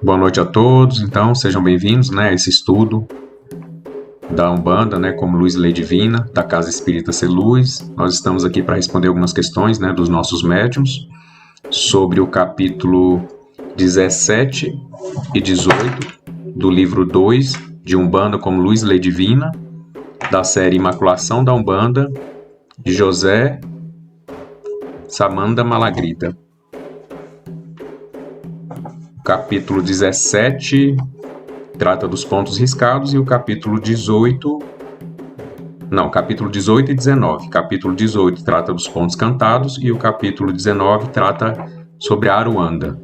Boa noite a todos, então sejam bem-vindos, né, a esse estudo da Umbanda, né, como Luz e Lei Divina, da Casa Espírita Ser Luz. Nós estamos aqui para responder algumas questões, né, dos nossos médiuns sobre o capítulo 17 e 18 do livro 2 de Umbanda como Luz e Lei Divina, da série Imaculação da Umbanda, de José Samanda Malagrida. O capítulo 17 trata dos pontos riscados e o capítulo 18 e 19. Capítulo 18 trata dos pontos cantados e o capítulo 19 trata sobre a Aruanda.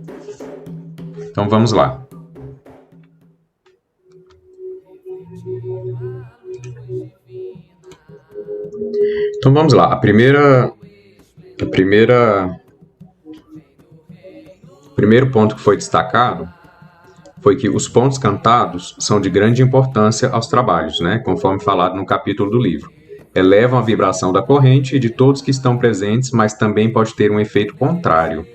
Então vamos lá. Então vamos lá. O primeiro ponto que foi destacado foi que os pontos cantados são de grande importância aos trabalhos, né? Conforme falado no capítulo do livro. Elevam a vibração da corrente e de todos que estão presentes, mas também pode ter um efeito contrário.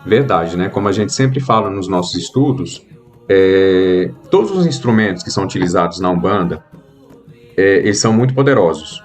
Verdade, né? Como a gente sempre fala nos nossos estudos, todos os instrumentos que são utilizados na Umbanda, eles são muito poderosos,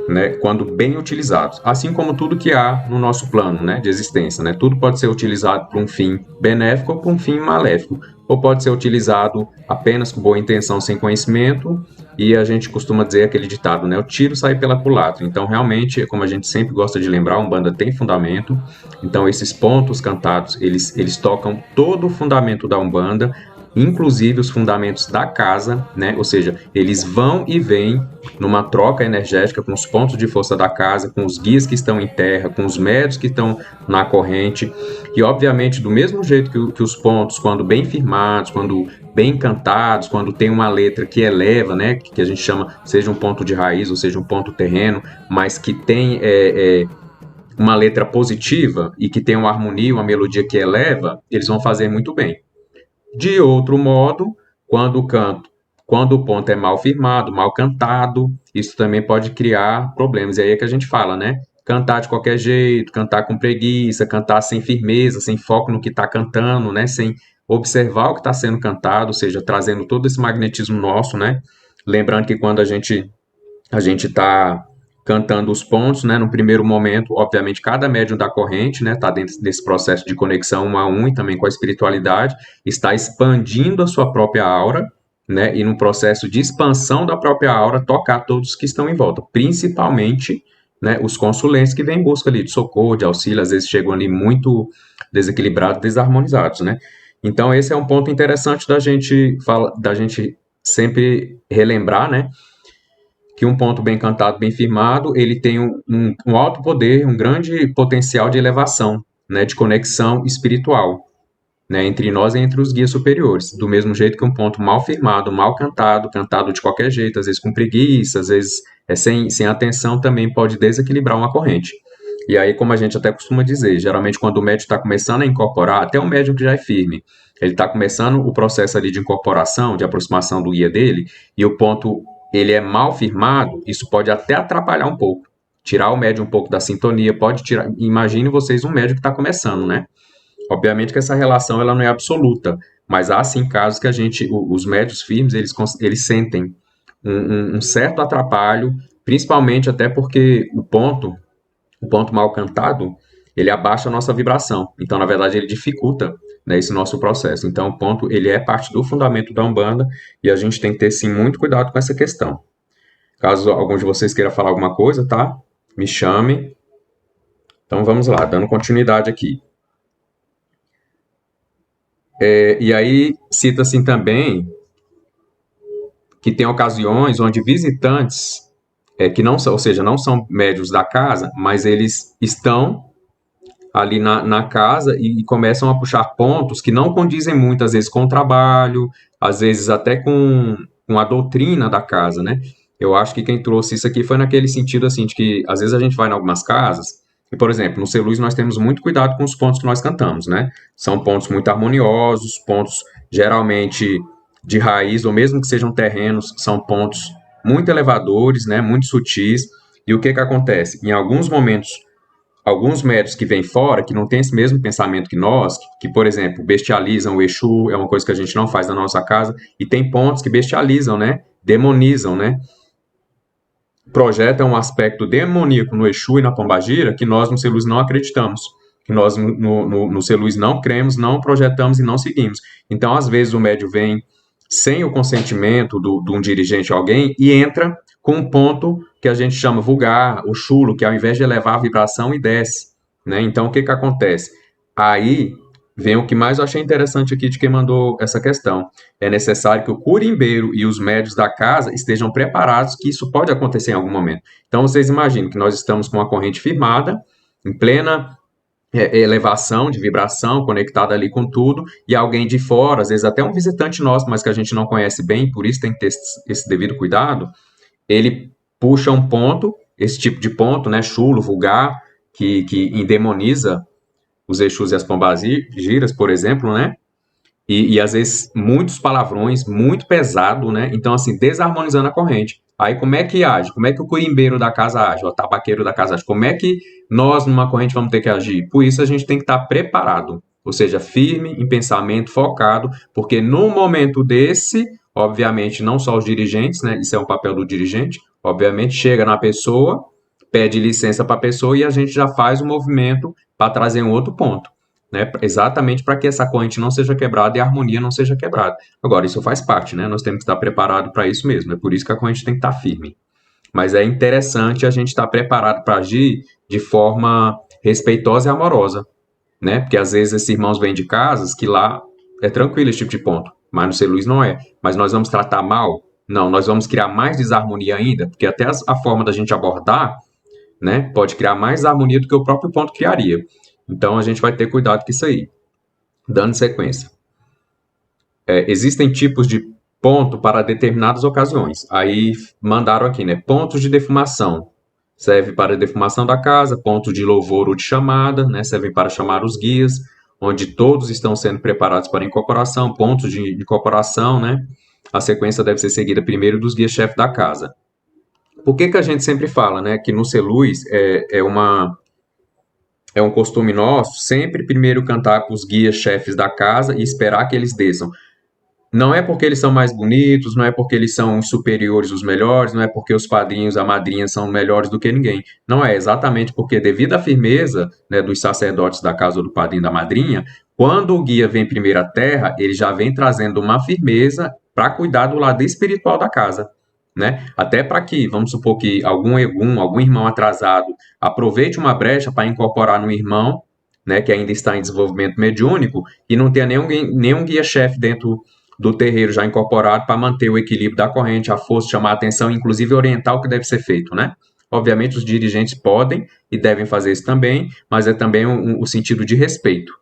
né? Quando bem utilizados. Assim como tudo que há no nosso plano, né, de existência, né? Tudo pode ser utilizado para um fim benéfico ou para um fim maléfico. Ou pode ser utilizado apenas com boa intenção, sem conhecimento, e a gente costuma dizer aquele ditado, né? O tiro sai pela culatra. Então, realmente, como a gente sempre gosta de lembrar, a Umbanda tem fundamento. Então, esses pontos cantados, eles tocam todo o fundamento da Umbanda, inclusive os fundamentos da casa, né? Ou seja, eles vão e vêm numa troca energética com os pontos de força da casa, com os guias que estão em terra, com os médios que estão na corrente, e obviamente do mesmo jeito que os pontos, quando bem firmados, quando bem cantados, quando tem uma letra que eleva, né? Que a gente chama, seja um ponto de raiz ou seja um ponto terreno, mas que tem uma letra positiva e que tem uma harmonia, uma melodia que eleva, eles vão fazer muito bem. De outro modo, quando o ponto é mal firmado, mal cantado, isso também pode criar problemas. E aí é que a gente fala, né? Cantar de qualquer jeito, cantar com preguiça, cantar sem firmeza, sem foco no que está cantando, né? Sem observar o que está sendo cantado, ou seja, trazendo todo esse magnetismo nosso, né? Lembrando que quando a gente está cantando os pontos, né? No primeiro momento, obviamente, cada médium da corrente, né? Está dentro desse processo de conexão um a um e também com a espiritualidade, está expandindo a sua própria aura, né? E no processo de expansão da própria aura, tocar todos que estão em volta, principalmente, né? Os consulentes que vêm em busca ali de socorro, de auxílio, às vezes chegam ali muito desequilibrados, desarmonizados, né? Então, esse é um ponto interessante da gente sempre relembrar, né? Que um ponto bem cantado, bem firmado, ele tem um alto poder, um grande potencial de elevação, né, de conexão espiritual, né, entre nós e entre os guias superiores. Do mesmo jeito que um ponto mal firmado, mal cantado, cantado de qualquer jeito, às vezes com preguiça, às vezes sem atenção, também pode desequilibrar uma corrente. E aí, como a gente até costuma dizer, geralmente quando o médium está começando a incorporar, até um médium que já é firme, ele está começando o processo ali de incorporação, de aproximação do guia dele, e o ponto ele é mal firmado, isso pode até atrapalhar um pouco, tirar o médium um pouco da sintonia, pode tirar. Imagine vocês um médium que está começando, né? Obviamente que essa relação ela não é absoluta, mas há sim casos que os médios firmes, eles sentem um certo atrapalho, principalmente até porque o ponto mal cantado, ele abaixa a nossa vibração. Então, na verdade, ele dificulta, né, esse nosso processo. Então, o ponto, ele é parte do fundamento da Umbanda e a gente tem que ter, sim, muito cuidado com essa questão. Caso algum de vocês queira falar alguma coisa, tá? Me chamem. Então, vamos lá, dando continuidade aqui. E aí, cita-se também que tem ocasiões onde visitantes que não são, ou seja, não são médios da casa, mas eles estão ali na casa e começam a puxar pontos que não condizem muito, às vezes, com o trabalho, às vezes até com a doutrina da casa, né? Eu acho que quem trouxe isso aqui foi naquele sentido, assim, de que às vezes a gente vai em algumas casas E, por exemplo, no Celuz nós temos muito cuidado com os pontos que nós cantamos, né? São pontos muito harmoniosos, pontos geralmente de raiz, ou mesmo que sejam terrenos, são pontos muito elevadores, né? Muito sutis. E o que que acontece? Em alguns momentos, alguns médios que vêm fora, que não têm esse mesmo pensamento que nós, que, por exemplo, bestializam o Exu, é uma coisa que a gente não faz na nossa casa, e tem pontos que bestializam, né? Demonizam, né? Projetam um aspecto demoníaco no Exu e na Pombagira que nós no Celuz não acreditamos, que nós no Celuz não cremos, não projetamos e não seguimos. Então, às vezes, o médium vem sem o consentimento de um dirigente ou alguém e entra com um ponto que a gente chama vulgar, o chulo, que ao invés de elevar a vibração, e desce. Né? Então, o que, que acontece? Aí vem o que mais eu achei interessante aqui de quem mandou essa questão. É necessário que o curimbeiro e os médios da casa estejam preparados que isso pode acontecer em algum momento. Então, vocês imaginam que nós estamos com uma corrente firmada, em plena elevação de vibração, conectada ali com tudo, e alguém de fora, às vezes até um visitante nosso, mas que a gente não conhece bem, por isso tem que ter esse devido cuidado, ele puxa um ponto, esse tipo de ponto, né, chulo, vulgar, que endemoniza os Exus e as Pombagiras, por exemplo, né, e às vezes muitos palavrões, muito pesado, né? Então, assim, desarmonizando a corrente. Aí, como é que age? Como é que o curimbeiro da casa age? O tabaqueiro da casa age? Como é que nós, numa corrente, vamos ter que agir? Por isso, a gente tem que estar preparado. Ou seja, firme, em pensamento, focado, porque no momento desse, obviamente, não só os dirigentes, né? Isso é um papel do dirigente. Obviamente, chega na pessoa, pede licença para a pessoa e a gente já faz o movimento para trazer um outro ponto. Né, exatamente para que essa corrente não seja quebrada e a harmonia não seja quebrada. Agora, isso faz parte, né? Nós temos que estar preparado para isso mesmo. É por isso que a corrente tem que estar firme. Mas é interessante a gente estar preparado para agir de forma respeitosa e amorosa, né? Porque às vezes esses irmãos vêm de casas que lá é tranquilo esse tipo de ponto, mas no Celuz não é. Mas nós vamos tratar mal? Não, nós vamos criar mais desarmonia ainda, porque até a forma da gente abordar, né, pode criar mais harmonia do que o próprio ponto criaria. Então a gente vai ter cuidado com isso aí. Dando sequência. Existem tipos de ponto para determinadas ocasiões. Aí mandaram aqui, né? Pontos de defumação. Serve para defumação da casa, pontos de louvor ou de chamada, né? Servem para chamar os guias, onde todos estão sendo preparados para incorporação, pontos de incorporação, né? A sequência deve ser seguida primeiro dos guias-chefe da casa. Por que que a gente sempre fala, né? Que no Celuz é um costume nosso sempre primeiro cantar com os guias-chefes da casa e esperar que eles desçam. Não é porque eles são mais bonitos, não é porque eles são os superiores, os melhores, não é porque os padrinhos, a madrinha são melhores do que ninguém. Não é exatamente porque, devido à firmeza, né, dos sacerdotes da casa ou do padrinho da madrinha, quando o guia vem primeiro à terra, ele já vem trazendo uma firmeza para cuidar do lado espiritual da casa. Né? Até para que, vamos supor que algum irmão atrasado aproveite uma brecha para incorporar no irmão, né, que ainda está em desenvolvimento mediúnico, e não tenha nenhum guia-chefe dentro do terreiro já incorporado para manter o equilíbrio da corrente, a força, chamar a atenção, inclusive orientar o que deve ser feito, né? Obviamente, os dirigentes podem e devem fazer isso também, mas é também o sentido de respeito,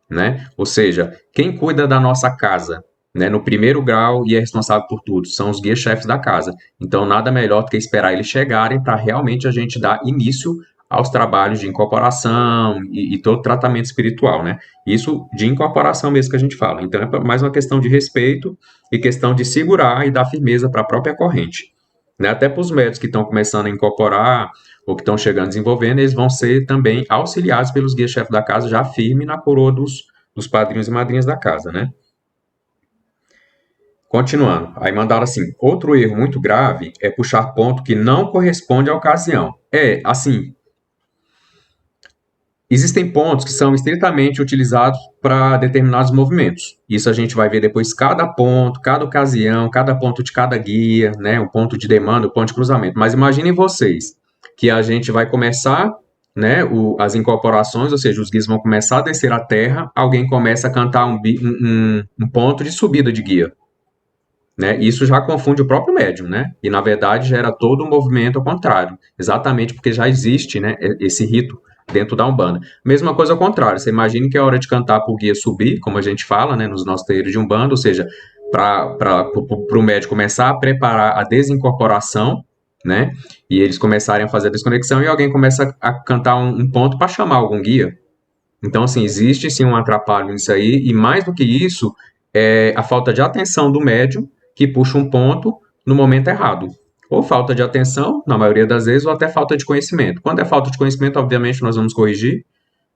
né? Ou seja, quem cuida da nossa casa, né, no primeiro grau e é responsável por tudo, são os guias-chefes da casa. Então, nada melhor do que esperar eles chegarem para realmente a gente dar início aos trabalhos de incorporação e todo tratamento espiritual, né? Isso de incorporação mesmo que a gente fala. Então, é mais uma questão de respeito e questão de segurar e dar firmeza para a própria corrente. Né? Até para os médicos que estão começando a incorporar ou que estão chegando desenvolvendo, eles vão ser também auxiliados pelos guias-chefes da casa, já firme na coroa dos padrinhos e madrinhas da casa, né? Continuando, aí mandaram assim: outro erro muito grave é puxar ponto que não corresponde à ocasião. Assim, existem pontos que são estritamente utilizados para determinados movimentos. Isso a gente vai ver depois cada ponto, cada ocasião, cada ponto de cada guia, né? Um ponto de demanda, um ponto de cruzamento. Mas imaginem vocês que a gente vai começar, né? As incorporações, ou seja, os guias vão começar a descer a terra, alguém começa a cantar um ponto de subida de guia. Né? Isso já confunde o próprio médium, né? E na verdade gera todo um movimento ao contrário, exatamente porque já existe, né, esse rito dentro da Umbanda. Mesma coisa ao contrário, você imagine que é hora de cantar para o guia subir, como a gente fala, né, nos nossos terreiros de Umbanda, ou seja, para o médium começar a preparar a desincorporação, né? E eles começarem a fazer a desconexão e alguém começa a cantar um ponto para chamar algum guia. Então, assim, existe sim um atrapalho nisso aí, e mais do que isso, é a falta de atenção do médium que puxa um ponto no momento errado. Ou falta de atenção, na maioria das vezes, ou até falta de conhecimento. Quando é falta de conhecimento, obviamente, nós vamos corrigir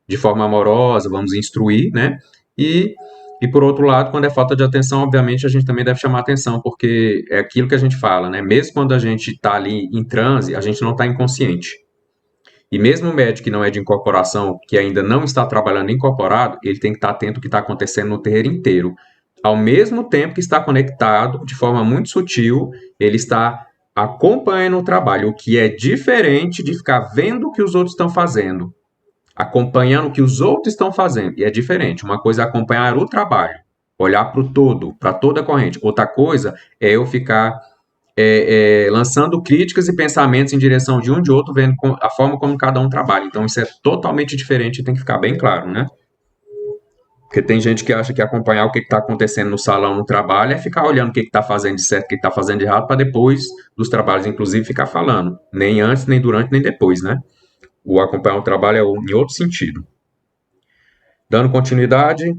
de forma amorosa, vamos instruir, né? E, e por outro lado, quando é falta de atenção, obviamente, a gente também deve chamar atenção, porque é aquilo que a gente fala, né? Mesmo quando a gente está ali em transe, a gente não está inconsciente. E mesmo o médico que não é de incorporação, que ainda não está trabalhando incorporado, ele tem que estar atento ao que está acontecendo no terreiro inteiro. Ao mesmo tempo que está conectado, de forma muito sutil, ele está acompanhando o trabalho, o que é diferente de ficar vendo o que os outros estão fazendo, acompanhando o que os outros estão fazendo. E é diferente. Uma coisa é acompanhar o trabalho, olhar para o todo, para toda a corrente. Outra coisa é eu ficar lançando críticas e pensamentos em direção de um de outro, vendo a forma como cada um trabalha. Então, isso é totalmente diferente e tem que ficar bem claro, né? Porque tem gente que acha que acompanhar o que está acontecendo no salão, no trabalho, é ficar olhando o que está fazendo de certo, o que está fazendo de errado, para depois dos trabalhos, inclusive, ficar falando. Nem antes, nem durante, nem depois, né? O acompanhar o trabalho é em outro sentido. Dando continuidade,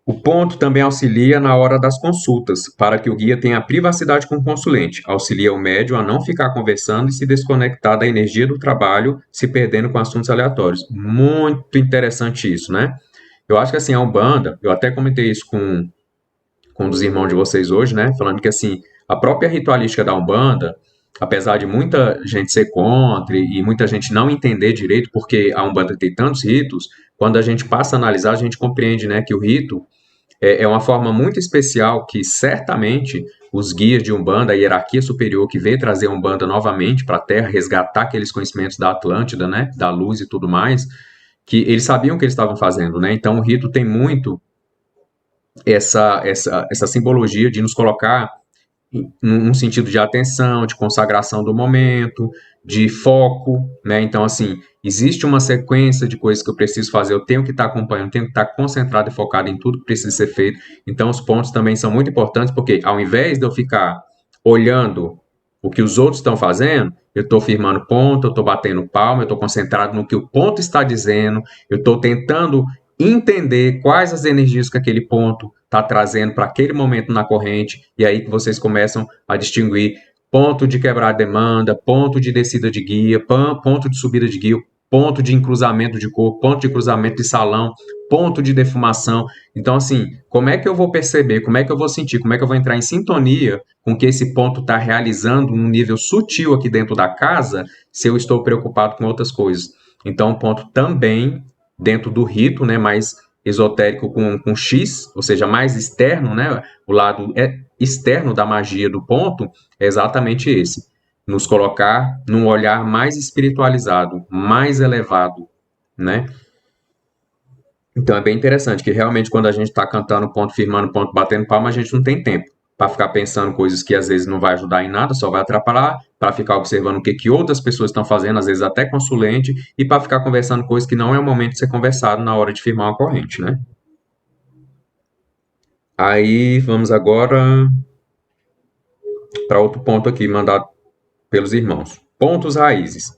o ponto também auxilia na hora das consultas, para que o guia tenha privacidade com o consulente. Auxilia o médium a não ficar conversando e se desconectar da energia do trabalho, se perdendo com assuntos aleatórios. Muito interessante isso, né? Eu acho que assim, a Umbanda, eu até comentei isso com um dos irmãos de vocês hoje, né? Falando que assim, a própria ritualística da Umbanda, apesar de muita gente ser contra e muita gente não entender direito, porque a Umbanda tem tantos ritos, quando a gente passa a analisar, a gente compreende, né, que o rito é uma forma muito especial que certamente os guias de Umbanda, a hierarquia superior que veio trazer a Umbanda novamente para a Terra, resgatar aqueles conhecimentos da Atlântida, né, da luz e tudo mais, que eles sabiam o que eles estavam fazendo, né? Então o rito tem muito essa simbologia de nos colocar num sentido de atenção, de consagração do momento, de foco, né? Então, assim, existe uma sequência de coisas que eu preciso fazer, eu tenho que estar acompanhando, tenho que estar concentrado e focado em tudo que precisa ser feito. Então, os pontos também são muito importantes, porque ao invés de eu ficar olhando o que os outros estão fazendo, eu estou firmando ponto, eu estou batendo palma, eu estou concentrado no que o ponto está dizendo, eu estou tentando entender quais as energias que aquele ponto está trazendo para aquele momento na corrente, e aí que vocês começam a distinguir ponto de quebrar demanda, ponto de descida de guia, ponto de subida de guia, ponto de cruzamento de corpo, ponto de cruzamento de salão, ponto de defumação. Então, assim, como é que eu vou perceber, como é que eu vou sentir, como é que eu vou entrar em sintonia com o que esse ponto está realizando num nível sutil aqui dentro da casa, se eu estou preocupado com outras coisas? Então, o ponto também dentro do rito, né, mais esotérico com X, ou seja, mais externo, né, o lado externo da magia do ponto é exatamente esse, nos colocar num olhar mais espiritualizado, mais elevado, né? Então é bem interessante que realmente quando a gente está cantando ponto, firmando ponto, batendo palma, a gente não tem tempo para ficar pensando coisas que às vezes não vai ajudar em nada, só vai atrapalhar, para ficar observando o que, que outras pessoas estão fazendo, às vezes até consulente, e para ficar conversando coisas que não é o momento de ser conversado na hora de firmar uma corrente, né? Aí vamos agora para outro ponto aqui, mandado pelos irmãos. Pontos raízes.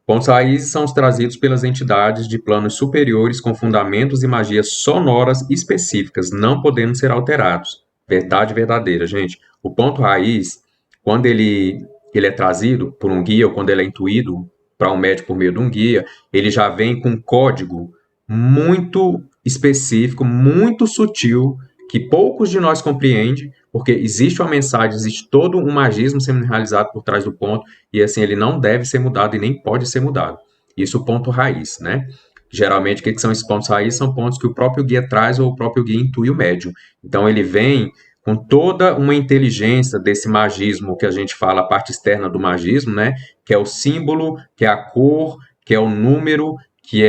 Pontos raízes são os trazidos pelas entidades de planos superiores com fundamentos e magias sonoras específicas, não podendo ser alterados. Verdade verdadeira, gente. O ponto raiz, quando ele é trazido por um guia ou quando ele é intuído para um médico por meio de um guia, ele já vem com um código muito específico, muito sutil, que poucos de nós compreendem, porque existe uma mensagem, existe todo um magismo sendo realizado por trás do ponto, e assim ele não deve ser mudado e nem pode ser mudado. Isso é o ponto raiz, né? Geralmente, o que são esses pontos raiz? São pontos que o próprio guia traz ou o próprio guia intui o médium. Então, ele vem com toda uma inteligência desse magismo que a gente fala, a parte externa do magismo, né? Que é o símbolo, que é a cor, que é o número, que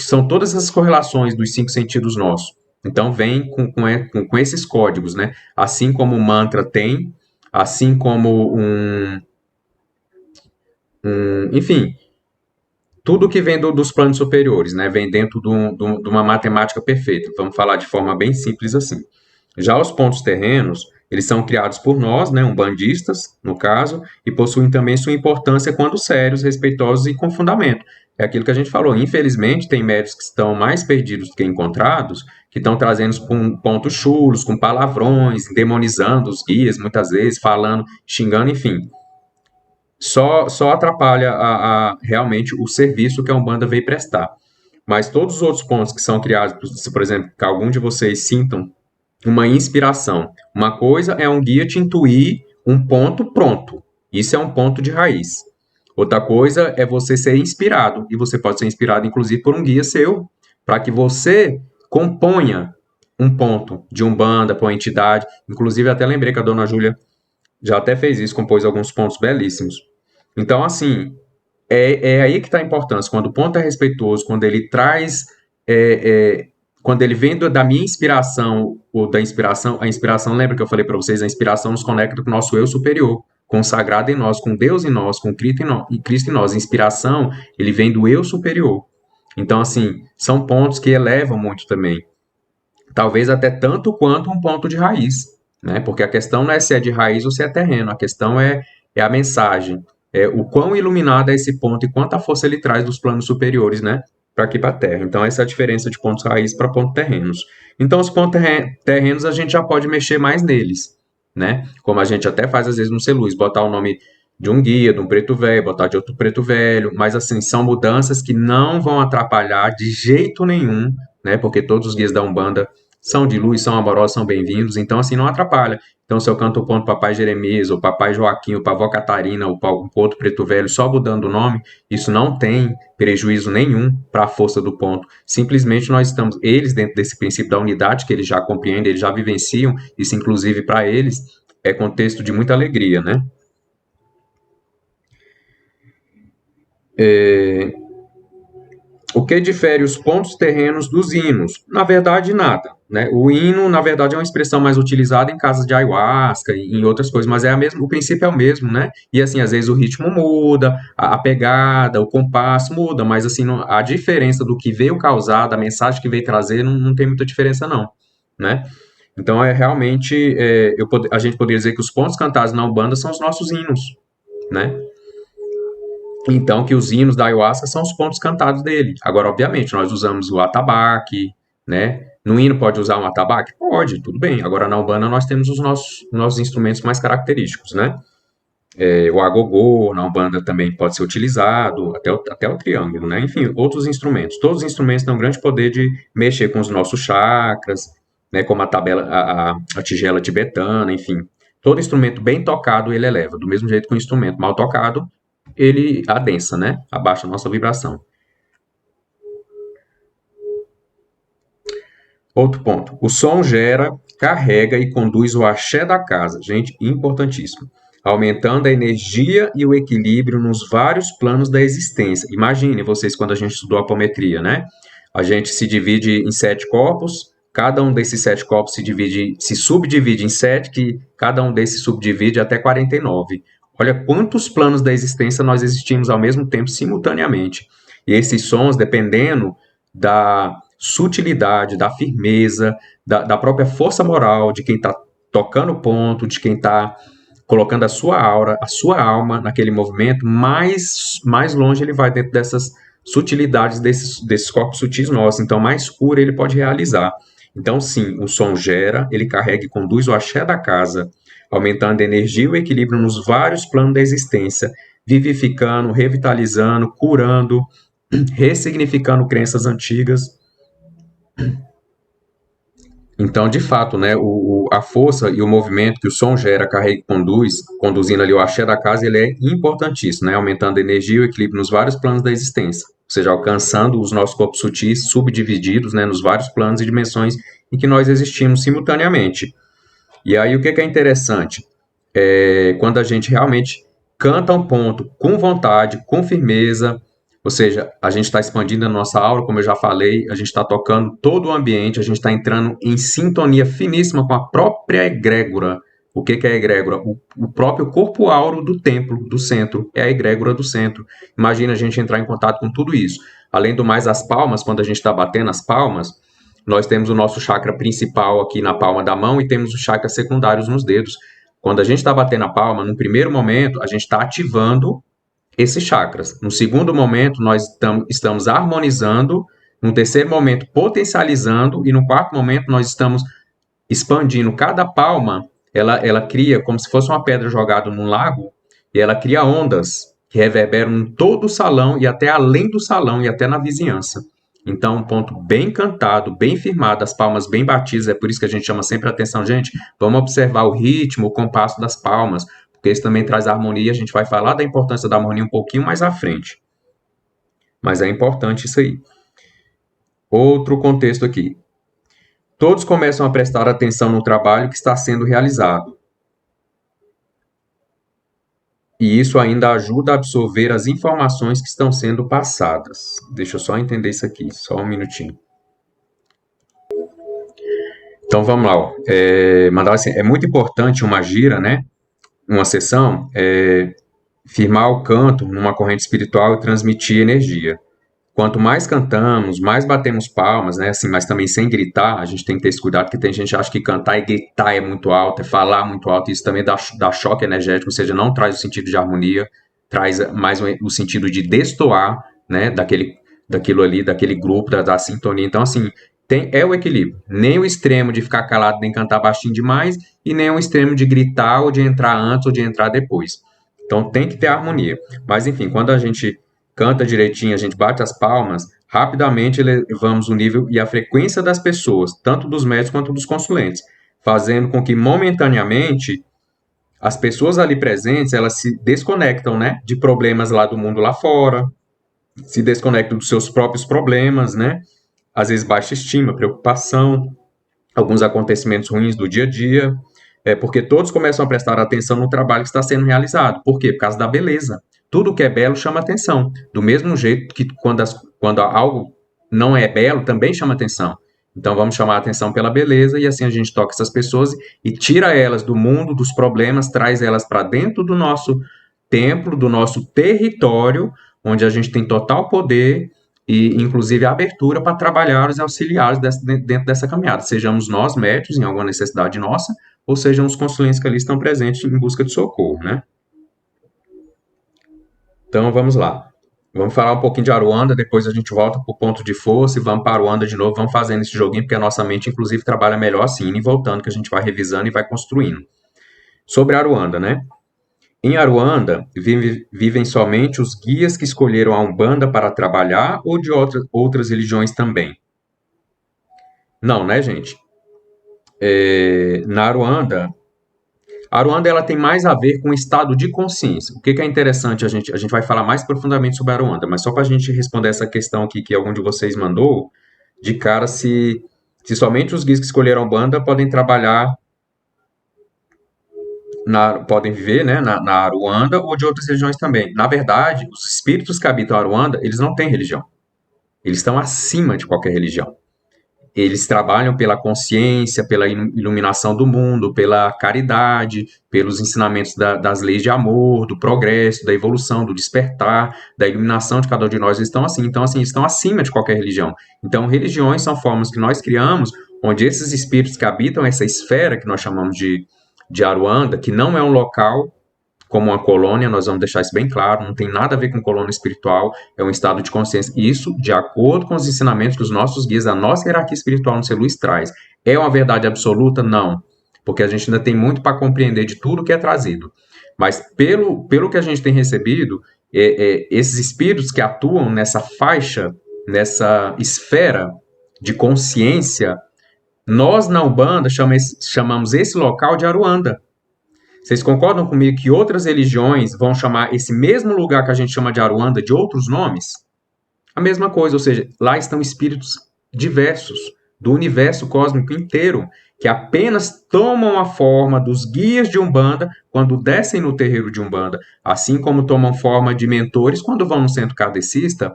são todas as correlações dos cinco sentidos nossos. Então, vem com esses códigos, né? Assim como o mantra tem, assim como enfim, tudo que vem dos planos superiores, né? Vem dentro de uma matemática perfeita. Vamos falar de forma bem simples assim. Já os pontos terrenos, Eles são criados por nós, né, umbandistas, no caso, e possuem também sua importância quando sérios, respeitosos e com fundamento. É aquilo que a gente falou. Infelizmente, tem médios que estão mais perdidos do que encontrados, que estão trazendo pontos chulos, com palavrões, demonizando os guias, muitas vezes, falando, xingando, enfim. Só atrapalha realmente o serviço que a Umbanda veio prestar. Mas todos os outros pontos que são criados, por exemplo, que algum de vocês sintam uma inspiração. Uma coisa é um guia te intuir um ponto pronto. Isso é um ponto de raiz. Outra coisa é você ser inspirado. E você pode ser inspirado, inclusive, por um guia seu, para que você componha um ponto de Umbanda para uma entidade. Inclusive, até lembrei que a dona Júlia já até fez isso, compôs alguns pontos belíssimos. Então, assim, é aí que está a importância. Quando o ponto é respeitoso, quando ele traz, quando ele vem da minha inspiração, ou da inspiração, a inspiração, lembra que eu falei para vocês, a inspiração nos conecta com o nosso eu superior, com o sagrado em nós, com Deus em nós, com Cristo em nós. A inspiração, ele vem do eu superior. Então, assim, são pontos que elevam muito também. Talvez até tanto quanto um ponto de raiz, né? Porque a questão não é se é de raiz ou se é terreno, a questão é a mensagem, o quão iluminado é esse ponto e quanta força ele traz dos planos superiores, né? Para aqui para a Terra. Então, essa é a diferença de pontos raiz para pontos terrenos. Então, os pontos terrenos a gente já pode mexer mais neles, né? Como a gente até faz às vezes no Celuz, botar o nome de um guia, de um preto velho, botar de outro preto velho, mas assim, são mudanças que não vão atrapalhar de jeito nenhum, né? Porque todos os guias da Umbanda são de luz, são amorosos, são bem-vindos, então assim não atrapalha. Então se eu canto o ponto Papai Jeremias, ou Papai Joaquim, ou Pavó Catarina, ou um outro preto velho, só mudando o nome, isso não tem prejuízo nenhum para a força do ponto. Simplesmente nós estamos, eles dentro desse princípio da unidade, que eles já compreendem, eles já vivenciam, isso inclusive para eles é contexto de muita alegria, né? O que difere os pontos terrenos dos hinos? Na verdade, nada. Né? O hino, na verdade, é uma expressão mais utilizada em casas de ayahuasca e em outras coisas, mas o princípio é o mesmo, né? E assim, às vezes o ritmo muda, a pegada, o compasso muda, mas assim, a diferença do que veio causar, da mensagem que veio trazer, não tem muita diferença, não. Né? Então, realmente, a gente poderia dizer que os pontos cantados na Umbanda são os nossos hinos, né? Então, que os hinos da ayahuasca são os pontos cantados dele. Agora, obviamente, nós usamos o atabaque, né? No hino pode usar um atabaque? Pode, tudo bem. Agora, na Umbanda, nós temos os nossos instrumentos mais característicos, né? O agogô, na Umbanda, também pode ser utilizado, até o triângulo, né? Enfim, outros instrumentos. Todos os instrumentos têm um grande poder de mexer com os nossos chakras, né? Como a tigela tibetana, enfim. Todo instrumento bem tocado, ele eleva. Do mesmo jeito que um instrumento mal tocado, ele adensa, né? Abaixa a nossa vibração. Outro ponto. O som gera, carrega e conduz o axé da casa. Gente, importantíssimo. Aumentando a energia e o equilíbrio nos vários planos da existência. Imagine vocês quando a gente estudou a apometria, né? A gente se divide em 7 corpos, cada um desses 7 corpos se subdivide em 7, que cada um desses subdivide até 49. Olha quantos planos da existência nós existimos ao mesmo tempo, simultaneamente. E esses sons, dependendo da sutilidade, da firmeza, da própria força moral de quem está tocando o ponto, de quem está colocando a sua aura, a sua alma naquele movimento, mais longe ele vai dentro dessas sutilidades desses corpos sutis nossos. Então, mais puro ele pode realizar. Então, sim, o som gera, ele carrega e conduz o axé da casa, aumentando a energia e o equilíbrio nos vários planos da existência, vivificando, revitalizando, curando, ressignificando crenças antigas. Então, de fato, né, a força e o movimento que o som gera, carrega e conduz, conduzindo ali o axé da casa, ele é importantíssimo, né, aumentando a energia e o equilíbrio nos vários planos da existência, ou seja, alcançando os nossos corpos sutis subdivididos, né, nos vários planos e dimensões em que nós existimos simultaneamente. E aí, o que é interessante? Quando a gente realmente canta um ponto com vontade, com firmeza, ou seja, a gente está expandindo a nossa aura, como eu já falei, a gente está tocando todo o ambiente, a gente está entrando em sintonia finíssima com a própria egrégora. O que é a egrégora? O próprio corpo áureo do templo, do centro, é a egrégora do centro. Imagina a gente entrar em contato com tudo isso. Além do mais, as palmas, quando a gente está batendo as palmas, nós temos o nosso chakra principal aqui na palma da mão e temos os chakras secundários nos dedos. Quando a gente está batendo a palma, no primeiro momento, a gente está ativando esses chakras. No segundo momento, nós estamos harmonizando. No terceiro momento, potencializando. E no quarto momento, nós estamos expandindo. Cada palma, ela cria como se fosse uma pedra jogada num lago, e ela cria ondas que reverberam em todo o salão e até além do salão e até na vizinhança. Então, um ponto bem cantado, bem firmado, as palmas bem batidas, é por isso que a gente chama sempre a atenção, gente, vamos observar o ritmo, o compasso das palmas, porque isso também traz harmonia, a gente vai falar da importância da harmonia um pouquinho mais à frente. Mas é importante isso aí. Outro contexto aqui. Todos começam a prestar atenção no trabalho que está sendo realizado. E isso ainda ajuda a absorver as informações que estão sendo passadas. Deixa eu só entender isso aqui, só um minutinho. Então vamos lá. Ó. Mandar assim, é muito importante uma gira, né? Uma sessão, firmar o canto numa corrente espiritual e transmitir energia. Quanto mais cantamos, mais batemos palmas, né? Assim, mas também sem gritar, a gente tem que ter esse cuidado, porque tem gente que acha que cantar e gritar é muito alto, é falar muito alto, e isso também dá choque energético, ou seja, não traz o sentido de harmonia, traz mais o sentido de destoar, né? Daquilo ali, daquele grupo, da sintonia. Então, assim, é o equilíbrio. Nem o extremo de ficar calado, nem cantar baixinho demais, e nem o extremo de gritar ou de entrar antes ou de entrar depois. Então, tem que ter harmonia. Mas, enfim, quando a gente canta direitinho, a gente bate as palmas, rapidamente elevamos o nível e a frequência das pessoas, tanto dos médicos quanto dos consulentes, fazendo com que momentaneamente as pessoas ali presentes, elas se desconectam, né, de problemas lá do mundo lá fora, se desconectam dos seus próprios problemas, né, às vezes baixa estima, preocupação, alguns acontecimentos ruins do dia a dia, porque todos começam a prestar atenção no trabalho que está sendo realizado. Por quê? Por causa da beleza. Tudo que é belo chama atenção. Do mesmo jeito que quando algo não é belo, também chama atenção. Então vamos chamar a atenção pela beleza e assim a gente toca essas pessoas e tira elas do mundo, dos problemas, traz elas para dentro do nosso templo, do nosso território, onde a gente tem total poder e, inclusive, a abertura para trabalhar os auxiliares dentro dessa caminhada. Sejamos nós médicos em alguma necessidade nossa, ou sejam os consulentes que ali estão presentes em busca de socorro, né? Então, vamos lá. Vamos falar um pouquinho de Aruanda, depois a gente volta para o ponto de força e vamos para Aruanda de novo, vamos fazendo esse joguinho, porque a nossa mente, inclusive, trabalha melhor assim, indo e voltando, que a gente vai revisando e vai construindo. Sobre Aruanda, né? Em Aruanda, vivem somente os guias que escolheram a Umbanda para trabalhar ou de outras religiões também? Não, né, gente? Na Aruanda, a Aruanda ela tem mais a ver com o estado de consciência. O que é interessante, a gente vai falar mais profundamente sobre a Aruanda, mas só para a gente responder essa questão aqui que algum de vocês mandou, de cara se somente os guias que escolheram a Umbanda podem trabalhar, podem viver, né, na Aruanda ou de outras religiões também. Na verdade, os espíritos que habitam a Aruanda, eles não têm religião. Eles estão acima de qualquer religião. Eles trabalham pela consciência, pela iluminação do mundo, pela caridade, pelos ensinamentos das leis de amor, do progresso, da evolução, do despertar, da iluminação de cada um de nós. Eles estão assim. Então, assim, estão acima de qualquer religião. Então, religiões são formas que nós criamos, onde esses espíritos que habitam essa esfera que nós chamamos de Aruanda, que não é um local como uma colônia, nós vamos deixar isso bem claro, não tem nada a ver com colônia espiritual, é um estado de consciência. Isso, de acordo com os ensinamentos dos nossos guias, a nossa hierarquia espiritual no Seluz traz. É uma verdade absoluta? Não, porque a gente ainda tem muito para compreender de tudo que é trazido. Mas pelo que a gente tem recebido, esses espíritos que atuam nessa faixa, nessa esfera de consciência, nós na Umbanda chamamos esse local de Aruanda. Vocês concordam comigo que outras religiões vão chamar esse mesmo lugar que a gente chama de Aruanda de outros nomes? A mesma coisa, ou seja, lá estão espíritos diversos do universo cósmico inteiro, que apenas tomam a forma dos guias de Umbanda quando descem no terreiro de Umbanda, assim como tomam forma de mentores quando vão no centro kardecista,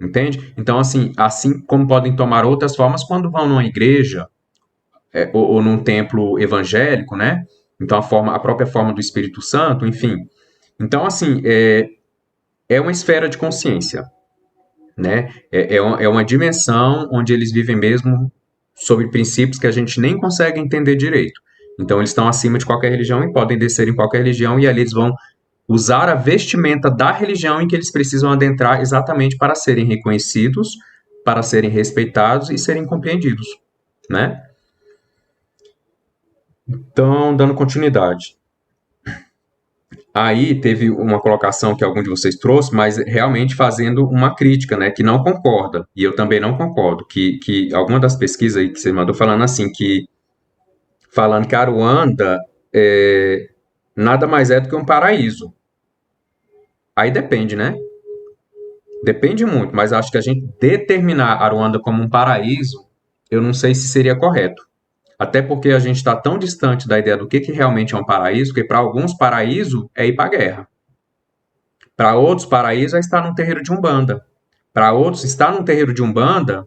entende? Então, assim como podem tomar outras formas quando vão numa igreja ou num templo evangélico, né? Então, a própria forma do Espírito Santo, enfim. Então, assim, é uma esfera de consciência, né? É uma dimensão onde eles vivem mesmo sobre princípios que a gente nem consegue entender direito. Então, eles estão acima de qualquer religião e podem descer em qualquer religião, e ali eles vão usar a vestimenta da religião em que eles precisam adentrar exatamente para serem reconhecidos, para serem respeitados e serem compreendidos, né? Então, dando continuidade. Aí teve uma colocação que algum de vocês trouxe, mas realmente fazendo uma crítica, né, que não concorda, e eu também não concordo, que alguma das pesquisas aí que você mandou falando assim, falando que Aruanda nada mais é do que um paraíso. Aí depende, né? Depende muito, mas acho que a gente determinar Aruanda como um paraíso, eu não sei se seria correto. Até porque a gente está tão distante da ideia do que realmente é um paraíso, que para alguns paraíso é ir para a guerra. Para outros, paraíso é estar num terreiro de Umbanda. Para outros, estar num terreiro de Umbanda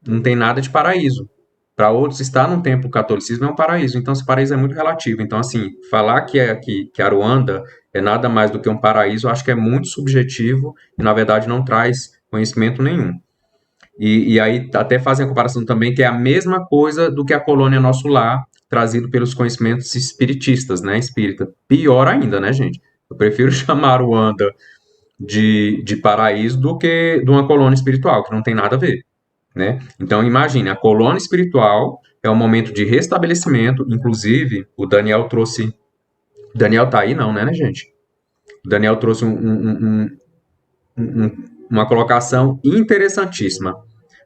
não tem nada de paraíso. Para outros, estar num templo catolicismo é um paraíso. Então, esse paraíso é muito relativo. Então, assim, falar que Aruanda é nada mais do que um paraíso, eu acho que é muito subjetivo e, na verdade, não traz conhecimento nenhum. E aí até fazem a comparação também que é a mesma coisa do que a colônia Nosso Lar, trazido pelos conhecimentos espiritistas, né? Espírita. Pior ainda, né, gente? Eu prefiro chamar Ruanda de paraíso do que de uma colônia espiritual, que não tem nada a ver, né? Então, imagine, a colônia espiritual é um momento de restabelecimento, inclusive, o Daniel trouxe... Daniel tá aí não, né, gente? O Daniel trouxe uma colocação interessantíssima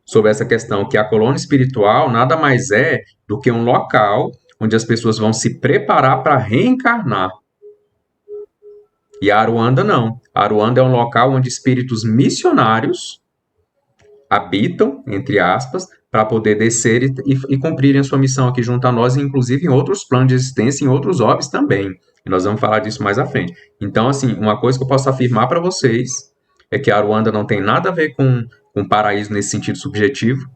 sobre essa questão, que a colônia espiritual nada mais é do que um local onde as pessoas vão se preparar para reencarnar. E a Aruanda não. A Aruanda é um local onde espíritos missionários habitam, entre aspas, para poder descer e cumprirem a sua missão aqui junto a nós, e inclusive em outros planos de existência, em outros orbes também. E nós vamos falar disso mais à frente. Então, assim, uma coisa que eu posso afirmar para vocês é que a Aruanda não tem nada a ver com paraíso nesse sentido subjetivo,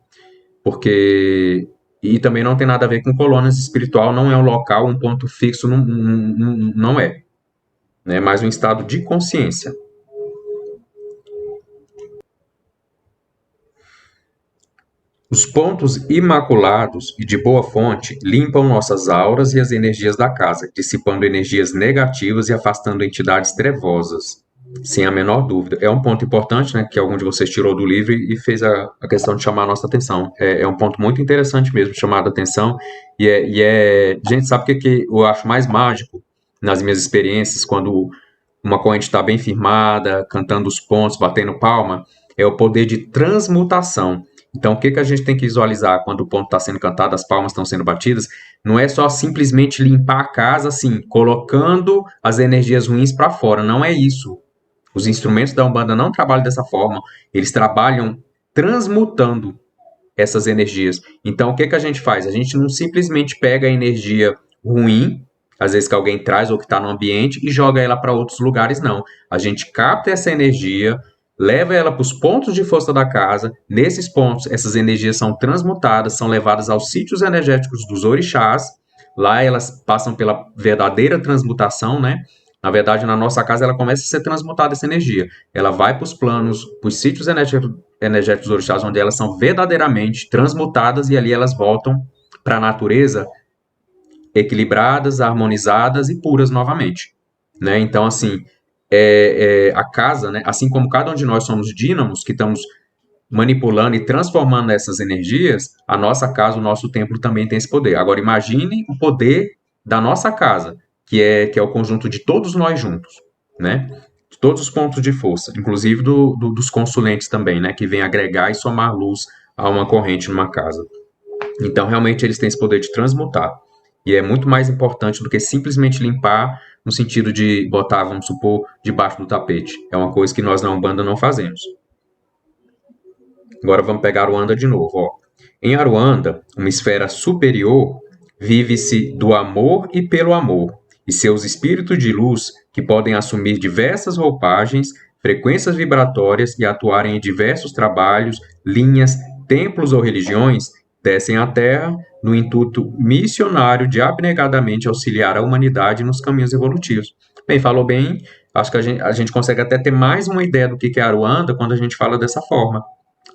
porque... E também não tem nada a ver com colônias espiritual, não é um local, um ponto fixo, não é. É mais um estado de consciência. Os pontos imaculados e de boa fonte limpam nossas auras e as energias da casa, dissipando energias negativas e afastando entidades trevosas, sem a menor dúvida. É um ponto importante, né, que algum de vocês tirou do livro e fez a questão de chamar a nossa atenção. É um ponto muito interessante mesmo, chamar a atenção. Gente, sabe o que eu acho mais mágico nas minhas experiências, quando uma corrente está bem firmada, cantando os pontos, batendo palma? É o poder de transmutação. Então, o que a gente tem que visualizar quando o ponto está sendo cantado, as palmas estão sendo batidas? Não é só simplesmente limpar a casa, assim, colocando as energias ruins para fora. Não é isso. Os instrumentos da Umbanda não trabalham dessa forma. Eles trabalham transmutando essas energias. Então, o que a gente faz? A gente não simplesmente pega a energia ruim, às vezes que alguém traz ou que está no ambiente, e joga ela para outros lugares, não. A gente capta essa energia, leva ela para os pontos de força da casa. Nesses pontos, essas energias são transmutadas, são levadas aos sítios energéticos dos orixás. Lá elas passam pela verdadeira transmutação, né? Na verdade, na nossa casa, ela começa a ser transmutada essa energia. Ela vai para os planos, para os sítios energéticos dos orixás, onde elas são verdadeiramente transmutadas, e ali elas voltam para a natureza equilibradas, harmonizadas e puras novamente, né? Então, assim, a casa, né, assim como cada um de nós somos dínamos que estamos manipulando e transformando essas energias, a nossa casa, o nosso templo também tem esse poder. Agora, imagine o poder da nossa casa, que é o conjunto de todos nós juntos, né? De todos os pontos de força, inclusive dos consulentes também, né? Que vem agregar e somar luz a uma corrente numa casa. Então, realmente, eles têm esse poder de transmutar. E é muito mais importante do que simplesmente limpar no sentido de botar, vamos supor, debaixo do tapete. É uma coisa que nós na Umbanda não fazemos. Agora vamos pegar Aruanda de novo. Ó. Em Aruanda, uma esfera superior, vive-se do amor e pelo amor, e seus espíritos de luz, que podem assumir diversas roupagens, frequências vibratórias e atuarem em diversos trabalhos, linhas, templos ou religiões, descem à Terra no intuito missionário de abnegadamente auxiliar a humanidade nos caminhos evolutivos. Bem, falou bem, acho que a gente consegue até ter mais uma ideia do que é Aruanda quando a gente fala dessa forma,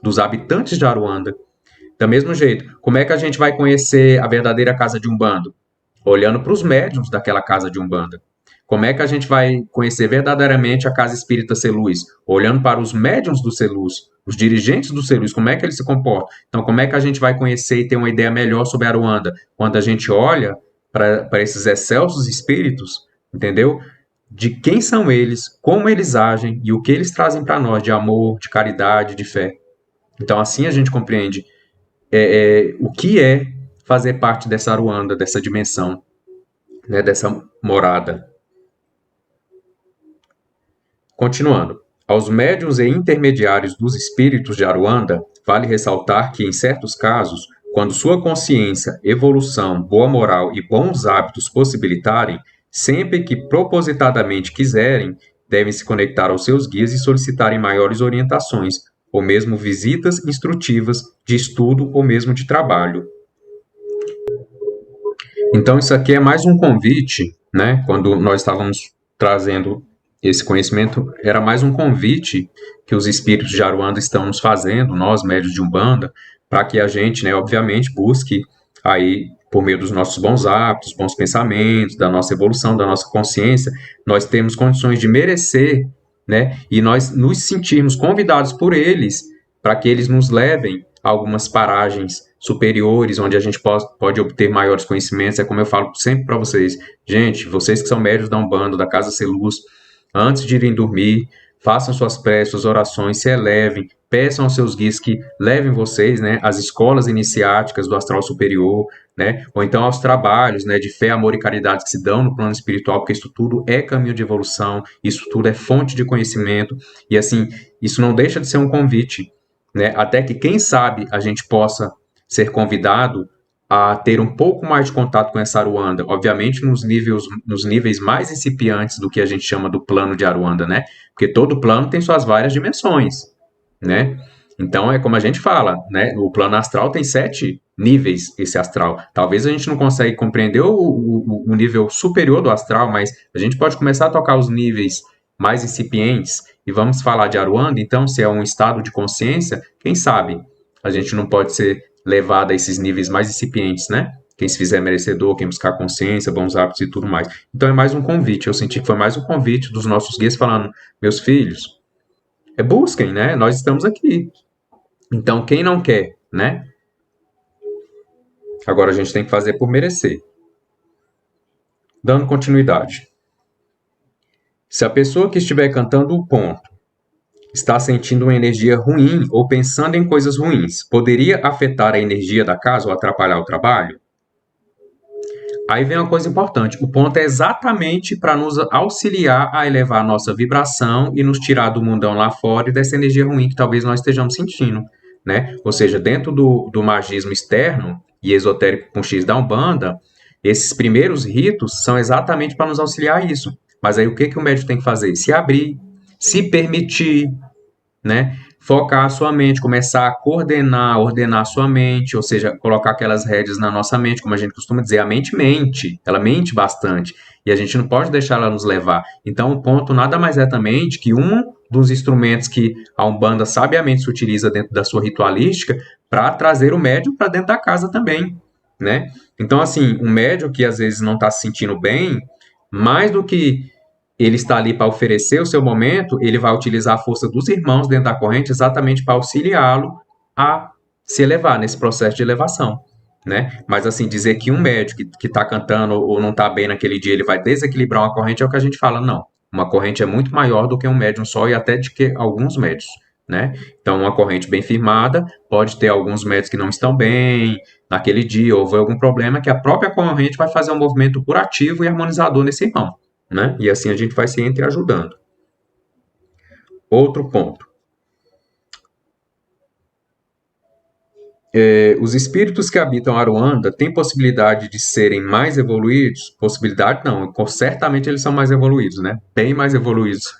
dos habitantes de Aruanda. Do mesmo jeito, como é que a gente vai conhecer a verdadeira casa de Umbanda? Olhando para os médiuns daquela casa de Umbanda. Como é que a gente vai conhecer verdadeiramente a Casa Espírita Celuz? Olhando para os médiuns do Celuz, os dirigentes do Celuz, como é que eles se comportam? Então, como é que a gente vai conhecer e ter uma ideia melhor sobre a Aruanda? Quando a gente olha para esses excelsos espíritos, entendeu? De quem são eles, como eles agem e o que eles trazem para nós de amor, de caridade, de fé. Então, assim a gente compreende o que é fazer parte dessa Aruanda, dessa dimensão, né, dessa morada. Continuando. Aos médiuns e intermediários dos espíritos de Aruanda, vale ressaltar que, em certos casos, quando sua consciência, evolução, boa moral e bons hábitos possibilitarem, sempre que propositadamente quiserem, devem se conectar aos seus guias e solicitarem maiores orientações, ou mesmo visitas instrutivas de estudo ou mesmo de trabalho. Então, isso aqui é mais um convite, né? Quando nós estávamos trazendo esse conhecimento, era mais um convite que os espíritos de Aruanda estão nos fazendo, nós, médios de Umbanda, para que a gente, né, obviamente, busque aí, por meio dos nossos bons hábitos, bons pensamentos, da nossa evolução, da nossa consciência, nós temos condições de merecer, né? E nós nos sentirmos convidados por eles para que eles nos levem a algumas paragens superiores, onde a gente pode obter maiores conhecimentos. É como eu falo sempre para vocês, gente, vocês que são médios da Umbanda, da Casa Celuz, antes de irem dormir, façam suas preces, suas orações, se elevem, peçam aos seus guias que levem vocês, né, às escolas iniciáticas do astral superior, né, ou então aos trabalhos, né, de fé, amor e caridade que se dão no plano espiritual, porque isso tudo é caminho de evolução, isso tudo é fonte de conhecimento, e assim, isso não deixa de ser um convite, né, até que, quem sabe, a gente possa ser convidado a ter um pouco mais de contato com essa Aruanda, obviamente nos níveis mais incipientes do que a gente chama do plano de Aruanda, né? Porque todo plano tem suas várias dimensões, né? Então é como a gente fala, né? O plano astral tem 7 níveis, esse astral. Talvez a gente não consiga compreender o nível superior do astral, mas a gente pode começar a tocar os níveis mais incipientes e vamos falar de Aruanda, então, se é um estado de consciência, quem sabe a gente não pode ser levado a esses níveis mais incipientes, né? Quem se fizer merecedor, quem buscar consciência, bons hábitos e tudo mais. Então é mais um convite. Eu senti que foi mais um convite dos nossos guias falando, meus filhos, busquem, né? Nós estamos aqui. Então quem não quer, né? Agora a gente tem que fazer por merecer. Dando continuidade. Se a pessoa que estiver cantando o ponto está sentindo uma energia ruim ou pensando em coisas ruins, poderia afetar a energia da casa ou atrapalhar o trabalho? Aí vem uma coisa importante. O ponto é exatamente para nos auxiliar a elevar a nossa vibração e nos tirar do mundão lá fora e dessa energia ruim que talvez nós estejamos sentindo, né? Ou seja, dentro do magismo externo e esotérico com X da Umbanda, esses primeiros ritos são exatamente para nos auxiliar a isso. Mas aí o que o médium tem que fazer? Se abrir, se permitir, né? Focar a sua mente, começar a coordenar, ordenar a sua mente, ou seja, colocar aquelas rédeas na nossa mente, como a gente costuma dizer, a mente mente, ela mente bastante, e a gente não pode deixar ela nos levar. Então, o ponto nada mais é também de que um dos instrumentos que a Umbanda sabiamente se utiliza dentro da sua ritualística para trazer o médium para dentro da casa também, né? Então, assim, um médium que às vezes não está se sentindo bem, mais do que ele está ali para oferecer o seu momento, ele vai utilizar a força dos irmãos dentro da corrente exatamente para auxiliá-lo a se elevar nesse processo de elevação, né? Mas assim, dizer que um médico que está cantando ou não está bem naquele dia, ele vai desequilibrar uma corrente, é o que a gente fala, não. Uma corrente é muito maior do que um médium só e até de que alguns médios, né? Então, uma corrente bem firmada pode ter alguns médios que não estão bem naquele dia, houve algum problema que a própria corrente vai fazer um movimento curativo e harmonizador nesse irmão, né? E assim a gente vai se entreajudando. Outro ponto. Os espíritos que habitam Aruanda têm possibilidade de serem mais evoluídos? Possibilidade não, certamente eles são mais evoluídos, né? Bem mais evoluídos,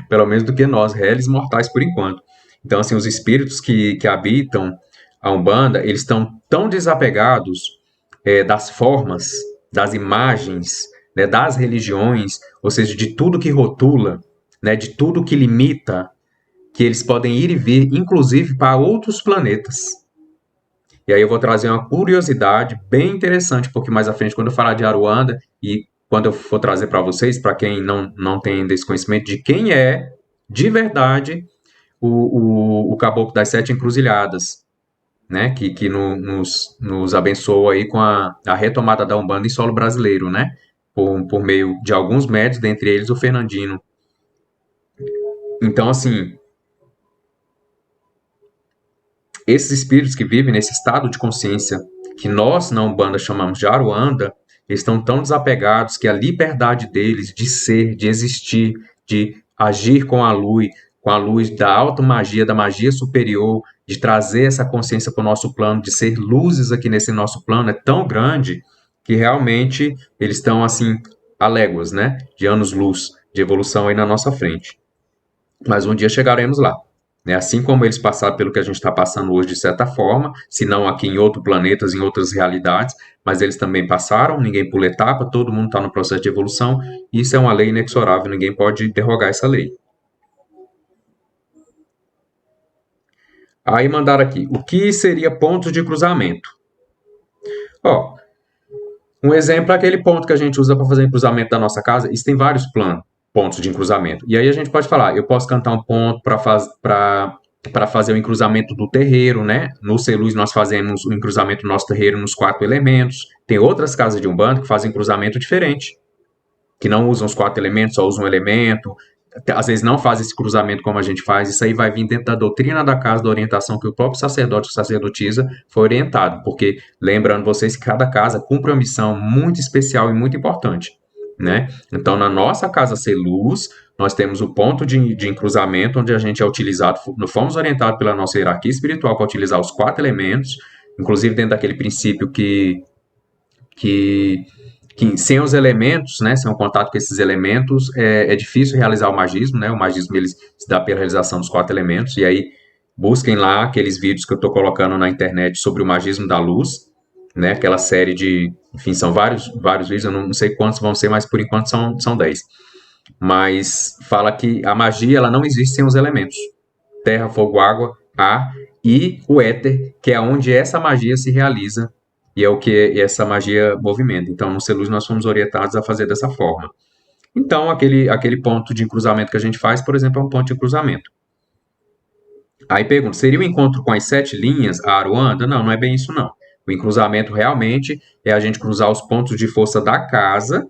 pelo menos do que nós, réis mortais por enquanto. Então, assim, os espíritos que habitam a Umbanda, eles estão tão desapegados das formas, das imagens, né, das religiões, ou seja, de tudo que rotula, né, de tudo que limita, que eles podem ir e vir, inclusive para outros planetas. E aí eu vou trazer uma curiosidade bem interessante um pouquinho mais à frente, quando eu falar de Aruanda, e quando eu for trazer para vocês, para quem não tem ainda esse conhecimento, de quem é, de verdade, o Caboclo das Sete Encruzilhadas, né? Que nos abençoa aí com a retomada da Umbanda em solo brasileiro, né? Por meio de alguns médios, dentre eles o Fernandino. Então, assim, esses espíritos que vivem nesse estado de consciência que nós na Umbanda chamamos de Aruanda, eles estão tão desapegados que a liberdade deles de ser, de existir, de agir com a luz da alta magia, da magia superior, de trazer essa consciência para o nosso plano, de ser luzes aqui nesse nosso plano, é tão grande que realmente eles estão assim a léguas, né, de anos-luz de evolução aí na nossa frente. Mas um dia chegaremos lá. Né? Assim como eles passaram pelo que a gente está passando hoje, de certa forma, se não aqui em outros planetas, em outras realidades, mas eles também passaram, ninguém pula etapa, todo mundo está no processo de evolução, e isso é uma lei inexorável, ninguém pode derrogar essa lei. Aí mandaram aqui, o que seria pontos de cruzamento? Ó, um exemplo é aquele ponto que a gente usa para fazer o cruzamento da nossa casa, isso tem vários pontos de cruzamento. E aí a gente pode falar, eu posso cantar um ponto para fazer o encruzamento do terreiro, né? No Celuz nós fazemos o encruzamento do nosso terreiro nos 4 elementos. Tem outras casas de Umbanda que fazem cruzamento diferente, que não usam os 4 elementos, só usam um elemento. Às vezes não faz esse cruzamento como a gente faz, isso aí vai vir dentro da doutrina da casa, da orientação que o próprio sacerdote ou sacerdotisa foi orientado, porque lembrando vocês que cada casa cumpre uma missão muito especial e muito importante. Né? Então, na nossa casa Celuz, nós temos o ponto de encruzamento, onde a gente é utilizado, fomos orientados pela nossa hierarquia espiritual para utilizar os 4 elementos, inclusive dentro daquele princípio que sem os elementos, né, sem o contato com esses elementos, é difícil realizar o magismo, né? O magismo ele se dá pela realização dos 4 elementos, e aí busquem lá aqueles vídeos que eu estou colocando na internet sobre o magismo da luz, né? Aquela série de, enfim, são vários vídeos, eu não sei quantos vão ser, mas por enquanto são 10. Mas fala que a magia ela não existe sem os elementos: terra, fogo, água, ar e o éter, que é onde essa magia se realiza e é o que essa magia movimenta. Então, no Celuz nós fomos orientados a fazer dessa forma. Então, aquele ponto de cruzamento que a gente faz, por exemplo, é um ponto de cruzamento. Aí pergunta, seria o encontro com as 7 linhas a Aruanda? Não, não é bem isso não. O encruzamento realmente é a gente cruzar os pontos de força da casa,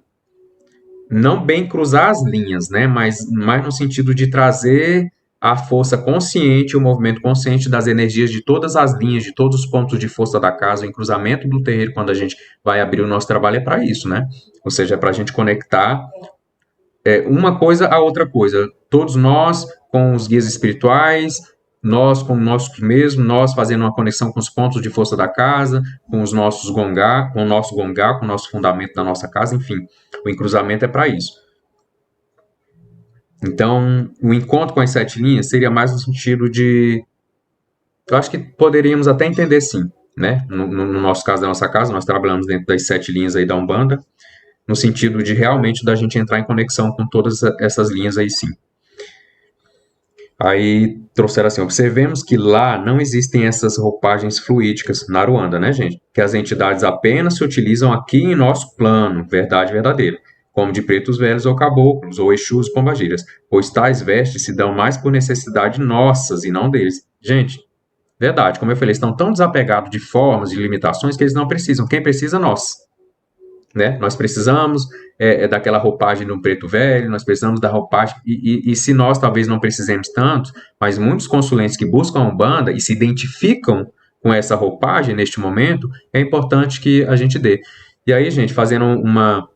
não bem cruzar as linhas, né? Mas mais no sentido de trazer a força consciente, o movimento consciente das energias de todas as linhas, de todos os pontos de força da casa, o encruzamento do terreiro, quando a gente vai abrir o nosso trabalho, é para isso, né? Ou seja, é para a gente conectar uma coisa a outra coisa. Todos nós com os guias espirituais, nós com nós mesmos, nós fazendo uma conexão com os pontos de força da casa, com os nossos gongá, com o nosso gongá, com o nosso fundamento da nossa casa, enfim. O encruzamento é para isso. Então, o encontro com as 7 linhas seria mais no sentido de... Eu acho que poderíamos até entender sim, né? No nosso caso, da nossa casa, nós trabalhamos dentro das 7 linhas aí da Umbanda, no sentido de realmente da gente entrar em conexão com todas essas linhas aí sim. Aí trouxeram assim, observemos que lá não existem essas roupagens fluídicas na Aruanda, né, gente? Que as entidades apenas se utilizam aqui em nosso plano, verdade verdadeira, como de pretos velhos ou caboclos, ou exus e pombagiras, pois tais vestes se dão mais por necessidade nossas e não deles. Gente, verdade, como eu falei, eles estão tão desapegados de formas, de limitações, que eles não precisam. Quem precisa, nós. Né? Nós precisamos daquela roupagem de um preto velho, nós precisamos da roupagem, e se nós talvez não precisemos tanto, mas muitos consulentes que buscam a Umbanda e se identificam com essa roupagem neste momento, é importante que a gente dê. E aí, gente, fazendo uma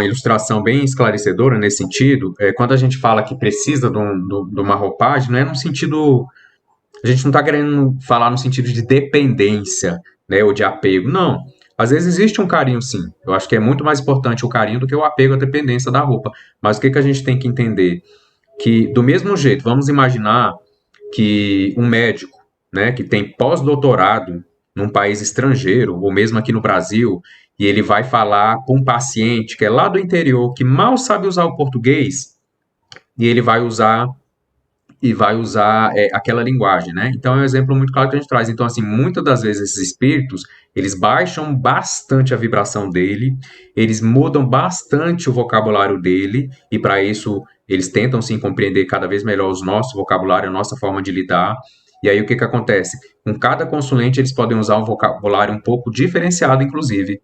ilustração bem esclarecedora nesse sentido, quando a gente fala que precisa de uma roupagem, não é no sentido... A gente não está querendo falar no sentido de dependência, né, ou de apego, não. Às vezes existe um carinho, sim. Eu acho que é muito mais importante o carinho do que o apego, a dependência da roupa. Mas o que a gente tem que entender? Que, do mesmo jeito, vamos imaginar que um médico, né, que tem pós-doutorado num país estrangeiro, ou mesmo aqui no Brasil, e ele vai falar com um paciente que é lá do interior, que mal sabe usar o português, e ele vai usar e vai usar aquela linguagem, né? Então é um exemplo muito claro que a gente traz. Então, assim, muitas das vezes esses espíritos, eles baixam bastante a vibração dele, eles mudam bastante o vocabulário dele, e para isso eles tentam, sim, compreender cada vez melhor o nosso vocabulário, a nossa forma de lidar. E aí o que acontece? Com cada consulente, eles podem usar um vocabulário um pouco diferenciado, inclusive,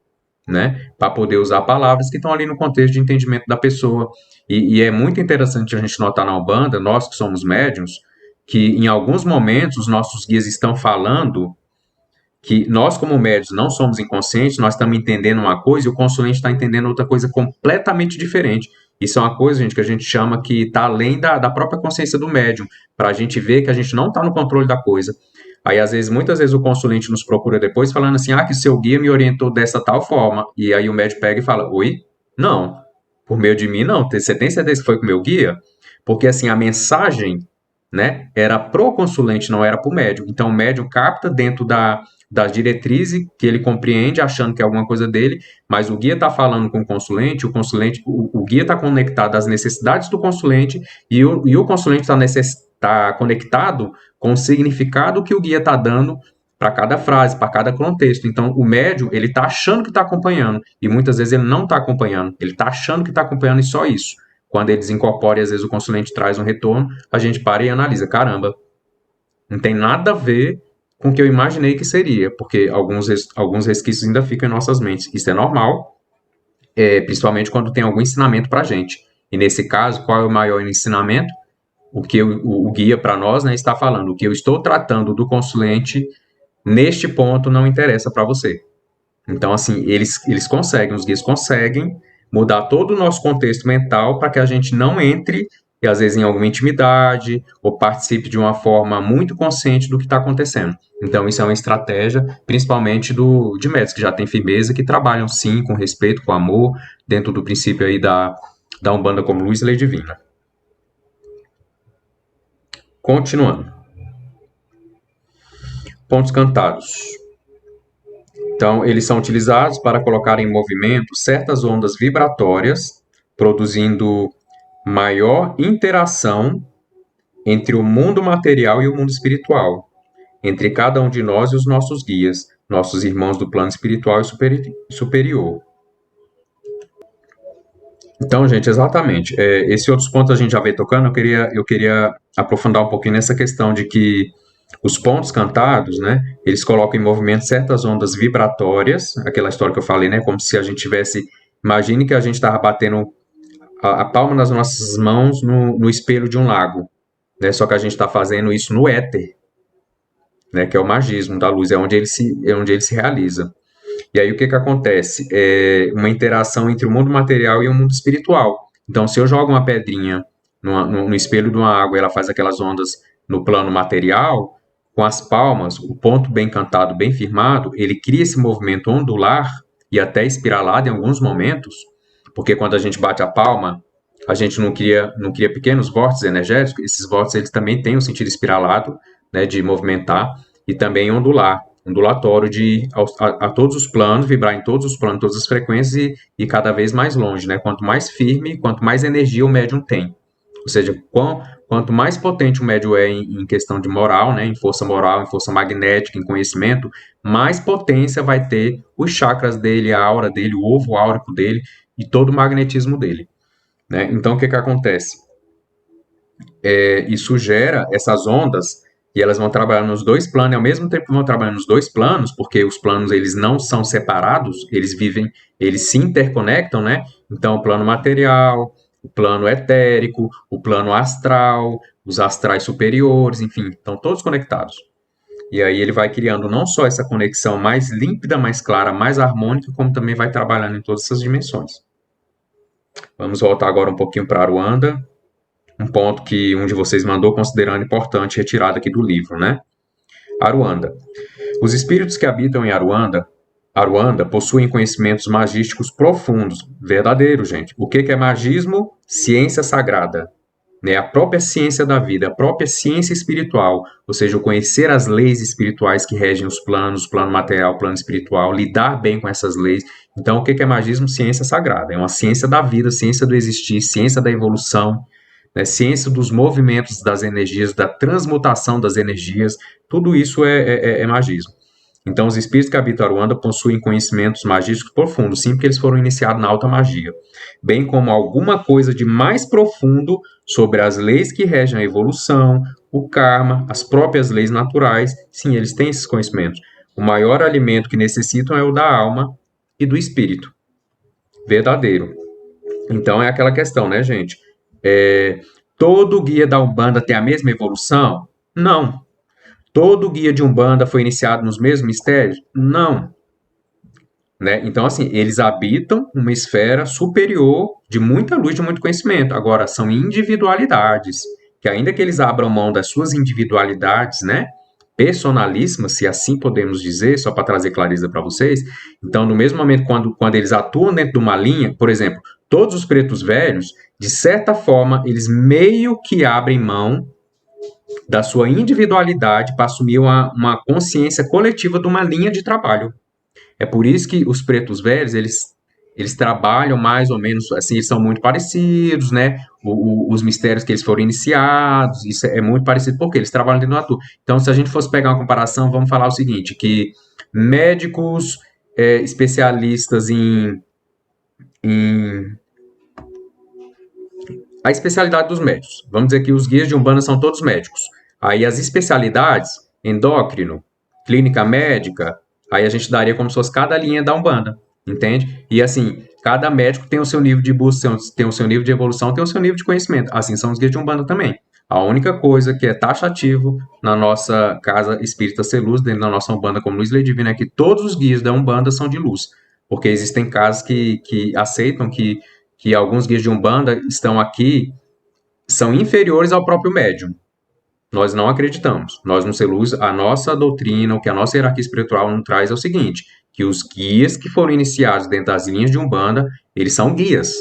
né? Para poder usar palavras que estão ali no contexto de entendimento da pessoa. E é muito interessante a gente notar na Umbanda, nós que somos médiums, que em alguns momentos os nossos guias estão falando que nós, como médios, não somos inconscientes, nós estamos entendendo uma coisa e o consulente está entendendo outra coisa completamente diferente. Isso é uma coisa, gente, que a gente chama que está além da própria consciência do médium, para a gente ver que a gente não está no controle da coisa. Aí, às vezes, muitas vezes o consulente nos procura depois falando assim, que seu guia me orientou dessa tal forma. E aí o médium pega e fala, oi? Não, por meio de mim não. Você tem certeza que foi com o meu guia? Porque, assim, a mensagem, né, era pro consulente, não era pro médium. Então, o médium capta dentro das diretrizes que ele compreende, achando que é alguma coisa dele, mas o guia está falando com o consulente, o guia está conectado às necessidades do consulente e o consulente está conectado com o significado que o guia está dando para cada frase, para cada contexto. Então, o médium, ele está achando que está acompanhando, e muitas vezes ele não está acompanhando, ele está achando que está acompanhando e só isso. Quando ele desincorpora e às vezes o consulente traz um retorno, a gente para e analisa, caramba, não tem nada a ver com o que eu imaginei que seria, porque alguns resquícios ainda ficam em nossas mentes. Isso é normal, principalmente quando tem algum ensinamento para a gente. E nesse caso, qual é o maior ensinamento? O que o guia para nós, né, está falando. O que eu estou tratando do consulente neste ponto não interessa para você. Então, assim, eles conseguem, os guias conseguem mudar todo o nosso contexto mental para que a gente não entre, e às vezes, em alguma intimidade, ou participe de uma forma muito consciente do que está acontecendo. Então, isso é uma estratégia, principalmente de médicos que já têm firmeza, que trabalham, sim, com respeito, com amor, dentro do princípio aí da Umbanda como luz e lei divina. Continuando. Pontos cantados. Então, eles são utilizados para colocar em movimento certas ondas vibratórias, produzindo maior interação entre o mundo material e o mundo espiritual, entre cada um de nós e os nossos guias, nossos irmãos do plano espiritual e superior. Então, gente, exatamente. Esse outros pontos a gente já veio tocando, eu queria aprofundar um pouquinho nessa questão de que os pontos cantados, né, eles colocam em movimento certas ondas vibratórias, aquela história que eu falei, né, como se a gente tivesse, imagine que a gente estava batendo a palma das nossas mãos no espelho de um lago, né, só que a gente está fazendo isso no éter, né, que é o magismo da luz, é onde ele se realiza. E aí o que acontece? É uma interação entre o mundo material e o mundo espiritual. Então, se eu jogo uma pedrinha no espelho de uma água e ela faz aquelas ondas no plano material, com as palmas, o ponto bem cantado, bem firmado, ele cria esse movimento ondular e até espiralado em alguns momentos, porque quando a gente bate a palma, a gente não cria pequenos vórtices energéticos, esses vórtices eles também têm um sentido espiralado, né, de movimentar, e também ondulatório a todos os planos, vibrar em todos os planos, todas as frequências e cada vez mais longe, né? Quanto mais firme, quanto mais energia o médium tem. Ou seja, quanto mais potente o médium é em questão de moral, né? Em força moral, em força magnética, em conhecimento, mais potência vai ter os chakras dele, a aura dele, o ovo áurico dele e todo o magnetismo dele, né? Então, o que acontece? Isso gera essas ondas e elas vão trabalhar nos dois planos, e ao mesmo tempo vão trabalhar nos dois planos, porque os planos eles não são separados, eles se interconectam, né? Então, o plano material, o plano etérico, o plano astral, os astrais superiores, enfim, estão todos conectados. E aí ele vai criando não só essa conexão mais límpida, mais clara, mais harmônica, como também vai trabalhando em todas essas dimensões. Vamos voltar agora um pouquinho para Aruanda, um ponto que um de vocês mandou considerando importante, retirado aqui do livro, né? Aruanda. Os espíritos que habitam em Aruanda possuem conhecimentos magísticos profundos, verdadeiro, gente. O que é magismo? Ciência sagrada, né? A própria ciência da vida, a própria ciência espiritual, ou seja, o conhecer as leis espirituais que regem os planos, plano material, plano espiritual, lidar bem com essas leis. Então, o que é magismo? Ciência sagrada. É uma ciência da vida, ciência do existir, ciência da evolução, né? Ciência dos movimentos das energias, da transmutação das energias, tudo isso é magismo. Então, os espíritos que habitam Aruanda possuem conhecimentos magísticos profundos, sim, porque eles foram iniciados na alta magia, bem como alguma coisa de mais profundo sobre as leis que regem a evolução, o karma, as próprias leis naturais. Sim, eles têm esses conhecimentos. O maior alimento que necessitam é o da alma e do espírito verdadeiro. Então, é aquela questão, né, gente? Todo guia da Umbanda tem a mesma evolução? Não. Todo guia de Umbanda foi iniciado nos mesmos mistérios? Não. Né? Então, assim, eles habitam uma esfera superior de muita luz, de muito conhecimento. Agora, são individualidades, que ainda que eles abram mão das suas individualidades, né, personalíssimas, se assim podemos dizer, só para trazer clareza para vocês, então, no mesmo momento, quando eles atuam dentro de uma linha, por exemplo, todos os pretos velhos, de certa forma, eles meio que abrem mão da sua individualidade para assumir uma consciência coletiva de uma linha de trabalho. É por isso que os pretos velhos, eles trabalham mais ou menos, assim, eles são muito parecidos, né? Os mistérios que eles foram iniciados, isso é muito parecido, porque eles trabalham dentro do ator. Então, se a gente fosse pegar uma comparação, vamos falar o seguinte, que médicos especialistas em... A especialidade dos médicos. Vamos dizer que os guias de Umbanda são todos médicos. Aí as especialidades, endócrino, clínica médica, aí a gente daria como se fosse cada linha da Umbanda, entende? E assim, cada médico tem o seu nível de busca, tem o seu nível de evolução, tem o seu nível de conhecimento. Assim são os guias de Umbanda também. A única coisa que é taxativo na nossa casa espírita ser luz, dentro da nossa Umbanda como luz lei divina, é que todos os guias da Umbanda são de luz. Porque existem casos que aceitam que alguns guias de Umbanda estão aqui, são inferiores ao próprio médium. Nós não acreditamos. Nós, no Seluz, a nossa doutrina, o que a nossa hierarquia espiritual nos traz é o seguinte, que os guias que foram iniciados dentro das linhas de Umbanda, eles são guias,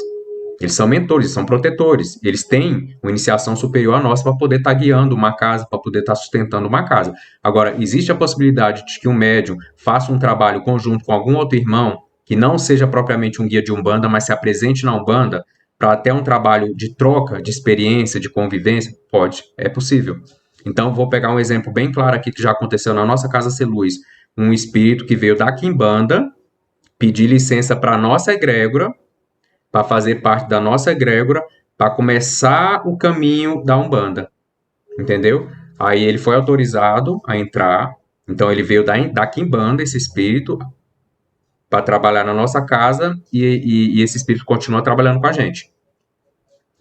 eles são mentores, eles são protetores, eles têm uma iniciação superior à nossa para poder estar guiando uma casa, para poder estar sustentando uma casa. Agora, existe a possibilidade de que um médium faça um trabalho conjunto com algum outro irmão, que não seja propriamente um guia de Umbanda, mas se apresente na Umbanda, para até um trabalho de troca, de experiência, de convivência? Pode, é possível. Então, vou pegar um exemplo bem claro aqui que já aconteceu na nossa Casa Seluz. Um espírito que veio da Quimbanda pedir licença para a nossa egrégora, para fazer parte da nossa egrégora, para começar o caminho da Umbanda. Entendeu? Aí ele foi autorizado a entrar. Então, ele veio da Quimbanda, esse espírito, para trabalhar na nossa casa e esse espírito continua trabalhando com a gente.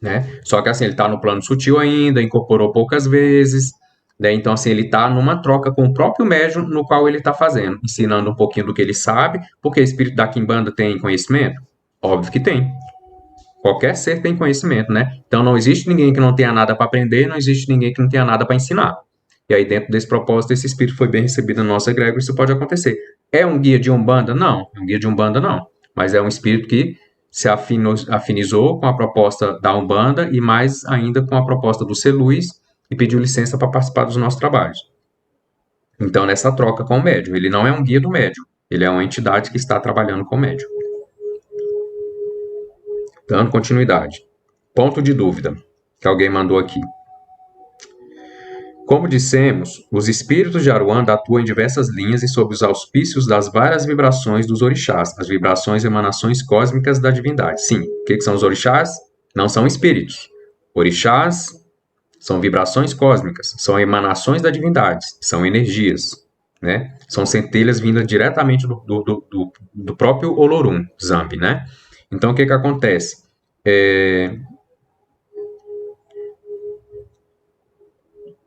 Né? Só que assim, ele está no plano sutil ainda, incorporou poucas vezes, né? Então assim, ele está numa troca com o próprio médium no qual ele está fazendo, ensinando um pouquinho do que ele sabe, porque o espírito da Quimbanda tem conhecimento? Óbvio que tem. Qualquer ser tem conhecimento, né? Então não existe ninguém que não tenha nada para aprender, não existe ninguém que não tenha nada para ensinar. E aí dentro desse propósito, esse espírito foi bem recebido no nosso egrégora, isso pode acontecer. É um guia de Umbanda? Não, um guia de Umbanda não, mas é um espírito que se afinizou com a proposta da Umbanda e mais ainda com a proposta do Seluz e pediu licença para participar dos nossos trabalhos. Então, nessa troca com o médium, ele não é um guia do médium, ele é uma entidade que está trabalhando com o médium. Dando continuidade. Ponto de dúvida que alguém mandou aqui. Como dissemos, os espíritos de Aruanda atuam em diversas linhas e sob os auspícios das várias vibrações dos orixás, as vibrações e emanações cósmicas da divindade. Sim, o que são os orixás? Não são espíritos. Orixás são vibrações cósmicas, são emanações da divindade, são energias, né? São centelhas vindas diretamente do próprio Olorum, Zambi, né? Então, o que acontece?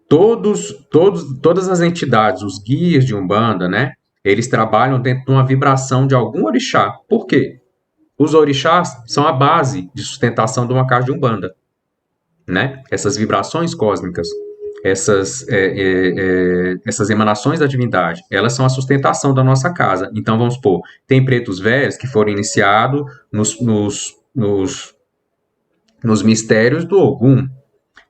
Todas as entidades, os guias de Umbanda, né? Eles trabalham dentro de uma vibração de algum orixá. Por quê? Os orixás são a base de sustentação de uma casa de Umbanda, né? Essas vibrações cósmicas, essas emanações da divindade, elas são a sustentação da nossa casa. Então, vamos supor, tem pretos velhos que foram iniciados nos mistérios do Ogum.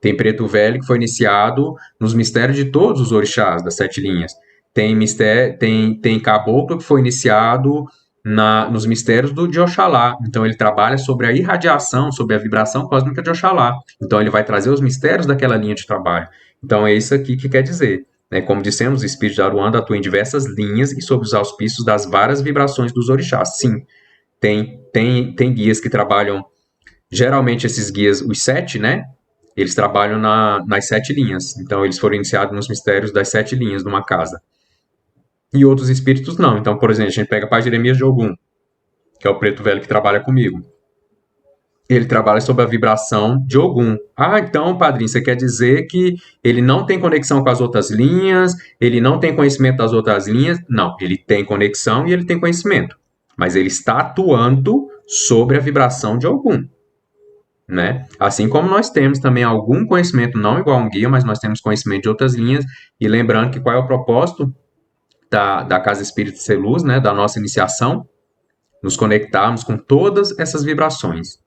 Tem preto velho que foi iniciado nos mistérios de todos os orixás das 7 linhas. Tem caboclo que foi iniciado nos mistérios de Oxalá. Então ele trabalha sobre a irradiação, sobre a vibração cósmica de Oxalá. Então ele vai trazer os mistérios daquela linha de trabalho. Então é isso aqui que quer dizer. Né? Como dissemos, o espírito de Aruanda atua em diversas linhas e sob os auspícios das várias vibrações dos orixás. Sim, tem guias que trabalham, geralmente esses guias, os 7, né? Eles trabalham nas 7 linhas. Então eles foram iniciados nos mistérios das 7 linhas de uma casa. E outros espíritos não. Então, por exemplo, a gente pega Pai Jeremias de Ogum, que é o preto velho que trabalha comigo. Ele trabalha sob a vibração de Ogum. Ah, então, padrinho, você quer dizer que ele não tem conexão com as outras linhas, ele não tem conhecimento das outras linhas? Não, ele tem conexão e ele tem conhecimento. Mas ele está atuando sobre a vibração de Ogum. Né? Assim como nós temos também algum conhecimento, não igual a um guia, mas nós temos conhecimento de outras linhas. E lembrando que qual é o propósito da Casa Espírita Ser Luz, né? Da nossa iniciação? Nos conectarmos com todas essas vibrações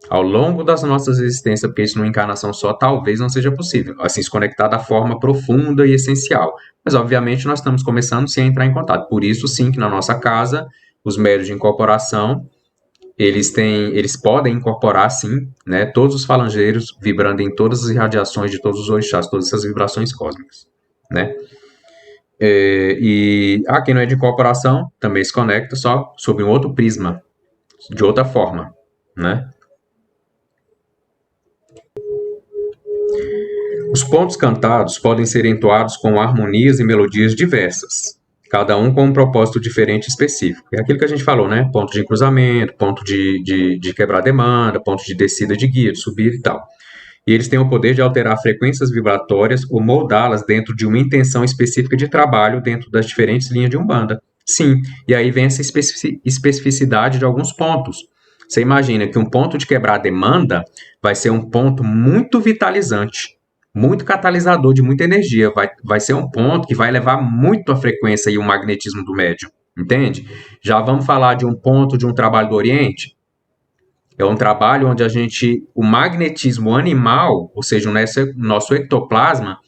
ao longo das nossas existências, porque isso numa encarnação só talvez não seja possível, assim, se conectar da forma profunda e essencial. Mas, obviamente, nós estamos começando sim a entrar em contato. Por isso, sim, que na nossa casa, os médios de incorporação, eles podem incorporar, sim, né, todos os falangeiros vibrando em todas as irradiações de todos os orixás, todas essas vibrações cósmicas, né? E quem não é de incorporação também se conecta só sob um outro prisma, de outra forma, né? Os pontos cantados podem ser entoados com harmonias e melodias diversas, cada um com um propósito diferente e específico. É aquilo que a gente falou, né? Ponto de cruzamento, ponto de quebrar demanda, ponto de descida de guia, de subida e tal. E eles têm o poder de alterar frequências vibratórias ou moldá-las dentro de uma intenção específica de trabalho dentro das diferentes linhas de Umbanda. Sim, e aí vem essa especificidade de alguns pontos. Você imagina que um ponto de quebrar demanda vai ser um ponto muito vitalizante, muito catalisador de muita energia. Vai ser um ponto que vai levar muito a frequência e o magnetismo do médium, entende? Já vamos falar de um ponto de um trabalho do Oriente? É um trabalho onde o magnetismo animal, ou seja, o nosso ectoplasma,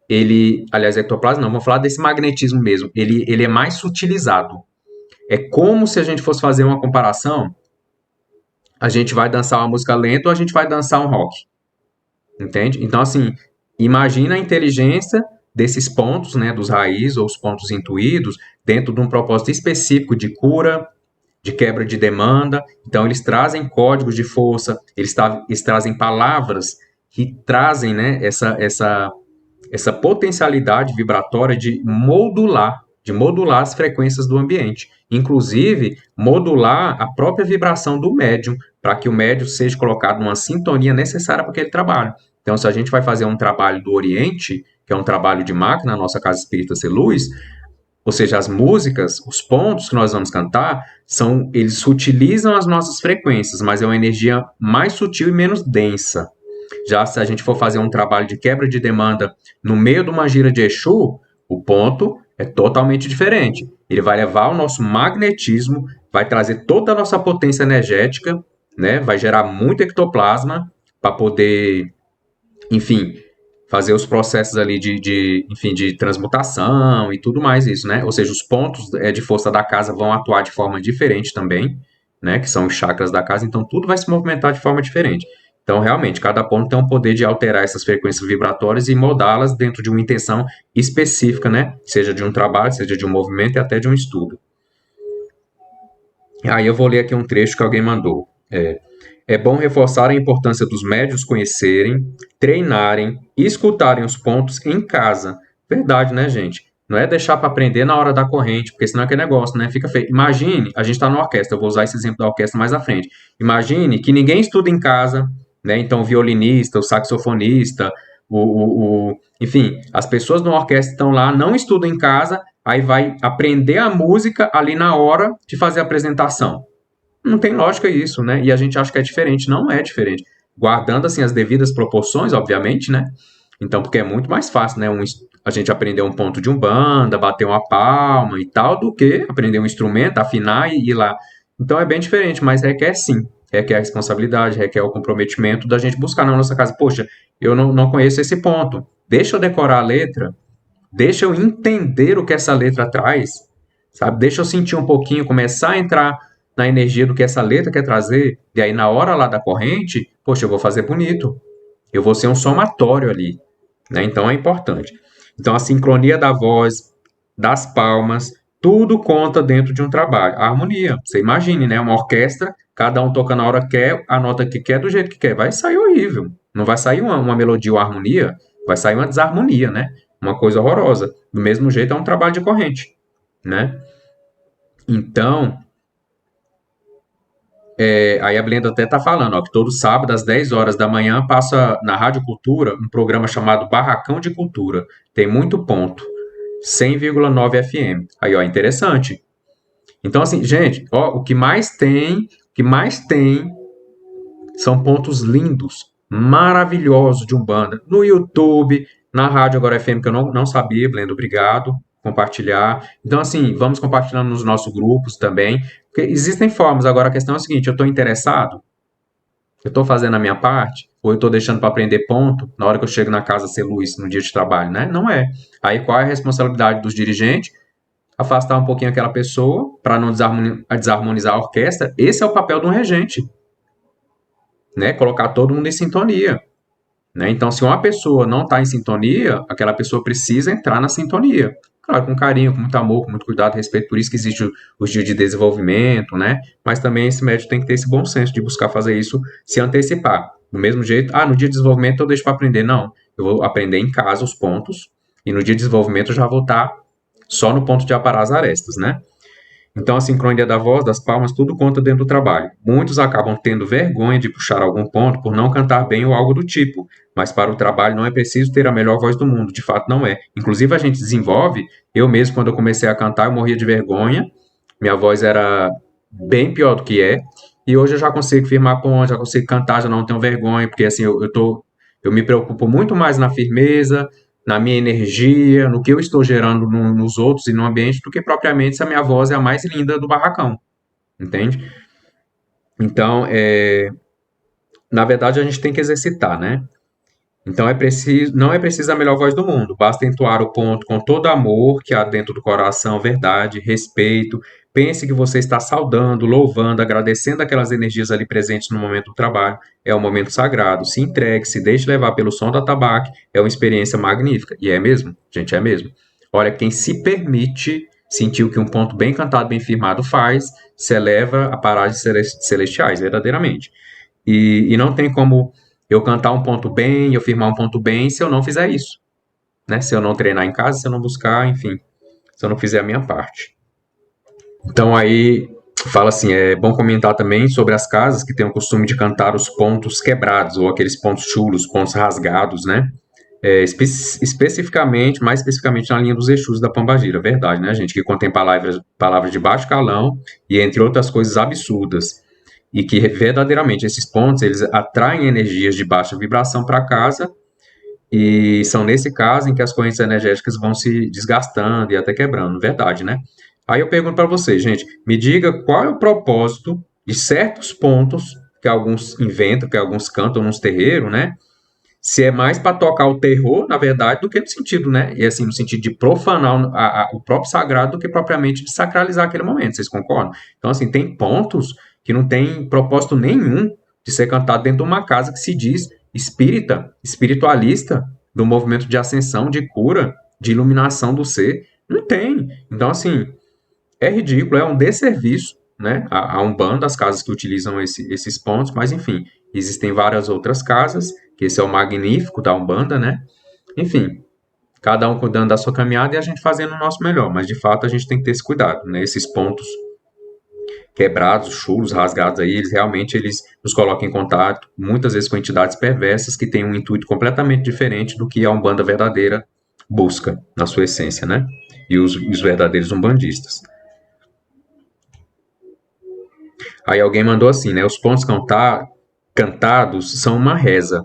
ectoplasma não, vamos falar desse magnetismo mesmo, ele é mais sutilizado. É como se a gente fosse fazer uma comparação, a gente vai dançar uma música lenta ou a gente vai dançar um rock, entende? Então, assim, imagina a inteligência desses pontos, né, dos raízes ou os pontos intuídos, dentro de um propósito específico de cura, de quebra de demanda. Então, eles trazem códigos de força, eles trazem palavras que trazem, né, essa potencialidade vibratória de modular as frequências do ambiente. Inclusive, modular a própria vibração do médium, para que o médium seja colocado numa sintonia necessária para aquele trabalho. Então, se a gente vai fazer um trabalho do Oriente, que é um trabalho de máquina, na nossa Casa Espírita Ser Luz, ou seja, as músicas, os pontos que nós vamos cantar, eles utilizam as nossas frequências, mas é uma energia mais sutil e menos densa. Já se a gente for fazer um trabalho de quebra de demanda no meio de uma gira de Exu, o ponto é totalmente diferente. Ele vai levar o nosso magnetismo, vai trazer toda a nossa potência energética, né? Vai gerar muito ectoplasma para poder, enfim, fazer os processos ali de transmutação e tudo mais isso, né? Ou seja, os pontos de força da casa vão atuar de forma diferente também, né? Que são os chakras da casa, então tudo vai se movimentar de forma diferente. Então, realmente, cada ponto tem um poder de alterar essas frequências vibratórias e moldá-las dentro de uma intenção específica, né? Seja de um trabalho, seja de um movimento e até de um estudo. Aí eu vou ler aqui um trecho que alguém mandou. É bom reforçar a importância dos médios conhecerem, treinarem e escutarem os pontos em casa. Verdade, né, gente? Não é deixar para aprender na hora da corrente, porque senão é aquele negócio, né? Fica feio. Imagine, a gente está na orquestra, eu vou usar esse exemplo da orquestra mais à frente. Imagine que ninguém estuda em casa, né? Então, o violinista, o saxofonista, enfim, as pessoas na orquestra estão lá, não estudam em casa, aí vai aprender a música ali na hora de fazer a apresentação. Não tem lógica isso, né? E a gente acha que é diferente. Não é diferente. Guardando, assim, as devidas proporções, obviamente, né? Então, porque é muito mais fácil, né? A gente aprender um ponto de umbanda, bater uma palma e tal, do que aprender um instrumento, afinar e ir lá. Então, é bem diferente, mas requer sim. Requer a responsabilidade, requer o comprometimento da gente buscar na nossa casa. Poxa, eu não conheço esse ponto. Deixa eu decorar a letra. Deixa eu entender o que essa letra traz. sabe? Deixa eu sentir um pouquinho, começar a entrar na energia do que essa letra quer trazer, e aí na hora lá da corrente, poxa, eu vou fazer bonito, eu vou ser um somatório ali, né? Então é importante. Então a sincronia da voz, das palmas, tudo conta dentro de um trabalho. A harmonia, você imagine, né? Uma orquestra, cada um toca na hora que quer, a nota que quer, do jeito que quer. Vai sair horrível. Não vai sair uma melodia ou harmonia, vai sair uma desarmonia, né? Uma coisa horrorosa. Do mesmo jeito é um trabalho de corrente, né? Então, aí a Blenda até está falando, ó, que todo sábado às 10 horas da manhã passa na Rádio Cultura um programa chamado Barracão de Cultura. Tem muito ponto. 100,9 FM. Aí, ó, interessante. Então, assim, gente, ó, o que mais tem são pontos lindos, maravilhosos de Umbanda. No YouTube, na Rádio Agora FM, que eu não sabia, Blenda, obrigado, compartilhar. Então, assim, vamos compartilhando nos nossos grupos também, porque existem formas. Agora, a questão é a seguinte, eu estou interessado? Eu estou fazendo a minha parte? Ou eu estou deixando para aprender ponto na hora que eu chego na casa ser luz no dia de trabalho, né? Não é. Aí, qual é a responsabilidade dos dirigentes? Afastar um pouquinho aquela pessoa para não desarmonizar a orquestra. Esse é o papel de um regente, né? Colocar todo mundo em sintonia, né? Então, se uma pessoa não está em sintonia, aquela pessoa precisa entrar na sintonia. Claro, com carinho, com muito amor, com muito cuidado, respeito. Por isso que existe os dias de desenvolvimento, né? Mas também esse médico tem que ter esse bom senso de buscar fazer isso, se antecipar. Do mesmo jeito, no dia de desenvolvimento eu deixo para aprender. Não, eu vou aprender em casa os pontos e no dia de desenvolvimento eu já vou estar só no ponto de aparar as arestas, né? Então, a sincronia da voz, das palmas, tudo conta dentro do trabalho. Muitos acabam tendo vergonha de puxar algum ponto por não cantar bem ou algo do tipo, mas para o trabalho não é preciso ter a melhor voz do mundo, de fato não é. Inclusive, a gente desenvolve, eu mesmo, quando eu comecei a cantar, eu morria de vergonha, minha voz era bem pior do que é, e hoje eu já consigo firmar ponto, já consigo cantar, já não tenho vergonha, porque assim, eu me preocupo muito mais na firmeza, na minha energia, no que eu estou gerando nos outros e no ambiente, do que propriamente se a minha voz é a mais linda do barracão, entende? Então, na verdade, a gente tem que exercitar, né? Então não é preciso a melhor voz do mundo, basta entoar o ponto com todo amor que há dentro do coração, verdade, respeito. Pense que você está saudando, louvando, agradecendo aquelas energias ali presentes no momento do trabalho. É um momento sagrado. Se entregue, se deixe levar pelo som da tabaque. É uma experiência magnífica. E é mesmo, gente, é mesmo. Olha, quem se permite sentir o que um ponto bem cantado, bem firmado faz, se eleva a paragens celestiais, verdadeiramente. E não tem como eu cantar um ponto bem, eu firmar um ponto bem, se eu não fizer isso, né? Se eu não treinar em casa, se eu não buscar, enfim, se eu não fizer a minha parte. Então aí fala assim, é bom comentar também sobre as casas que têm o costume de cantar os pontos quebrados, ou aqueles pontos chulos, pontos rasgados, né? Especificamente, mais especificamente na linha dos Exus da Pombagira, verdade, né, gente? Que contém palavras de baixo calão e entre outras coisas absurdas. E que verdadeiramente esses pontos, eles atraem energias de baixa vibração para casa e são nesse caso em que as correntes energéticas vão se desgastando e até quebrando, verdade, né? Aí eu pergunto para vocês, gente, me diga qual é o propósito de certos pontos que alguns inventam, que alguns cantam nos terreiros, né? Se é mais para tocar o terror, na verdade, do que no sentido, né? E assim, no sentido de profanar o próprio sagrado do que propriamente de sacralizar aquele momento, vocês concordam? Então, assim, tem pontos que não tem propósito nenhum de ser cantado dentro de uma casa que se diz espírita, espiritualista, do movimento de ascensão, de cura, de iluminação do ser. Não tem. Então, assim, é ridículo, é um desserviço, né? A Umbanda, as casas que utilizam esses pontos, mas enfim, existem várias outras casas, que esse é o magnífico da Umbanda, né? Enfim, cada um cuidando da sua caminhada e a gente fazendo o nosso melhor, mas de fato a gente tem que ter esse cuidado, né? Esses pontos quebrados, chulos, rasgados aí, eles nos colocam em contato, muitas vezes com entidades perversas que têm um intuito completamente diferente do que a Umbanda verdadeira busca, na sua essência, né? E os verdadeiros umbandistas. Aí alguém mandou assim, né? Os pontos cantados são uma reza.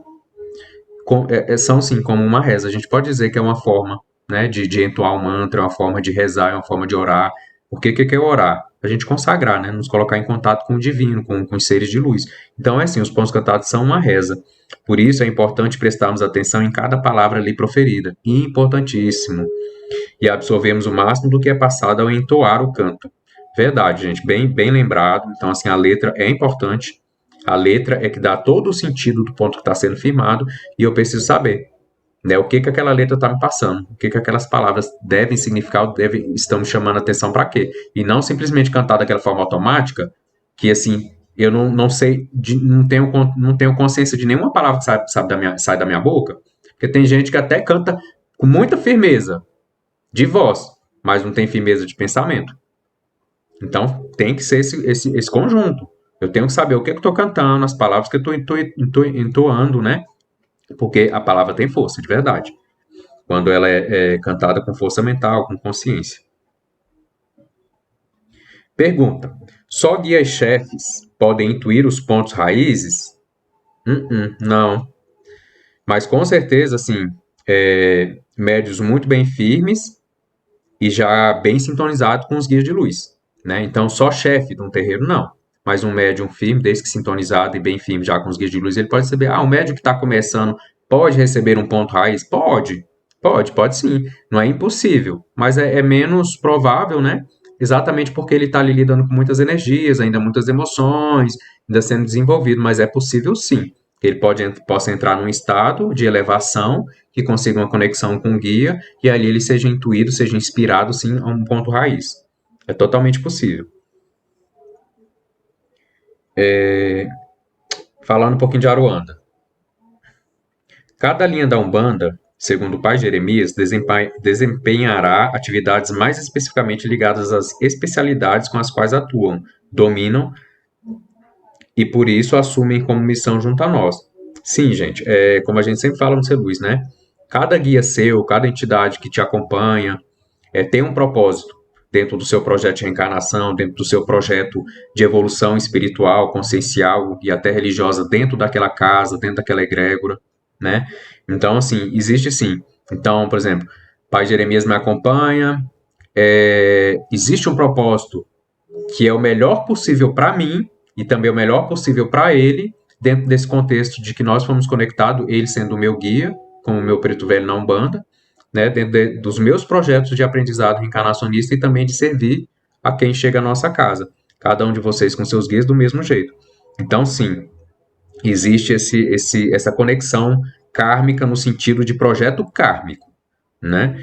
São sim como uma reza. A gente pode dizer que é uma forma, né, de entoar um mantra, é uma forma de rezar, é uma forma de orar. Porque o que é orar? A gente consagrar, né? Nos colocar em contato com o divino, com os seres de luz. Então é assim, os pontos cantados são uma reza. Por isso é importante prestarmos atenção em cada palavra ali proferida. Importantíssimo. e absorvemos o máximo do que é passado ao entoar o canto. Verdade, gente, bem lembrado. Então, assim, a letra é importante. A letra é que dá todo o sentido do ponto que está sendo firmado e eu preciso saber, né, o que aquela letra está me passando, o que aquelas palavras devem significar, estão me chamando a atenção para quê? E não simplesmente cantar daquela forma automática, que assim, eu não sei, não tenho consciência de nenhuma palavra que sai da minha boca, porque tem gente que até canta com muita firmeza de voz, mas não tem firmeza de pensamento. Então tem que ser esse conjunto. Eu tenho que saber o que eu estou cantando, as palavras que eu estou entoando, né? Porque a palavra tem força, de verdade. Quando ela é cantada com força mental, com consciência. Pergunta: só guias-chefes podem intuir os pontos raízes? Não. Mas com certeza, assim, médios muito bem firmes e já bem sintonizado com os guias de luz, né? Então, só chefe de um terreiro, não. Mas um médium firme, desde que sintonizado e bem firme já com os guias de luz, ele pode saber, o médium que está começando pode receber um ponto raiz? Pode sim. Não é impossível, mas é menos provável, né? Exatamente porque ele está ali lidando com muitas energias, ainda muitas emoções, ainda sendo desenvolvido, mas é possível sim. Ele possa entrar num estado de elevação, que consiga uma conexão com o guia, e ali ele seja intuído, seja inspirado, sim, a um ponto raiz. É totalmente possível. Falando um pouquinho de Aruanda. Cada linha da Umbanda, segundo o pai Jeremias, desempenhará atividades mais especificamente ligadas às especialidades com as quais atuam, dominam e por isso assumem como missão junto a nós. Sim, gente, como a gente sempre fala no Ser Luz, né? Cada guia seu, cada entidade que te acompanha, tem um propósito dentro do seu projeto de reencarnação, dentro do seu projeto de evolução espiritual, consciencial e até religiosa dentro daquela casa, dentro daquela egrégora, né? Então, assim, existe sim. Então, por exemplo, Pai Jeremias me acompanha, existe um propósito que é o melhor possível para mim e também o melhor possível para ele, dentro desse contexto de que nós fomos conectados, ele sendo o meu guia, como o meu preto velho na Umbanda, né, dentro dos meus projetos de aprendizado reencarnacionista e também de servir a quem chega à nossa casa. Cada um de vocês com seus guias do mesmo jeito. Então, sim, existe essa conexão kármica no sentido de projeto kármico, né?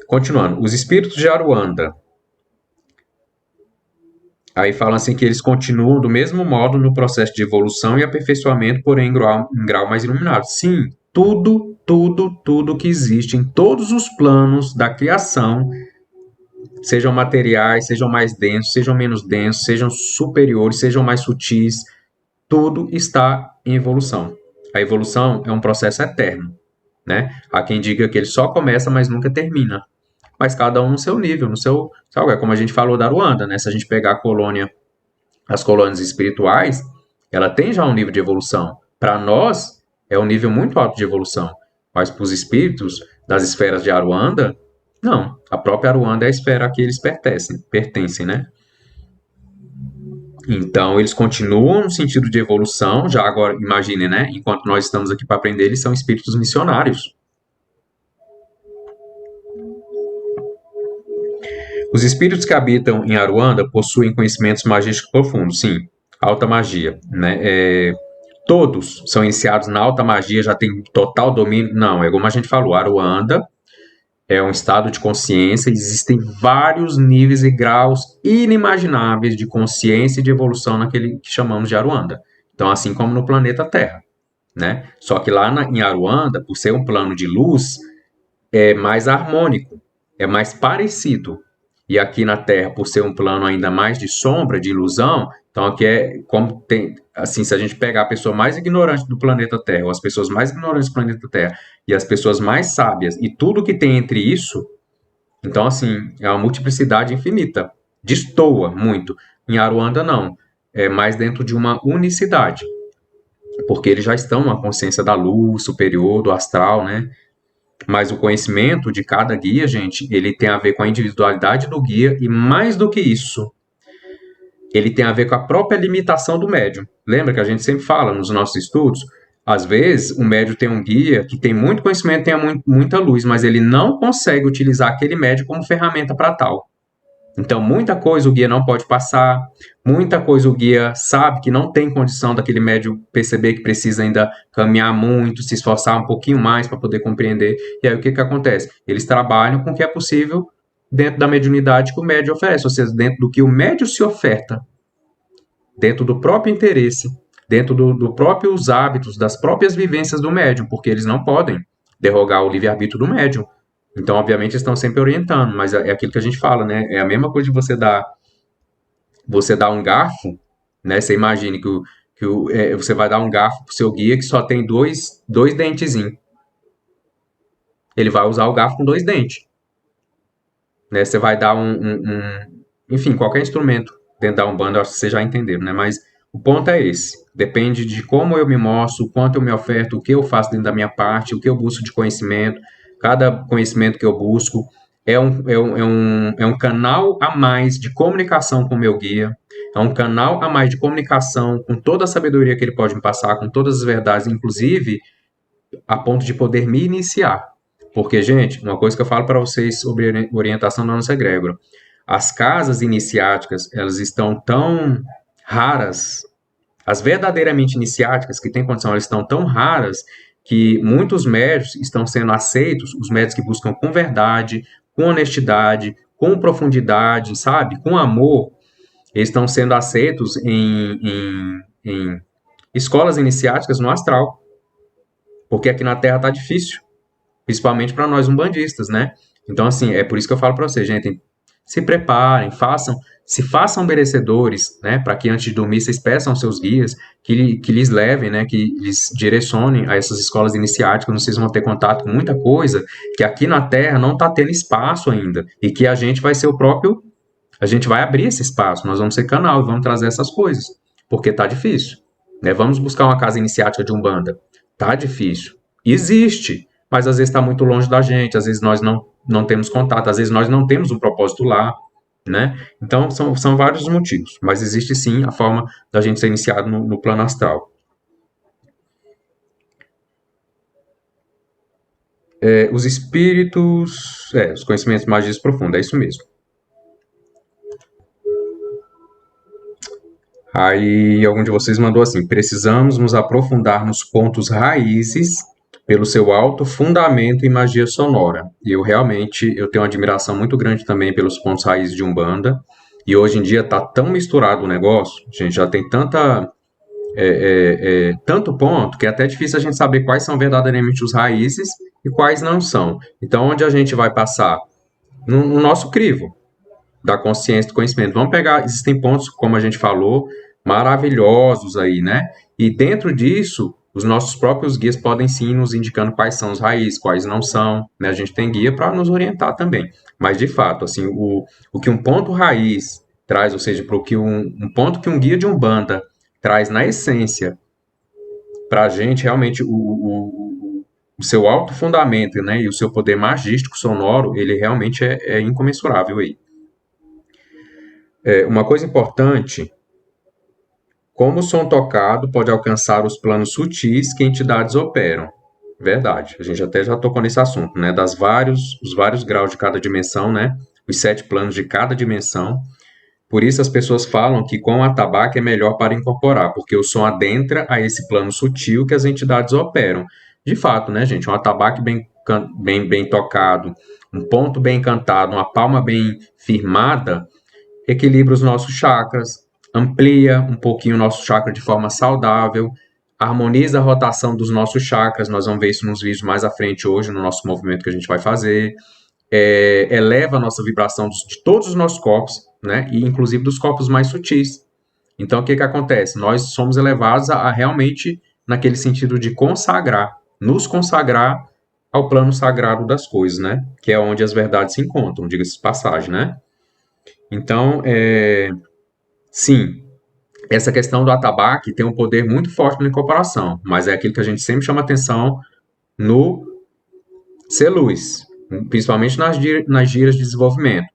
Continuando, os espíritos de Aruanda. Aí falam assim que eles continuam do mesmo modo no processo de evolução e aperfeiçoamento, porém em grau mais iluminado. Sim, tudo que existe em todos os planos da criação, sejam materiais, sejam mais densos, sejam menos densos, sejam superiores, sejam mais sutis, tudo está em evolução. A evolução é um processo eterno, né? Há quem diga que ele só começa, mas nunca termina. Mas cada um no seu nível, no seu... Sabe, é como a gente falou da Ruanda, né? Se a gente pegar as colônias espirituais, ela tem já um nível de evolução. Para nós, é um nível muito alto de evolução. Mas para os espíritos das esferas de Aruanda, não. A própria Aruanda é a esfera a que eles pertencem, né? Então, eles continuam no sentido de evolução. Já agora, imagine, né? Enquanto nós estamos aqui para aprender, eles são espíritos missionários. Os espíritos que habitam em Aruanda possuem conhecimentos magísticos profundos, sim, alta magia, né? Todos são iniciados na alta magia, já tem total domínio? Não, é como a gente falou, Aruanda é um estado de consciência, existem vários níveis e graus inimagináveis de consciência e de evolução naquele que chamamos de Aruanda. Então, assim como no planeta Terra, né? Só que lá em Aruanda, por ser um plano de luz, é mais harmônico, é mais parecido. E aqui na Terra, por ser um plano ainda mais de sombra, de ilusão, então aqui como tem, assim, se a gente pegar a pessoa mais ignorante do planeta Terra, ou as pessoas mais ignorantes do planeta Terra, e as pessoas mais sábias, e tudo que tem entre isso, então, assim, é uma multiplicidade infinita. Destoa muito. Em Aruanda, não. É mais dentro de uma unicidade. Porque eles já estão na consciência da luz superior, do astral, né? Mas o conhecimento de cada guia, gente, ele tem a ver com a individualidade do guia e mais do que isso, ele tem a ver com a própria limitação do médium. Lembra que a gente sempre fala nos nossos estudos? Às vezes, o médium tem um guia que tem muito conhecimento, tem muita luz, mas ele não consegue utilizar aquele médium como ferramenta para tal. Então, muita coisa o guia não pode passar, muita coisa o guia sabe que não tem condição daquele médium perceber que precisa ainda caminhar muito, se esforçar um pouquinho mais para poder compreender. E aí o que acontece? Eles trabalham com o que é possível dentro da mediunidade que o médium oferece, ou seja, dentro do que o médium se oferta, dentro do próprio interesse, dentro do próprios hábitos, das próprias vivências do médium, porque eles não podem derrogar o livre-arbítrio do médium. Então, obviamente, estão sempre orientando, mas é aquilo que a gente fala, né? É a mesma coisa de você dar um garfo, né? Você imagine que você vai dar um garfo pro seu guia que só tem dois dentezinhos. Ele vai usar o garfo com dois dentes, né? Você vai dar enfim, qualquer instrumento dentro da Umbanda, acho que vocês já entenderam, né? Mas o ponto é esse. Depende de como eu me mostro, o quanto eu me oferto, o que eu faço dentro da minha parte, o que eu busco de conhecimento. Cada conhecimento que eu busco é um canal a mais de comunicação com o meu guia, é um canal a mais de comunicação com toda a sabedoria que ele pode me passar, com todas as verdades, inclusive a ponto de poder me iniciar. Porque, gente, uma coisa que eu falo para vocês sobre orientação da nossa egrégora, as casas iniciáticas, elas estão tão raras, as verdadeiramente iniciáticas que têm condição, elas estão tão raras que muitos médios estão sendo aceitos, os médios que buscam com verdade, com honestidade, com profundidade, sabe, com amor, eles estão sendo aceitos em escolas iniciáticas no astral, porque aqui na Terra tá difícil, principalmente para nós umbandistas, né? Então, assim, é por isso que eu falo para vocês, gente, se preparem, se façam merecedores, né? Para que antes de dormir vocês peçam aos seus guias que lhes levem, né? Que lhes direcionem a essas escolas iniciáticas, vocês vão ter contato com muita coisa que aqui na Terra não está tendo espaço ainda e que a gente vai ser a gente vai abrir esse espaço, nós vamos ser canal e vamos trazer essas coisas, porque tá difícil, né? Vamos buscar uma casa iniciática de Umbanda, tá difícil, existe, mas às vezes está muito longe da gente, às vezes nós não temos contato, às vezes nós não temos um propósito lá, né? Então, são vários motivos, mas existe sim a forma da gente ser iniciado no plano astral. Os espíritos, os conhecimentos de magia profunda, é isso mesmo. Aí algum de vocês mandou assim: precisamos nos aprofundar nos pontos raízes pelo seu alto fundamento em magia sonora. E eu tenho uma admiração muito grande também pelos pontos raízes de Umbanda. E hoje em dia está tão misturado o negócio, a gente já tem tanto ponto que é até difícil a gente saber quais são verdadeiramente os raízes e quais não são. Então, onde a gente vai passar? No nosso crivo da consciência do conhecimento. Vamos pegar, existem pontos, como a gente falou, maravilhosos aí, né? E dentro disso, os nossos próprios guias podem sim nos indicando quais são os raízes, quais não são, né? A gente tem guia para nos orientar também. Mas, de fato, assim, o que um ponto raiz traz, ou seja, para o que um ponto que um guia de Umbanda traz na essência para a gente, realmente, o seu alto fundamento, né? E o seu poder magístico sonoro, ele realmente é incomensurável aí. Uma coisa importante, como o som tocado pode alcançar os planos sutis que entidades operam. Verdade, a gente até já tocou nesse assunto, né? Os vários graus de cada dimensão, né? Os 7 planos de cada dimensão. Por isso as pessoas falam que com o atabaque é melhor para incorporar, porque o som adentra a esse plano sutil que as entidades operam. De fato, né, gente? Um atabaque bem tocado, um ponto bem cantado, uma palma bem firmada, equilibra os nossos chakras, amplia um pouquinho o nosso chakra de forma saudável, harmoniza a rotação dos nossos chakras, nós vamos ver isso nos vídeos mais à frente hoje, no nosso movimento que a gente vai fazer, eleva a nossa vibração de todos os nossos corpos, né, e inclusive dos corpos mais sutis. Então, o que acontece? Nós somos elevados a realmente, naquele sentido de nos consagrar ao plano sagrado das coisas, né, que é onde as verdades se encontram, diga-se de passagem, né. Então, sim, essa questão do atabaque tem um poder muito forte na incorporação, mas é aquilo que a gente sempre chama atenção no ser luz, principalmente nas giras de desenvolvimento.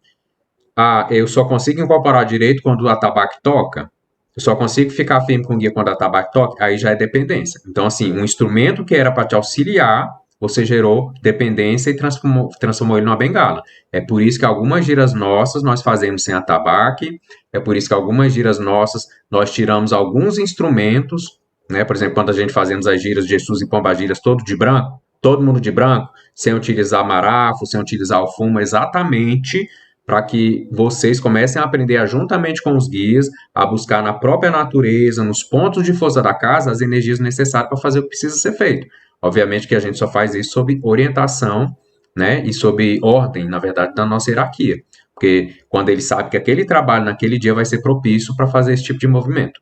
Eu só consigo incorporar direito quando o atabaque toca? Eu só consigo ficar firme com o guia quando a tabaco toque, aí já é dependência. Então, assim, um instrumento que era para te auxiliar, você gerou dependência e transformou ele numa bengala. É por isso que algumas giras nossas nós fazemos sem atabaque, é por isso que algumas giras nossas nós tiramos alguns instrumentos, né? Por exemplo, quando a gente fazemos as giras de Jesus e Pombagiras todo de branco, todo mundo de branco, sem utilizar marafo, sem utilizar o fumo, exatamente para que vocês comecem a aprender juntamente com os guias a buscar na própria natureza, nos pontos de força da casa, as energias necessárias para fazer o que precisa ser feito. Obviamente que a gente só faz isso sob orientação, né, e sob ordem, na verdade, da nossa hierarquia. Porque quando ele sabe que aquele trabalho naquele dia vai ser propício para fazer esse tipo de movimento,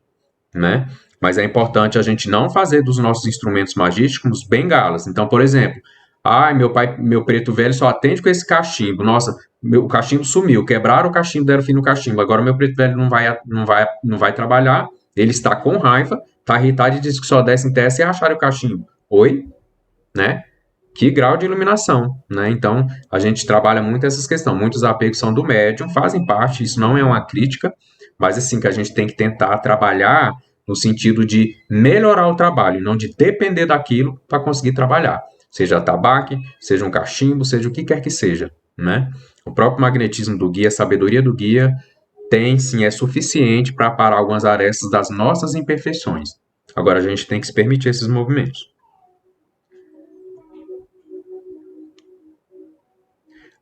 né? Mas é importante a gente não fazer dos nossos instrumentos magísticos bengalas. Então, por exemplo, meu preto velho só atende com esse cachimbo. Nossa, o cachimbo sumiu, quebraram o cachimbo, deram fim no cachimbo. Agora meu preto velho não vai trabalhar, ele está com raiva, está irritado e diz que só desce em terra se achar o cachimbo. Oi? Né? Que grau de iluminação, né? Então, a gente trabalha muito essas questões. Muitos apegos são do médium, fazem parte, isso não é uma crítica, mas assim, que a gente tem que tentar trabalhar no sentido de melhorar o trabalho, não de depender daquilo para conseguir trabalhar. Seja tabaque, seja um cachimbo, seja o que quer que seja, né? O próprio magnetismo do guia, a sabedoria do guia, tem sim, é suficiente para parar algumas arestas das nossas imperfeições. Agora, a gente tem que se permitir esses movimentos.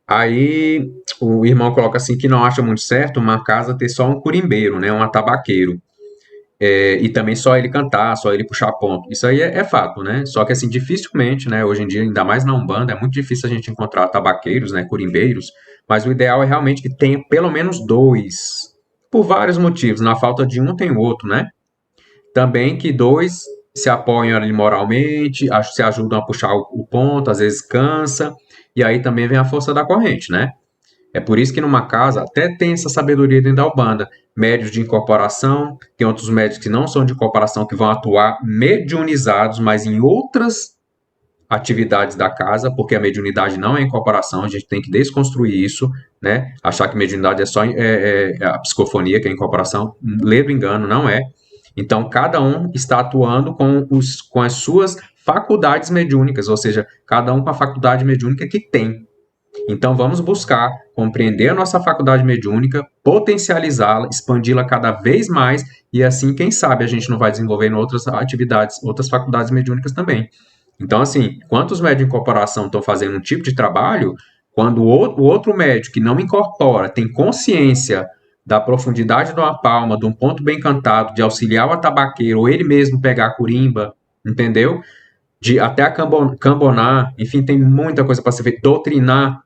Aí o irmão coloca assim que não acha muito certo uma casa ter só um curimbeiro, né, um atabaqueiro, e também só ele cantar, só ele puxar ponto. Isso aí é fato, né? Só que assim dificilmente, né, hoje em dia, ainda mais na Umbanda, é muito difícil a gente encontrar tabaqueiros, né, curimbeiros, mas o ideal é realmente que tenha pelo menos dois, por vários motivos. Na falta de um tem o outro, né? Também que dois se apoiam ali moralmente, se ajudam a puxar o ponto, às vezes cansa, e aí também vem a força da corrente, né? É por isso que numa casa até tem essa sabedoria dentro da Umbanda. Médios de incorporação, tem outros médios que não são de incorporação, que vão atuar mediunizados, mas em outras atividades da casa, porque a mediunidade não é incorporação, a gente tem que desconstruir isso, né? Achar que mediunidade é só a psicofonia, que é incorporação, ledo engano, não é. Então, cada um está atuando com as suas faculdades mediúnicas, ou seja, cada um com a faculdade mediúnica que tem. Então, vamos buscar compreender a nossa faculdade mediúnica, potencializá-la, expandi-la cada vez mais, e assim, quem sabe, a gente não vai desenvolvendo outras atividades, outras faculdades mediúnicas também. Então, assim, enquanto os médios de incorporação estão fazendo um tipo de trabalho, quando o outro médio que não incorpora tem consciência da profundidade de uma palma, de um ponto bem cantado, de auxiliar o atabaqueiro, ou ele mesmo pegar a curimba, entendeu? De até a cambonar, enfim, tem muita coisa para ser feita, doutrinar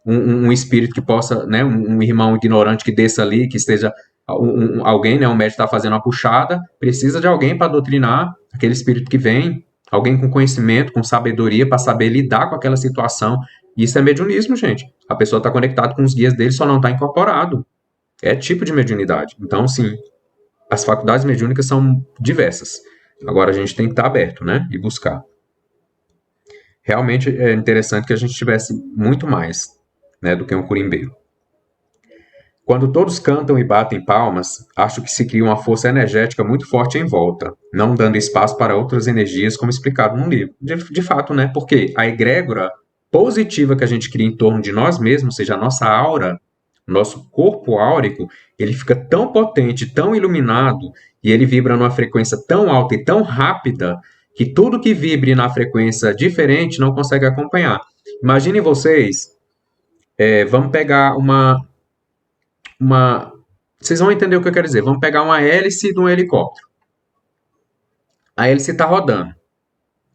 um espírito que possa, né, um irmão ignorante que desça ali, que esteja alguém, né, um médico está fazendo uma puxada, precisa de alguém para doutrinar aquele espírito que vem, alguém com conhecimento, com sabedoria para saber lidar com aquela situação. Isso é mediunismo, gente. A pessoa está conectada com os guias dele, só não está incorporado. É tipo de mediunidade. Então, sim, as faculdades mediúnicas são diversas. Agora a gente tem que estar aberto, né, e buscar. Realmente é interessante que a gente tivesse muito mais, né, do que um curimbeiro. Quando todos cantam e batem palmas, acho que se cria uma força energética muito forte em volta, não dando espaço para outras energias, como explicado no livro. De fato, né? Porque a egrégora positiva que a gente cria em torno de nós mesmos, ou seja, a nossa aura, nosso corpo áurico, ele fica tão potente, tão iluminado, e ele vibra numa frequência tão alta e tão rápida, que tudo que vibre na frequência diferente não consegue acompanhar. Imaginem vocês, vamos pegar vocês vão entender o que eu quero dizer. Vamos pegar uma hélice de um helicóptero. A hélice está rodando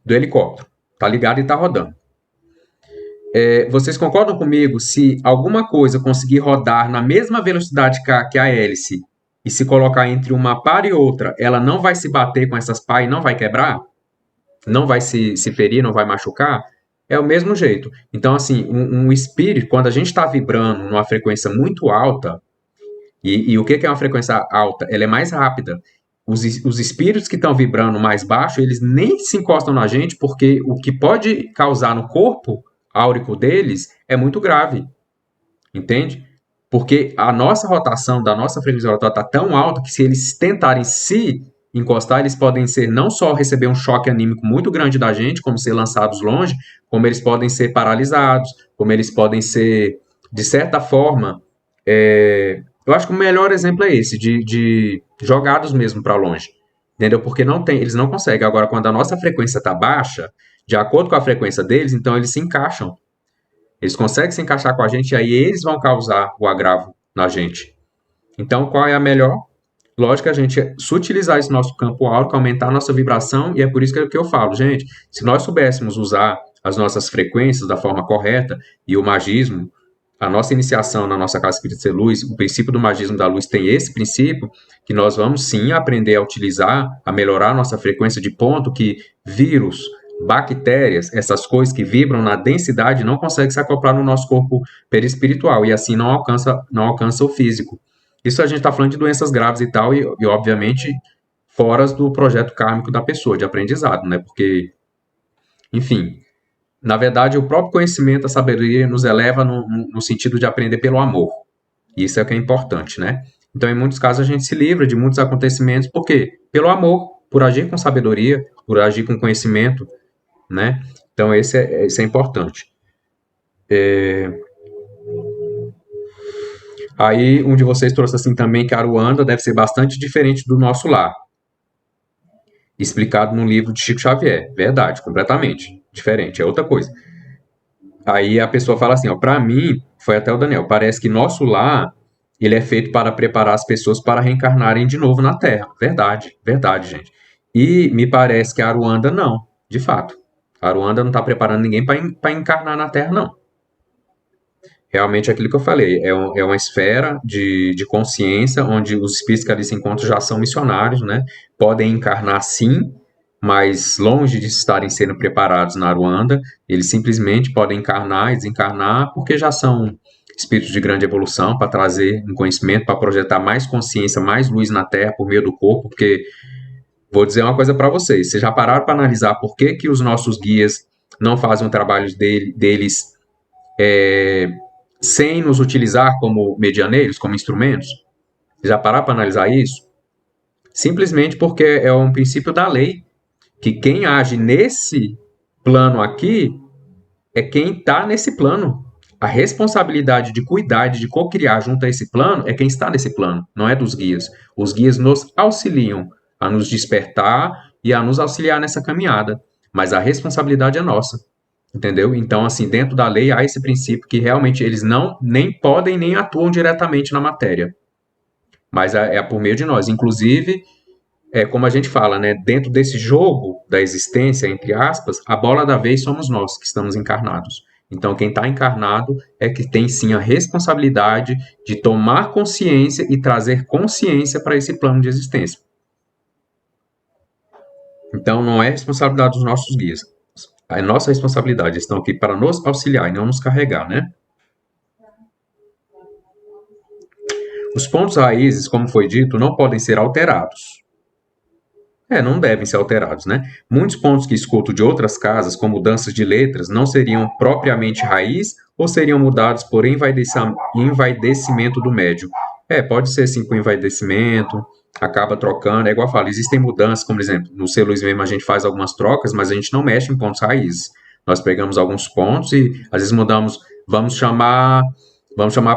do helicóptero. Está ligado e está rodando. Vocês concordam comigo se alguma coisa conseguir rodar na mesma velocidade que a hélice e se colocar entre uma pá e outra, ela não vai se bater com essas pá e não vai quebrar? Não vai se ferir, não vai machucar? É o mesmo jeito. Então, assim, um espírito, quando a gente está vibrando numa frequência muito alta, e o que é uma frequência alta? Ela é mais rápida. Os espíritos que estão vibrando mais baixo, eles nem se encostam na gente, porque o que pode causar no corpo áurico deles é muito grave. Entende? Porque a nossa rotação da nossa frequência rotatória está tão alta que se eles tentarem se encostar, eles podem ser não só receber um choque anímico muito grande da gente, como ser lançados longe, como eles podem ser paralisados, como eles podem ser, de certa forma, eu acho que o melhor exemplo é esse, de jogados mesmo para longe. Entendeu? Porque não tem, eles não conseguem. Agora, quando a nossa frequência está baixa, de acordo com a frequência deles, então eles se encaixam. Eles conseguem se encaixar com a gente e aí eles vão causar o agravo na gente. Então, qual é a melhor? Lógico que a gente sutilizar esse nosso campo áurico, aumentar a nossa vibração, e é por isso que eu falo, gente, se nós soubéssemos usar as nossas frequências da forma correta, e o magismo, a nossa iniciação na nossa casa espírita de luz, o princípio do magismo da luz tem esse princípio, que nós vamos sim aprender a utilizar, a melhorar a nossa frequência de ponto que vírus, bactérias, essas coisas que vibram na densidade não conseguem se acoplar no nosso corpo perispiritual, e assim não alcança o físico. Isso a gente está falando de doenças graves e tal, e obviamente fora do projeto kármico da pessoa, de aprendizado, né? Porque, enfim, na verdade, o próprio conhecimento, a sabedoria nos eleva no sentido de aprender pelo amor. Isso é o que é importante, né? Então, em muitos casos, a gente se livra de muitos acontecimentos, por quê? Pelo amor, por agir com sabedoria, por agir com conhecimento, né? Então, isso é importante. Aí, um de vocês trouxe assim também que a Aruanda deve ser bastante diferente do nosso lar. Explicado no livro de Chico Xavier. Verdade, completamente diferente, é outra coisa. Aí a pessoa fala assim, ó, para mim, foi até o Daniel, parece que nosso lar, ele é feito para preparar as pessoas para reencarnarem de novo na Terra. Verdade, verdade, gente. E me parece que a Aruanda não, de fato. A Aruanda não está preparando ninguém para encarnar na Terra, não. Realmente é aquilo que eu falei, é uma esfera de consciência onde os espíritos que ali se encontram já são missionários, né? Podem encarnar sim, mas longe de estarem sendo preparados na Aruanda, eles simplesmente podem encarnar e desencarnar porque já são espíritos de grande evolução para trazer um conhecimento, para projetar mais consciência, mais luz na Terra por meio do corpo, porque vou dizer uma coisa para vocês, vocês já pararam para analisar por que que os nossos guias não fazem o trabalho deles sem nos utilizar como medianeiros, como instrumentos? Já parar para analisar isso? Simplesmente porque é um princípio da lei, que quem age nesse plano aqui é quem está nesse plano. A responsabilidade de cuidar, de co-criar junto a esse plano, é quem está nesse plano, não é dos guias. Os guias nos auxiliam a nos despertar e a nos auxiliar nessa caminhada, mas a responsabilidade é nossa. Entendeu? Então, assim, dentro da lei há esse princípio que realmente eles não nem podem nem atuam diretamente na matéria, mas é por meio de nós. Inclusive, como a gente fala, né, dentro desse jogo da existência, entre aspas, a bola da vez somos nós que estamos encarnados. Então, quem está encarnado é que tem sim a responsabilidade de tomar consciência e trazer consciência para esse plano de existência. Então, não é responsabilidade dos nossos guias. É nossa responsabilidade, eles estão aqui para nos auxiliar e não nos carregar, né? Os pontos raízes, como foi dito, não podem ser alterados. Não devem ser alterados, né? Muitos pontos que escuto de outras casas, com mudanças de letras, não seriam propriamente raiz ou seriam mudados por envaidecimento do médium? Pode ser sim com envaidecimento, acaba trocando, é igual eu falo, existem mudanças, como por exemplo, no C. Luiz mesmo a gente faz algumas trocas, mas a gente não mexe em pontos raízes. Nós pegamos alguns pontos e às vezes mudamos, vamos chamar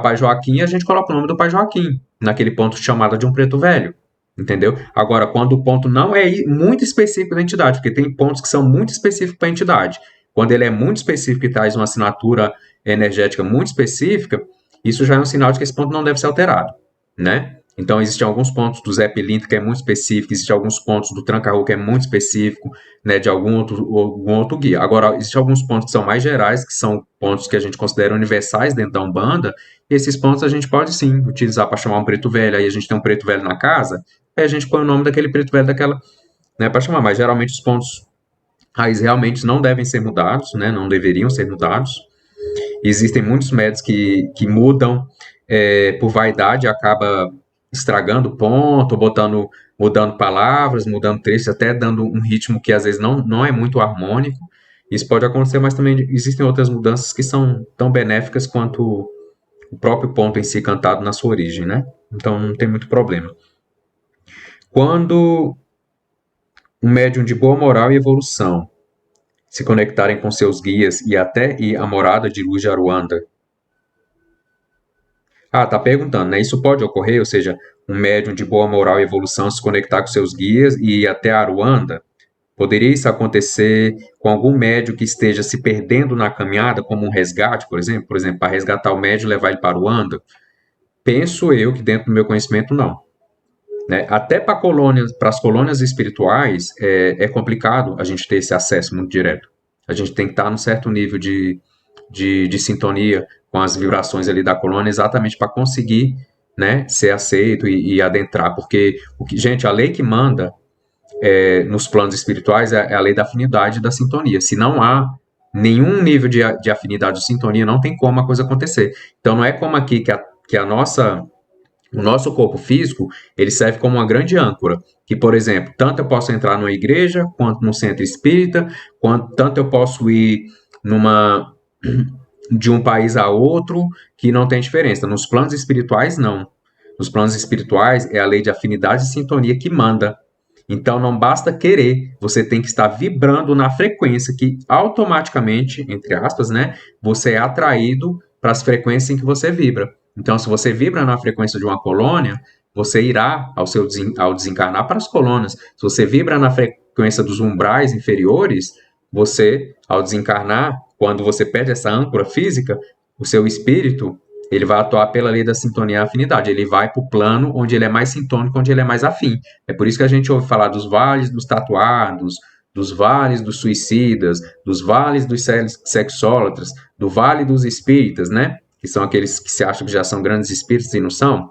Pai Joaquim e a gente coloca o nome do Pai Joaquim, naquele ponto de chamada de um preto velho. Entendeu? Agora, quando o ponto não é muito específico da entidade, porque tem pontos que são muito específicos para a entidade. Quando ele é muito específico e traz uma assinatura energética muito específica, isso já é um sinal de que esse ponto não deve ser alterado, né? Então, existem alguns pontos do Zé Pilintra que é muito específico, existem alguns pontos do Tranca-Rua que é muito específico, né, de algum outro guia. Agora, existem alguns pontos que são mais gerais, que são pontos que a gente considera universais dentro da Umbanda, e esses pontos a gente pode sim utilizar para chamar um preto velho. Aí a gente tem um preto velho na casa, aí a gente põe o nome daquele preto velho daquela, né, para chamar. Mas geralmente os pontos raiz realmente não devem ser mudados, né, não deveriam ser mudados. Existem muitos métodos que mudam por vaidade, acaba estragando o ponto, mudando palavras, mudando trechos, até dando um ritmo que às vezes não é muito harmônico. Isso pode acontecer, mas também existem outras mudanças que são tão benéficas quanto o próprio ponto em si cantado na sua origem, né? Então não tem muito problema. Quando um médium de boa moral e evolução se conectarem com seus guias e até ir à morada de luz de Aruanda. Tá perguntando, né? Isso pode ocorrer, ou seja, um médium de boa moral e evolução se conectar com seus guias e ir até Aruanda? Poderia isso acontecer com algum médium que esteja se perdendo na caminhada, como um resgate, por exemplo? Por exemplo, para resgatar o médium e levar ele para Aruanda? Penso eu que dentro do meu conhecimento, não. Né? Até para as colônias espirituais é complicado a gente ter esse acesso muito direto. A gente tem que estar num certo nível de sintonia com as vibrações ali da colônia exatamente para conseguir, né, ser aceito e adentrar. Porque, gente, a lei que manda nos planos espirituais é a lei da afinidade e da sintonia. Se não há nenhum nível de afinidade ou sintonia, não tem como a coisa acontecer. Então não é como aqui que o nosso corpo físico, ele serve como uma grande âncora, que, por exemplo, tanto eu posso entrar numa igreja, quanto num centro espírita, tanto eu posso ir de um país a outro, que não tem diferença. Nos planos espirituais, não. Nos planos espirituais, é a lei de afinidade e sintonia que manda. Então, não basta querer, você tem que estar vibrando na frequência que automaticamente, entre aspas, né, você é atraído para as frequências em que você vibra. Então, se você vibra na frequência de uma colônia, você irá, ao desencarnar, para as colônias. Se você vibra na frequência dos umbrais inferiores, você, ao desencarnar, quando você perde essa âncora física, o seu espírito, ele vai atuar pela lei da sintonia e afinidade. Ele vai para o plano onde ele é mais sintônico, onde ele é mais afim. É por isso que a gente ouve falar dos vales dos tatuados, dos vales dos suicidas, dos vales dos sexólatras, do vale dos espíritas, né? Que são aqueles que se acham que já são grandes espíritos e não são.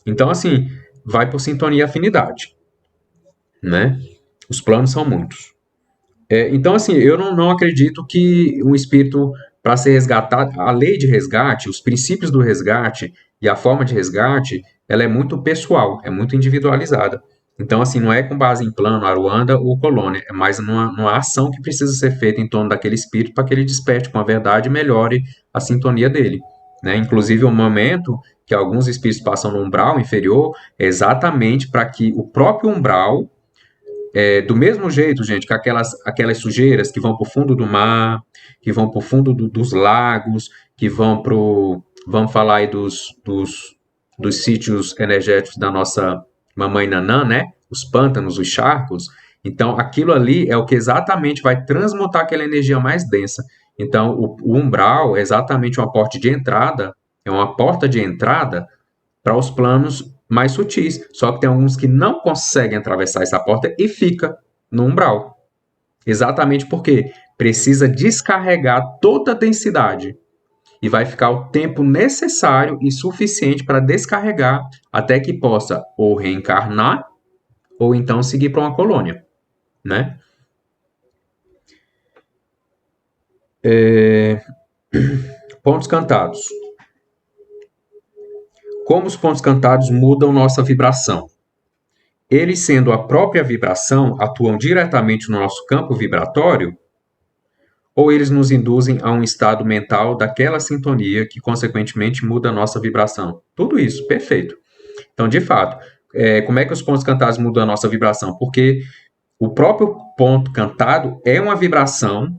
Então, assim, vai por sintonia e afinidade, né? Os planos são muitos. Então, assim, eu não acredito que um espírito, para ser resgatado, a lei de resgate, os princípios do resgate e a forma de resgate, ela é muito pessoal, é muito individualizada. Então, assim, não é com base em plano, Aruanda ou colônia, é mais numa ação que precisa ser feita em torno daquele espírito para que ele desperte com a verdade e melhore a sintonia dele. Né? Inclusive, o momento que alguns espíritos passam no umbral inferior é exatamente para que o próprio umbral do mesmo jeito, gente, que aquelas sujeiras que vão para o fundo do mar, que vão para o fundo dos lagos, que vão para vamos falar aí dos sítios energéticos da nossa mamãe Nanã, né? Os pântanos, os charcos. Então, aquilo ali é o que exatamente vai transmutar aquela energia mais densa. Então, o umbral é exatamente uma porta de entrada, é uma porta de entrada para os planos mais sutis. Só que tem alguns que não conseguem atravessar essa porta e fica no umbral. Exatamente porque precisa descarregar toda a densidade e vai ficar o tempo necessário e suficiente para descarregar até que possa ou reencarnar ou então seguir para uma colônia, né? Pontos cantados. Como os pontos cantados mudam nossa vibração? Eles, sendo a própria vibração, atuam diretamente no nosso campo vibratório? Ou eles nos induzem a um estado mental daquela sintonia que, consequentemente, muda a nossa vibração? Tudo isso, perfeito. Então, de fato, como é que os pontos cantados mudam a nossa vibração? Porque o próprio ponto cantado é uma vibração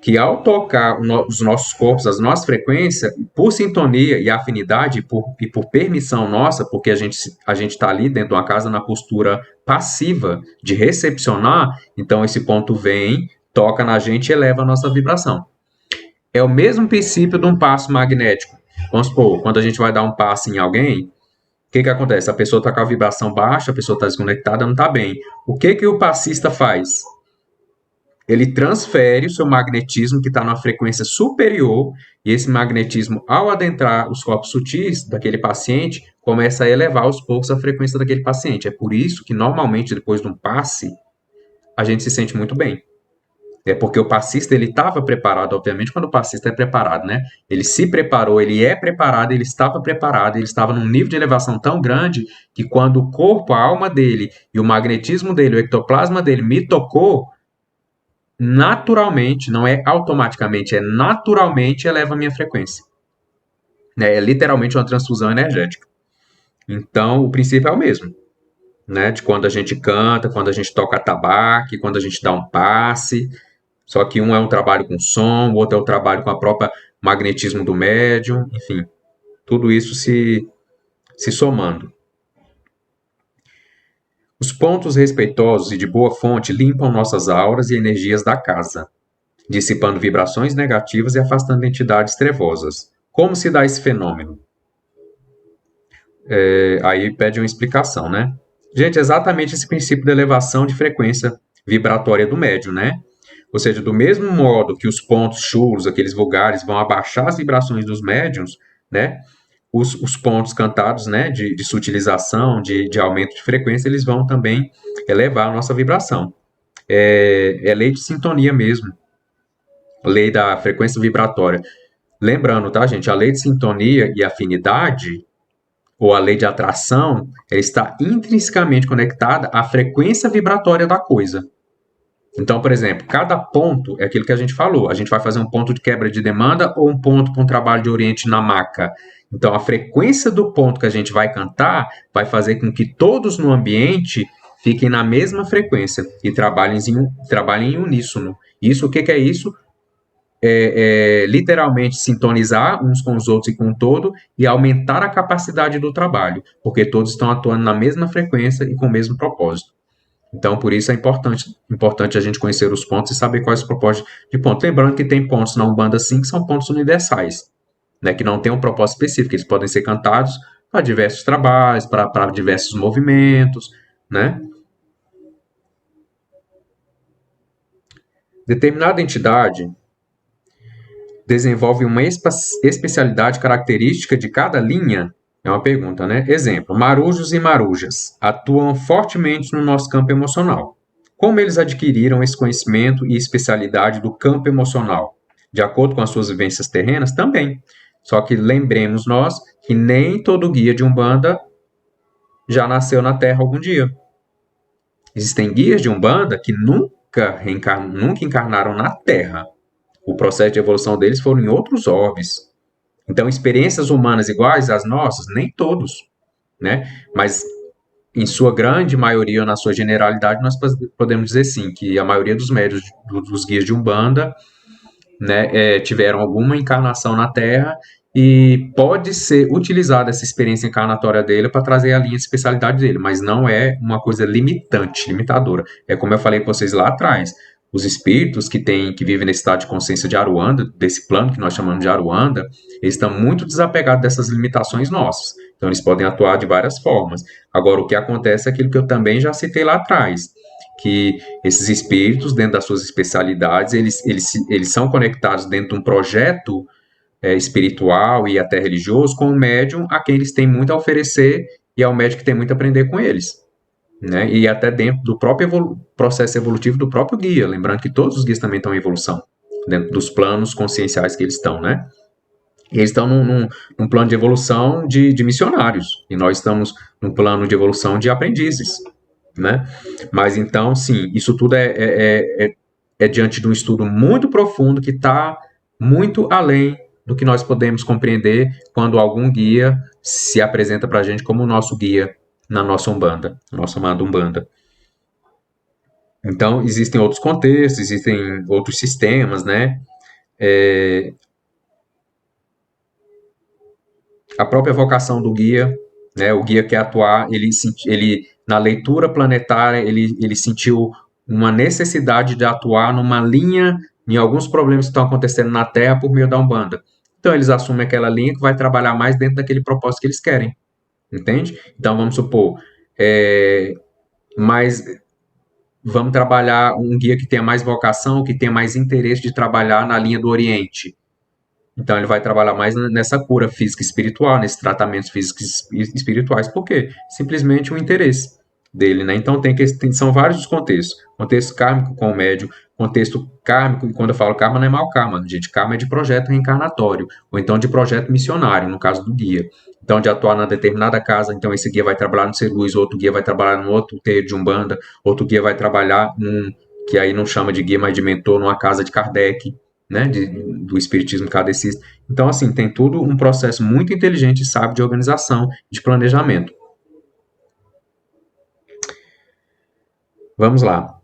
que, ao tocar os nossos corpos, as nossas frequências, por sintonia e afinidade e por permissão nossa, porque a gente está ali dentro de uma casa na postura passiva de recepcionar, então esse ponto vem, toca na gente e eleva a nossa vibração. É o mesmo princípio de um passo magnético. Vamos supor, quando a gente vai dar um passo em alguém, o que acontece? A pessoa está com a vibração baixa, a pessoa está desconectada, não está bem. O que o passista faz? Ele transfere o seu magnetismo que está numa frequência superior, e esse magnetismo, ao adentrar os corpos sutis daquele paciente, começa a elevar aos poucos a frequência daquele paciente. É por isso que, normalmente, depois de um passe, a gente se sente muito bem. É porque o passista, ele estava preparado, obviamente, quando o passista é preparado, né? Ele se preparou, ele é preparado, ele estava num nível de elevação tão grande que quando o corpo, a alma dele e o magnetismo dele, o ectoplasma dele me tocou, naturalmente, não é automaticamente, é naturalmente eleva a minha frequência. né? É literalmente uma transfusão energética. Então, o princípio é o mesmo, né? De quando a gente canta, quando a gente toca atabaque, quando a gente dá um passe. Só que um é um trabalho com som, o outro é o trabalho com a própria magnetismo do médium, enfim, tudo isso se somando. Os pontos respeitosos e de boa fonte limpam nossas auras e energias da casa, dissipando vibrações negativas e afastando entidades trevosas. Como se dá esse fenômeno? Aí pede uma explicação, né? Gente, exatamente esse princípio da elevação de frequência vibratória do médium, né? Ou seja, do mesmo modo que os pontos chulos, aqueles vulgares, vão abaixar as vibrações dos médiums, né? Os pontos cantados, né, de sutilização, de aumento de frequência, eles vão também elevar a nossa vibração. É lei de sintonia mesmo, lei da frequência vibratória. Lembrando, tá, gente, a lei de sintonia e afinidade, ou a lei de atração, ela está intrinsecamente conectada à frequência vibratória da coisa. Então, por exemplo, cada ponto é aquilo que a gente falou. A gente vai fazer um ponto de quebra de demanda ou um ponto para um trabalho de oriente na maca. Então, a frequência do ponto que a gente vai cantar vai fazer com que todos no ambiente fiquem na mesma frequência e trabalhem em uníssono. Isso, o que é isso? Literalmente sintonizar uns com os outros e com o todo e aumentar a capacidade do trabalho, porque todos estão atuando na mesma frequência e com o mesmo propósito. Então, por isso é importante a gente conhecer os pontos e saber quais os propósitos de ponto. Lembrando que tem pontos na Umbanda, sim, que são pontos universais, né, que não tem um propósito específico. Eles podem ser cantados para diversos trabalhos, para diversos movimentos, né? Determinada entidade desenvolve uma especialidade característica de cada linha? É uma pergunta, né? Exemplo, marujos e marujas atuam fortemente no nosso campo emocional. Como eles adquiriram esse conhecimento e especialidade do campo emocional? De acordo com as suas vivências terrenas? Também. Só que lembremos nós que nem todo guia de Umbanda já nasceu na Terra algum dia. Existem guias de Umbanda que nunca encarnaram na Terra. O processo de evolução deles foram em outros orbes. Então, experiências humanas iguais às nossas, nem todos, né? Mas, em sua grande maioria, na sua generalidade, nós podemos dizer sim, que a maioria dos médios, dos guias de Umbanda, né, tiveram alguma encarnação na Terra e pode ser utilizada essa experiência encarnatória dele para trazer a linha de especialidade dele, mas não é uma coisa limitadora. É como eu falei com vocês lá atrás, os espíritos que vivem nesse estado de consciência de Aruanda, desse plano que nós chamamos de Aruanda, eles estão muito desapegados dessas limitações nossas. Então, eles podem atuar de várias formas. Agora, o que acontece é aquilo que eu também já citei lá atrás, que esses espíritos, dentro das suas especialidades, eles são conectados dentro de um projeto espiritual e até religioso com o médium a quem eles têm muito a oferecer e ao médium que tem muito a aprender com eles. Né? E até dentro do próprio processo evolutivo do próprio guia, lembrando que todos os guias também estão em evolução, dentro dos planos conscienciais que eles estão, né? E eles estão num plano de evolução de missionários, e nós estamos num plano de evolução de aprendizes, né? Mas então, sim, isso tudo é diante de um estudo muito profundo que está muito além do que nós podemos compreender quando algum guia se apresenta para a gente como o nosso guia na nossa Umbanda, nossa amada Umbanda. Então, existem outros contextos, existem outros sistemas, né? A própria vocação do guia, né? O guia quer atuar, ele na leitura planetária, ele sentiu uma necessidade de atuar numa linha em alguns problemas que estão acontecendo na Terra por meio da Umbanda. Então, eles assumem aquela linha que vai trabalhar mais dentro daquele propósito que eles querem. Entende? Então, vamos supor, mas vamos trabalhar um guia que tenha mais vocação, que tenha mais interesse de trabalhar na linha do Oriente. Então, ele vai trabalhar mais nessa cura física e espiritual, nesses tratamentos físicos e espirituais. Por quê? Simplesmente o interesse dele, né? Então, são vários os contextos. Contexto kármico com o médium, contexto kármico, e quando eu falo karma, não é mau karma, gente. Karma é de projeto reencarnatório, ou então de projeto missionário, no caso do guia. Então, de atuar na determinada casa, então esse guia vai trabalhar no Ser Luz, outro guia vai trabalhar no outro terreiro de Umbanda, outro guia vai trabalhar que aí não chama de guia, mas de mentor, numa casa de Kardec, né, do espiritismo kardecista. Então, assim, tem tudo um processo muito inteligente e sábio de organização, de planejamento. Vamos lá.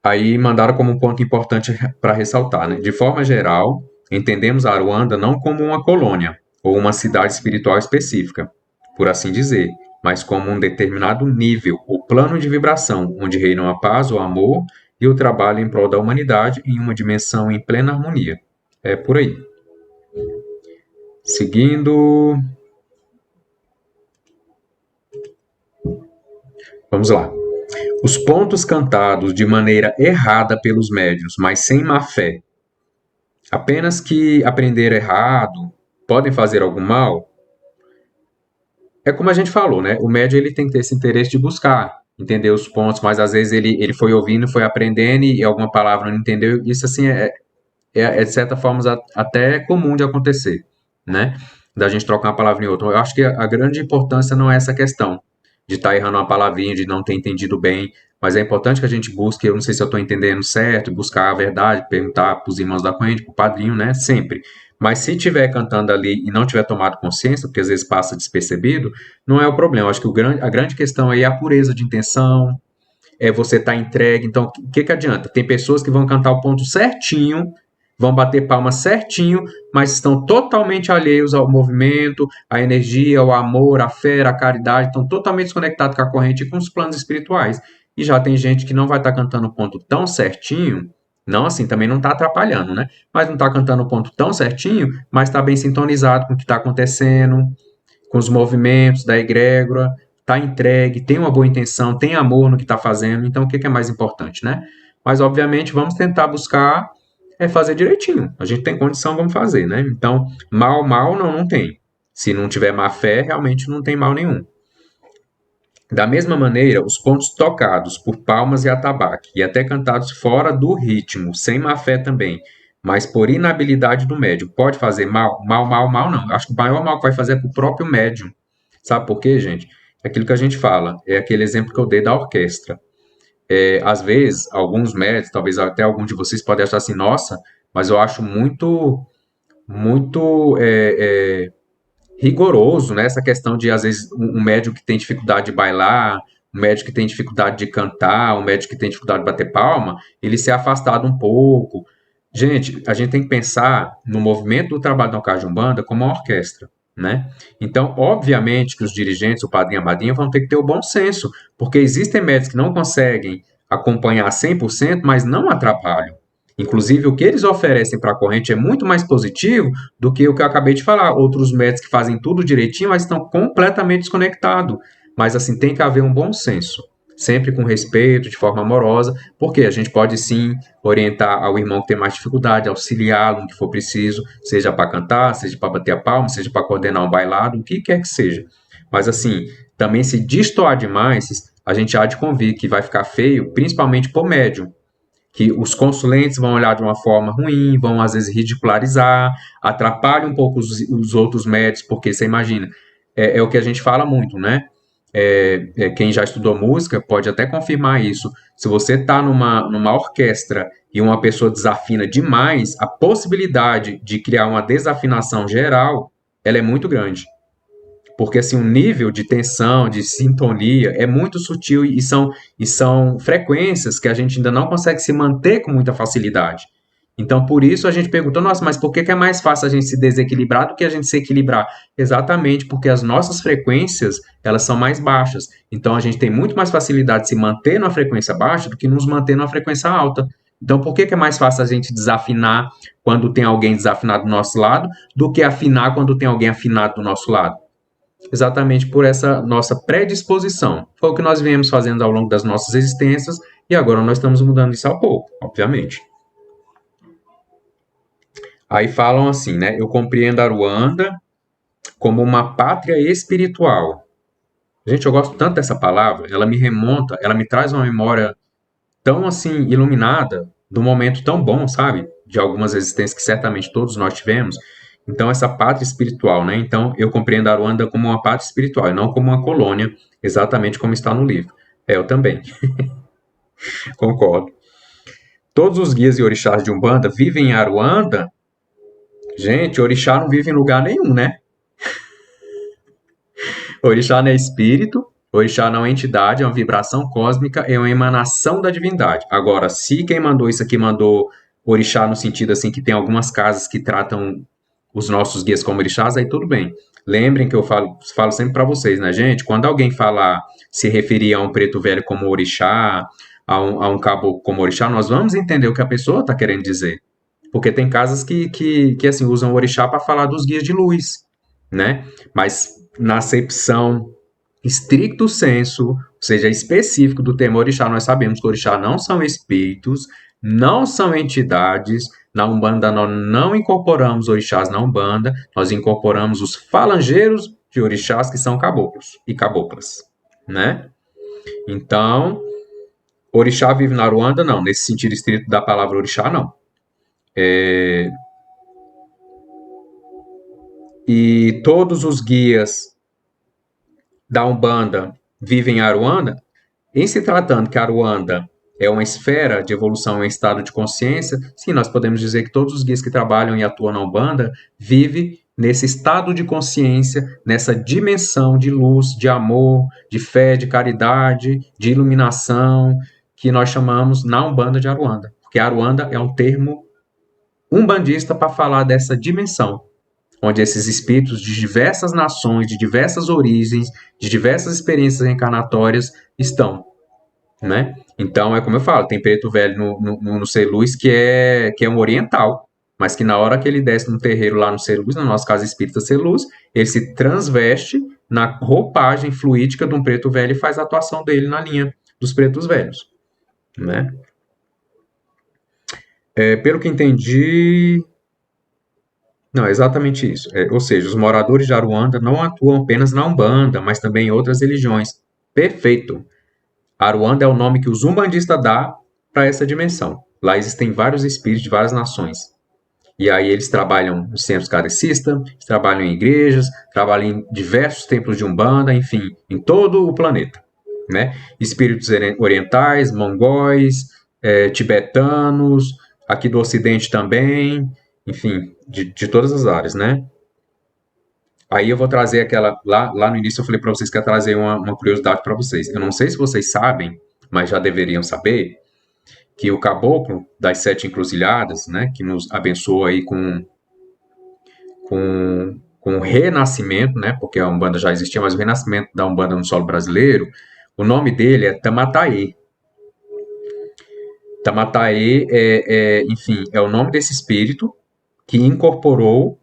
Aí mandaram como um ponto importante para ressaltar, né? De forma geral, entendemos a Aruanda não como uma colônia ou uma cidade espiritual específica, por assim dizer, mas como um determinado nível ou plano de vibração, onde reinam a paz, o amor e o trabalho em prol da humanidade em uma dimensão em plena harmonia. É por aí. Seguindo. Vamos lá. Os pontos cantados de maneira errada pelos médiuns, mas sem má fé, apenas que aprender errado, podem fazer algum mal? É como a gente falou, né? O médium ele tem que ter esse interesse de buscar, entender os pontos, mas às vezes ele foi ouvindo, foi aprendendo e alguma palavra não entendeu. Isso, assim, de certa forma, até comum de acontecer, né? Da gente trocar uma palavra em outra. Eu acho que a grande importância não é essa questão de estar errando uma palavrinha, de não ter entendido bem, mas é importante que a gente busque, eu não sei se eu estou entendendo certo, buscar a verdade, perguntar para os irmãos da corrente, para o padrinho, né? Sempre. Mas se estiver cantando ali e não tiver tomado consciência, porque às vezes passa despercebido, não é o problema. Eu acho que a grande questão aí é a pureza de intenção, é você estar entregue. Então, o que adianta? Tem pessoas que vão cantar o ponto certinho, vão bater palma certinho, mas estão totalmente alheios ao movimento, à energia, ao amor, à fé, à caridade, estão totalmente desconectados com a corrente e com os planos espirituais. E já tem gente que não vai estar cantando o ponto tão certinho, não assim, também não está atrapalhando, né? Mas não está cantando o ponto tão certinho, mas está bem sintonizado com o que está acontecendo, com os movimentos da egrégora, está entregue, tem uma boa intenção, tem amor no que está fazendo, então o que é mais importante, né? Mas, obviamente, vamos tentar buscar fazer direitinho. A gente tem condição, vamos fazer, né? Então, mal não tem. Se não tiver má fé, realmente não tem mal nenhum. Da mesma maneira, os pontos tocados por palmas e atabaque, e até cantados fora do ritmo, sem má fé também, mas por inabilidade do médium, pode fazer mal? Mal não. Acho que o maior mal que vai fazer é para o próprio médium. Sabe por quê, gente? É aquilo que a gente fala, é aquele exemplo que eu dei da orquestra. Às vezes, alguns médios, talvez até algum de vocês podem achar assim, nossa, mas eu acho muito rigoroso, né? Essa questão de, às vezes, um médium que tem dificuldade de bailar, um médium que tem dificuldade de cantar, um médium que tem dificuldade de bater palma, ele ser afastado um pouco. Gente, a gente tem que pensar no movimento do trabalho da Casa de Umbanda como uma orquestra, né? Então, obviamente que os dirigentes, o padrinho e a madrinha, vão ter que ter o bom senso, porque existem médicos que não conseguem acompanhar 100%, mas não atrapalham. Inclusive, o que eles oferecem para a corrente é muito mais positivo do que o que eu acabei de falar. Outros médicos que fazem tudo direitinho, mas estão completamente desconectados. Mas, assim, tem que haver um bom senso. Sempre com respeito, de forma amorosa, porque a gente pode sim orientar ao irmão que tem mais dificuldade, auxiliá-lo no que for preciso, seja para cantar, seja para bater a palma, seja para coordenar um bailado, o que quer que seja. Mas, assim, também se destoar demais, a gente há de convir que vai ficar feio, principalmente por médium, que os consulentes vão olhar de uma forma ruim, vão às vezes ridicularizar, atrapalha um pouco os outros médicos, porque você imagina, é o que a gente fala muito, né? Quem já estudou música pode até confirmar isso. Se você está numa orquestra e uma pessoa desafina demais, a possibilidade de criar uma desafinação geral, ela é muito grande. Porque assim, o nível de tensão, de sintonia é muito sutil e são frequências que a gente ainda não consegue se manter com muita facilidade. Então, por isso a gente perguntou, nossa, mas por que é mais fácil a gente se desequilibrar do que a gente se equilibrar? Exatamente porque as nossas frequências, elas são mais baixas. Então, a gente tem muito mais facilidade de se manter numa frequência baixa do que nos manter numa frequência alta. Então, por que é mais fácil a gente desafinar quando tem alguém desafinado do nosso lado do que afinar quando tem alguém afinado do nosso lado? Exatamente por essa nossa predisposição. Foi o que nós viemos fazendo ao longo das nossas existências e agora nós estamos mudando isso a pouco, obviamente. Aí falam assim, né? Eu compreendo a Ruanda como uma pátria espiritual. Gente, eu gosto tanto dessa palavra, ela me remonta, ela me traz uma memória tão assim iluminada, de um momento tão bom, sabe? De algumas existências que certamente todos nós tivemos. Então, essa pátria espiritual, né? Então, eu compreendo a Ruanda como uma pátria espiritual e não como uma colônia, exatamente como está no livro. Eu também, concordo. Todos os guias e orixás de Umbanda vivem em Aruanda. Gente, orixá não vive em lugar nenhum, né? Orixá não é espírito, orixá não é entidade, é uma vibração cósmica, é uma emanação da divindade. Agora, se quem mandou isso aqui mandou orixá no sentido assim que tem algumas casas que tratam os nossos guias como orixás, aí tudo bem. Lembrem que eu falo sempre para vocês, né, gente? Quando alguém falar, se referir a um preto velho como orixá, a um caboclo como orixá, nós vamos entender o que a pessoa está querendo dizer. Porque tem casas que assim, usam o orixá para falar dos guias de luz, né? Mas na acepção estricto senso, ou seja, específico do termo orixá, nós sabemos que orixá não são espíritos, não são entidades. Na Umbanda nós não incorporamos orixás na Umbanda, nós incorporamos os falangeiros de orixás que são caboclos e caboclas, né? Então, orixá vive na Aruanda? Não, nesse sentido estrito da palavra orixá, não. E todos os guias da Umbanda vivem em Aruanda? Em se tratando que a Aruanda é uma esfera de evolução em estado de consciência, sim, nós podemos dizer que todos os guias que trabalham e atuam na Umbanda vivem nesse estado de consciência, nessa dimensão de luz, de amor, de fé, de caridade, de iluminação, que nós chamamos na Umbanda de Aruanda. Porque Aruanda é um termo umbandista para falar dessa dimensão, onde esses espíritos de diversas nações, de diversas origens, de diversas experiências reencarnatórias estão, né? Então, é como eu falo, tem preto velho no Seluz que é um oriental, mas que na hora que ele desce no terreiro lá no Seluz, na nossa casa espírita Seluz, ele se transveste na roupagem fluídica de um preto velho e faz a atuação dele na linha dos pretos velhos, né? Pelo que entendi, não, é exatamente isso. Ou seja, os moradores de Aruanda não atuam apenas na Umbanda, mas também em outras religiões. Perfeito. Aruanda é o nome que os umbandistas dá para essa dimensão. Lá existem vários espíritos de várias nações. E aí eles trabalham nos centros kardecistas, trabalham em igrejas, trabalham em diversos templos de Umbanda, enfim, em todo o planeta, né? Espíritos orientais, mongóis, tibetanos, aqui do Ocidente também, enfim, de todas as áreas, né? Aí eu vou trazer aquela. Lá no início eu falei para vocês que ia trazer uma curiosidade para vocês. Eu não sei se vocês sabem, mas já deveriam saber, que o caboclo das sete encruzilhadas, né, que nos abençoa aí com o renascimento, né, porque a Umbanda já existia, mas o renascimento da Umbanda no solo brasileiro, o nome dele é Tamataê. Tamataê enfim, é o nome desse espírito que incorporou,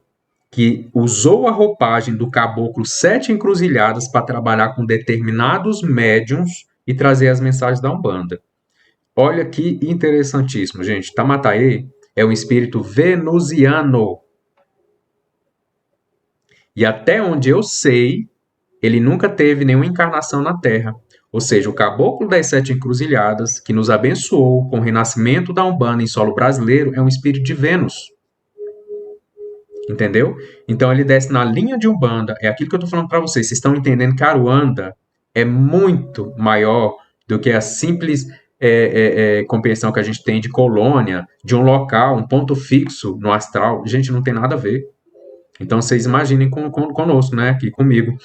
que usou a roupagem do caboclo sete encruzilhadas para trabalhar com determinados médiums e trazer as mensagens da Umbanda. Olha que interessantíssimo, gente. Tamataê é um espírito venusiano. E até onde eu sei, ele nunca teve nenhuma encarnação na Terra. Ou seja, o caboclo das sete encruzilhadas, que nos abençoou com o renascimento da Umbanda em solo brasileiro, é um espírito de Vênus. Entendeu? Então ele desce na linha de Umbanda. É aquilo que eu estou falando para vocês. Vocês estão entendendo que a Aruanda é muito maior do que a simples compreensão que a gente tem de colônia, de um local, um ponto fixo no astral. Gente, não tem nada a ver. Então vocês imaginem conosco, né? Aqui comigo.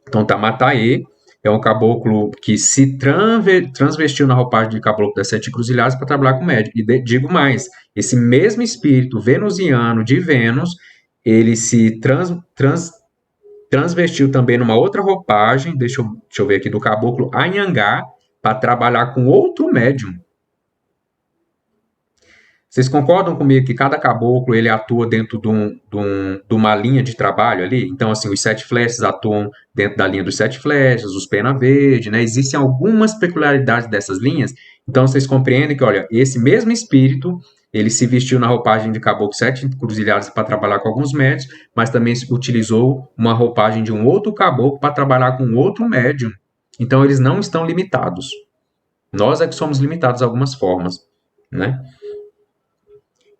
Então Tamataê é um caboclo que se transvestiu na roupagem de caboclo das sete encruzilhadas para trabalhar com médico. E digo mais, esse mesmo espírito venusiano de Vênus, ele se transvestiu também numa outra roupagem, deixa eu ver aqui, do caboclo Anhangá, para trabalhar com outro médium. Vocês concordam comigo que cada caboclo ele atua dentro de uma linha de trabalho ali? Então, assim, os sete flechas atuam dentro da linha dos sete flechas, os pena verde, né? Existem algumas peculiaridades dessas linhas. Então, vocês compreendem que, olha, esse mesmo espírito, ele se vestiu na roupagem de caboclo sete encruzilhadas para trabalhar com alguns médios, mas também utilizou uma roupagem de um outro caboclo para trabalhar com outro médium. Então, eles não estão limitados. Nós é que somos limitados de algumas formas, né?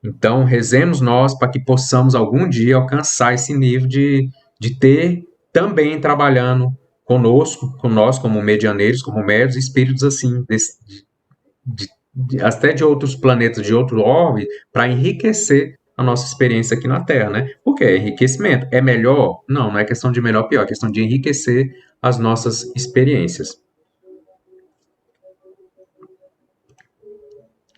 Então, rezemos nós para que possamos algum dia alcançar esse nível de ter também trabalhando conosco, com nós como medianeiros, como médios, espíritos assim, até de outros planetas, de outro orbe, para enriquecer a nossa experiência aqui na Terra, né? Porque é enriquecimento. É melhor? Não, não é questão de melhor ou pior, é questão de enriquecer as nossas experiências.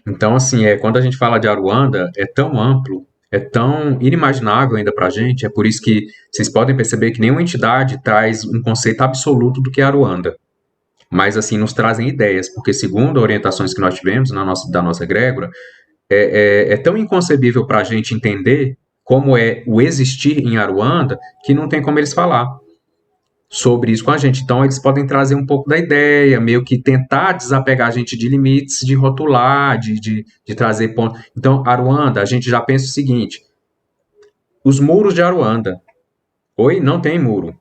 Então, assim, quando a gente fala de Aruanda, é tão amplo, é tão inimaginável ainda para a gente, é por isso que vocês podem perceber que nenhuma entidade traz um conceito absoluto do que é Aruanda. Mas, assim, nos trazem ideias, porque segundo orientações que nós tivemos da nossa egrégora, é tão inconcebível para a gente entender como é o existir em Aruanda, que não tem como eles falar sobre isso com a gente. Então, eles podem trazer um pouco da ideia, meio que tentar desapegar a gente de limites, de rotular, de trazer pontos. Então, Aruanda, a gente já pensa o seguinte: os muros de Aruanda. Oi, não tem muro.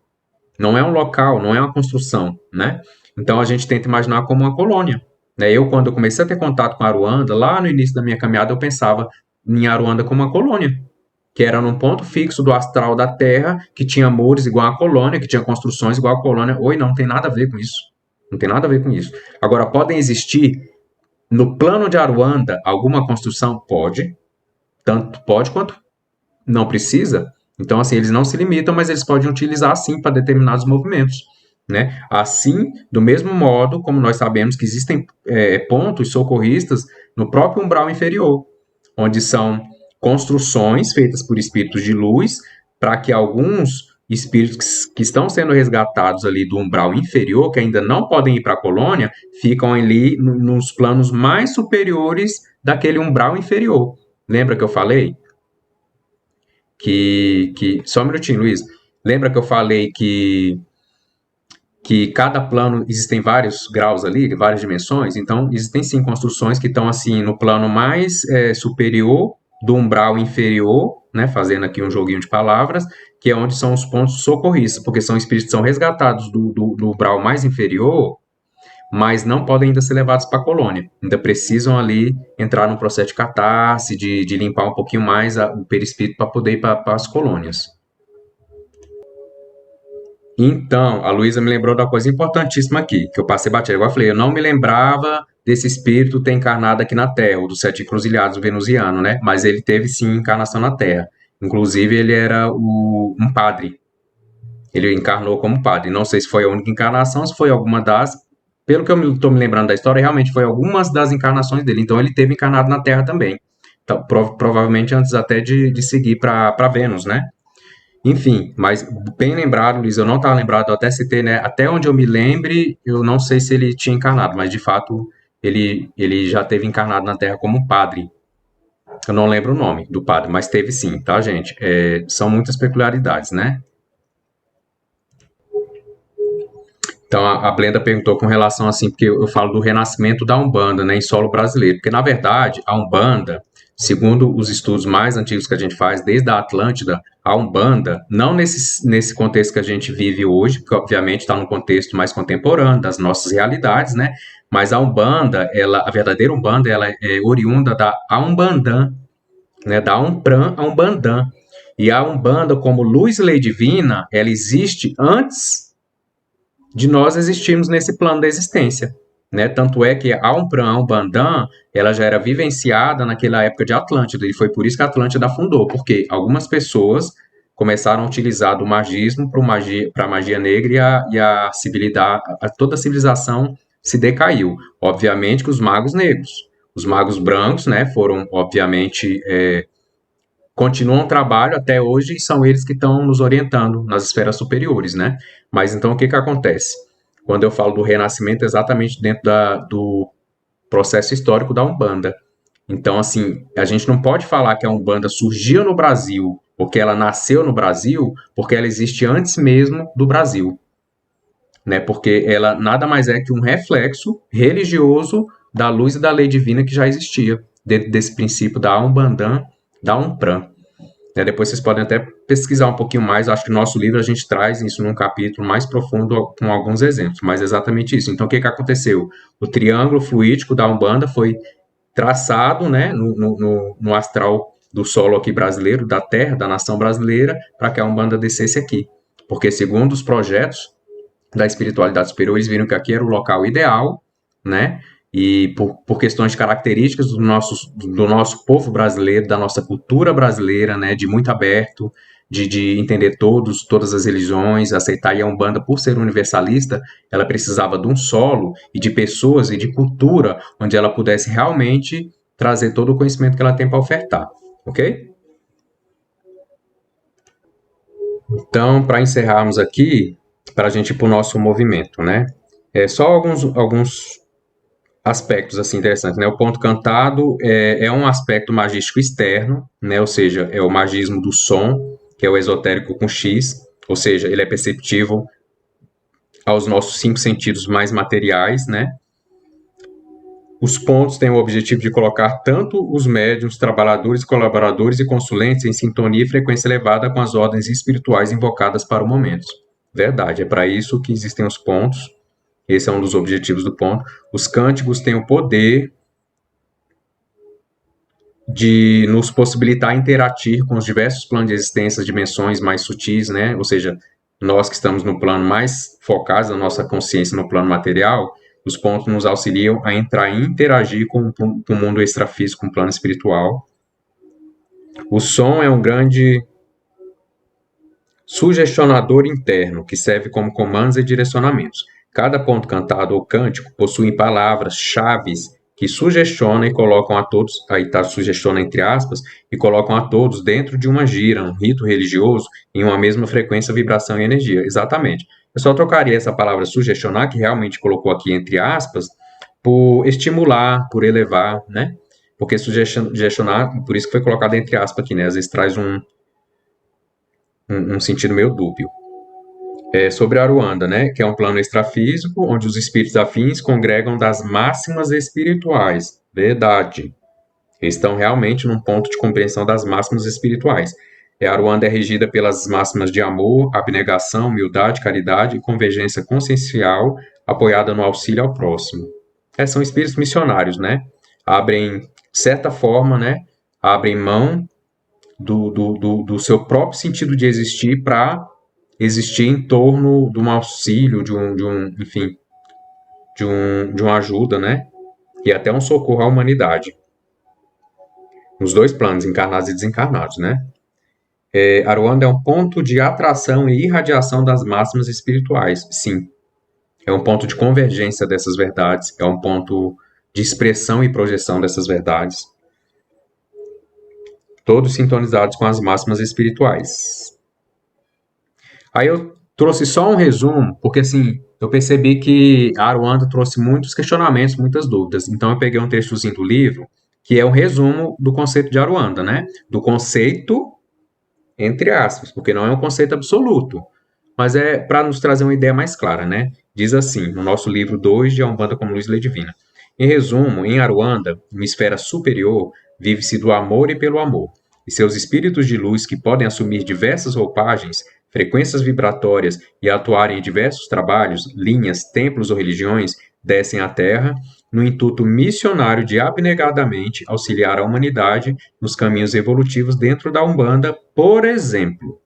Não é um local, não é uma construção, né? Então, a gente tenta imaginar como uma colônia. Né? Quando eu comecei a ter contato com Aruanda, lá no início da minha caminhada, eu pensava em Aruanda como uma colônia, que era num ponto fixo do astral da Terra, que tinha muros igual a colônia, que tinha construções igual a colônia. Oi, não tem nada a ver com isso. Não tem nada a ver com isso. Agora, podem existir no plano de Aruanda alguma construção? Pode. Tanto pode quanto não precisa. Então, assim, eles não se limitam, mas eles podem utilizar, sim, para determinados movimentos. Né? Assim, do mesmo modo como nós sabemos que existem pontos socorristas no próprio umbral inferior, onde são construções feitas por espíritos de luz, para que alguns espíritos que estão sendo resgatados ali do umbral inferior, que ainda não podem ir para a colônia, ficam ali nos planos mais superiores daquele umbral inferior. Lembra que eu falei? Só um minutinho, Luiz. Lembra que eu falei que cada plano existem vários graus ali, várias dimensões? Então, existem sim construções que estão assim no plano mais superior do umbral inferior, né, fazendo aqui um joguinho de palavras, que é onde são os pontos socorristas, porque são espíritos que são resgatados do umbral mais inferior, mas não podem ainda ser levados para a colônia. Ainda precisam ali entrar num processo de catarse, de limpar um pouquinho mais o perispírito para poder ir para as colônias. Então, a Luísa me lembrou da coisa importantíssima aqui, que eu passei batido. Igual eu falei, eu não me lembrava desse espírito ter encarnado aqui na Terra, o dos sete encruzilhados venusiano, né? Mas ele teve sim encarnação na Terra. Inclusive, ele era um padre. Ele encarnou como padre. Não sei se foi a única encarnação, se foi alguma das. Pelo que eu estou me lembrando da história, realmente foi algumas das encarnações dele. Então, ele teve encarnado na Terra também. Então, provavelmente antes até de seguir para Vênus, né? Enfim, mas bem lembrado, Luiz, eu não estava lembrado, eu até citei, né? Até onde eu me lembre, eu não sei se ele tinha encarnado, mas de fato ele já teve encarnado na Terra como padre. Eu não lembro o nome do padre, mas teve sim, tá, gente? São muitas peculiaridades, né? Então a Blenda perguntou com relação assim, porque eu falo do renascimento da Umbanda, né, em solo brasileiro, porque na verdade a Umbanda, segundo os estudos mais antigos que a gente faz, desde a Atlântida, a Umbanda, não nesse contexto que a gente vive hoje, porque obviamente está num contexto mais contemporâneo das nossas realidades, né, mas a Umbanda, a verdadeira Umbanda, ela é oriunda da Umbandã, né, da Umpran a Umbandã, e a Umbanda como luz e lei divina, ela existe antes de nós existirmos nesse plano da existência. Né? Tanto é que a Umpran, a Umbandã, ela já era vivenciada naquela época de Atlântida, e foi por isso que a Atlântida fundou, porque algumas pessoas começaram a utilizar do magismo para a magia negra toda a civilização se decaiu. Obviamente que os magos negros, os magos brancos, né, foram obviamente continuam o trabalho até hoje e são eles que estão nos orientando nas esferas superiores, né? Mas então o que acontece? Quando eu falo do renascimento, é exatamente dentro do processo histórico da Umbanda. Então, assim, a gente não pode falar que a Umbanda surgiu no Brasil ou que ela nasceu no Brasil, porque ela existe antes mesmo do Brasil, né? Porque ela nada mais é que um reflexo religioso da luz e da lei divina que já existia dentro desse princípio da Umbandã, da Umpran. Depois vocês podem até pesquisar um pouquinho mais. Acho que no nosso livro a gente traz isso num capítulo mais profundo com alguns exemplos, mas é exatamente isso. Então, o que aconteceu? O triângulo fluídico da Umbanda foi traçado, né, no astral do solo aqui brasileiro, da terra, da nação brasileira, para que a Umbanda descesse aqui. Porque, segundo os projetos da espiritualidade superior, eles viram que aqui era o local ideal, né? e por questões de características do nosso povo brasileiro, da nossa cultura brasileira, né, de muito aberto, de entender todas as religiões, aceitar, e a Umbanda, por ser universalista, ela precisava de um solo e de pessoas e de cultura onde ela pudesse realmente trazer todo o conhecimento que ela tem para ofertar, ok? Então, para encerrarmos aqui, para a gente ir para o nosso movimento, né? Só alguns aspectos assim interessantes, né? O ponto cantado é um aspecto magístico externo, né? Ou seja, é o magismo do som, que é o esotérico com X, ou seja, ele é perceptível aos nossos 5 sentidos mais materiais, né? Os pontos têm o objetivo de colocar tanto os médiuns, trabalhadores, colaboradores e consulentes em sintonia e frequência elevada com as ordens espirituais invocadas para o momento. Verdade, é para isso que existem os pontos. Esse é um dos objetivos do ponto. Os cânticos têm o poder de nos possibilitar interagir com os diversos planos de existência, dimensões mais sutis, né? Ou seja, nós que estamos no plano mais focados, a nossa consciência no plano material, os pontos nos auxiliam a entrar e interagir com o mundo extrafísico, com o plano espiritual. O som é um grande sugestionador interno, que serve como comandos e direcionamentos. Cada ponto cantado ou cântico possui palavras, chaves, que sugestionam e colocam a todos, aí está sugestiona entre aspas, e colocam a todos dentro de uma gira, um rito religioso, em uma mesma frequência, vibração e energia. Exatamente. Eu só trocaria essa palavra sugestionar, que realmente colocou aqui entre aspas, por estimular, por elevar, né? Porque sugestionar, por isso que foi colocado entre aspas aqui, né? Às vezes traz um sentido meio dúbio. Sobre Aruanda, né, que é um plano extrafísico, onde os espíritos afins congregam das máximas espirituais. Verdade. Eles estão realmente num ponto de compreensão das máximas espirituais. Aruanda é regida pelas máximas de amor, abnegação, humildade, caridade e convergência consciencial, apoiada no auxílio ao próximo. São espíritos missionários, né? Abrem, de certa forma, né, abrem mão do seu próprio sentido de existir para existir em torno de um auxílio, enfim, de uma ajuda, né? E até um socorro à humanidade. Nos dois planos, encarnados e desencarnados, né? Aruanda é um ponto de atração e irradiação das máximas espirituais, sim. É um ponto de convergência dessas verdades, é um ponto de expressão e projeção dessas verdades. Todos sintonizados com as máximas espirituais. Aí eu trouxe só um resumo, porque assim, eu percebi que a Aruanda trouxe muitos questionamentos, muitas dúvidas. Então eu peguei um textozinho do livro, que é um resumo do conceito de Aruanda, né? Do conceito, entre aspas, porque não é um conceito absoluto, mas é para nos trazer uma ideia mais clara, né? Diz assim, no nosso livro 2 de A Umbanda como Luz e Lei Divina. Em resumo, em Aruanda, uma esfera superior, vive-se do amor e pelo amor, e seus espíritos de luz, que podem assumir diversas roupagens, frequências vibratórias e atuarem em diversos trabalhos, linhas, templos ou religiões, descem à Terra no intuito missionário de abnegadamente auxiliar a humanidade nos caminhos evolutivos dentro da Umbanda, por exemplo.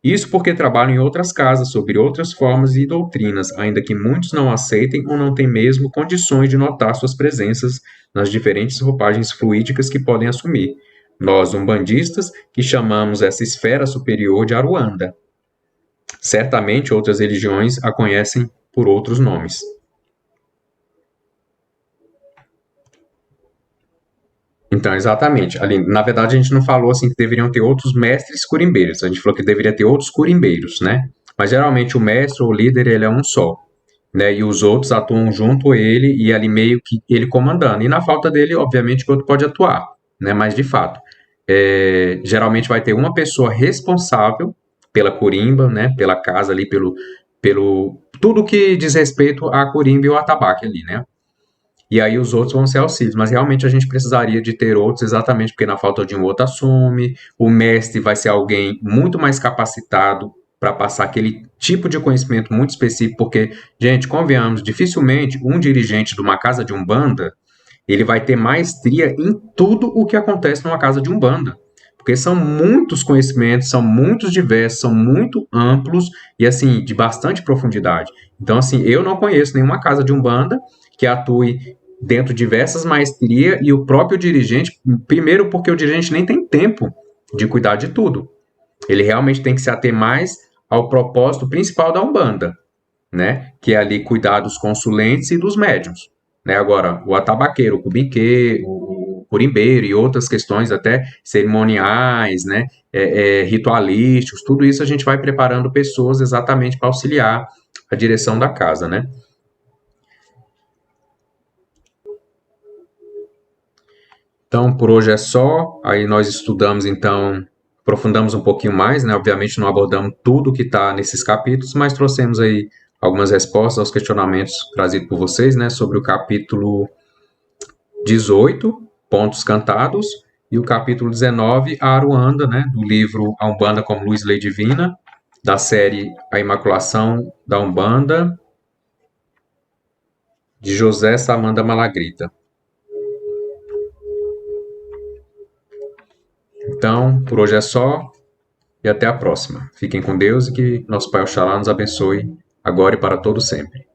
Isso porque trabalham em outras casas, sobre outras formas e doutrinas, ainda que muitos não aceitem ou não tenham mesmo condições de notar suas presenças nas diferentes roupagens fluídicas que podem assumir. Nós, umbandistas, que chamamos essa esfera superior de Aruanda. Certamente outras religiões a conhecem por outros nomes. Então, exatamente. Ali, na verdade, a gente não falou assim que deveriam ter outros mestres curimbeiros. A gente falou que deveria ter outros curimbeiros, né? Mas geralmente o mestre ou o líder, ele é um só, né? E os outros atuam junto a ele e ali meio que ele comandando. E na falta dele, obviamente, que o outro pode atuar, né? Mas de fato, geralmente vai ter uma pessoa responsável pela curimba, né? Pela casa ali, pelo tudo que diz respeito à curimba e ao atabaque ali, né? E aí os outros vão ser auxílios, mas realmente a gente precisaria de ter outros, exatamente porque na falta de um outro assume, o mestre vai ser alguém muito mais capacitado para passar aquele tipo de conhecimento muito específico, porque, gente, convenhamos, dificilmente um dirigente de uma casa de umbanda, ele vai ter maestria em tudo o que acontece numa casa de umbanda, porque são muitos conhecimentos, são muitos diversos, são muito amplos e, assim, de bastante profundidade. Então, assim, eu não conheço nenhuma casa de umbanda que atue dentro de diversas maestrias, e o próprio dirigente, primeiro porque o dirigente nem tem tempo de cuidar de tudo. Ele realmente tem que se ater mais ao propósito principal da Umbanda, né? Que é ali cuidar dos consulentes e dos médiuns. Né? Agora, o atabaqueiro, o cubiquê, o curimbeiro e outras questões até cerimoniais, né? Ritualísticos, tudo isso a gente vai preparando pessoas exatamente para auxiliar a direção da casa, né? Então, por hoje é só. Aí nós estudamos, então, aprofundamos um pouquinho mais, né? Obviamente não abordamos tudo que está nesses capítulos, mas trouxemos aí algumas respostas aos questionamentos trazidos por vocês, né? Sobre o capítulo 18, Pontos Cantados, e o capítulo 19, a Aruanda, né? Do livro A Umbanda como Luz e Lei Divina, da série A Imaculação da Umbanda, de José Samanda Malagrita. Então, por hoje é só. E até a próxima. Fiquem com Deus e que nosso Pai Oxalá nos abençoe, agora e para todo sempre.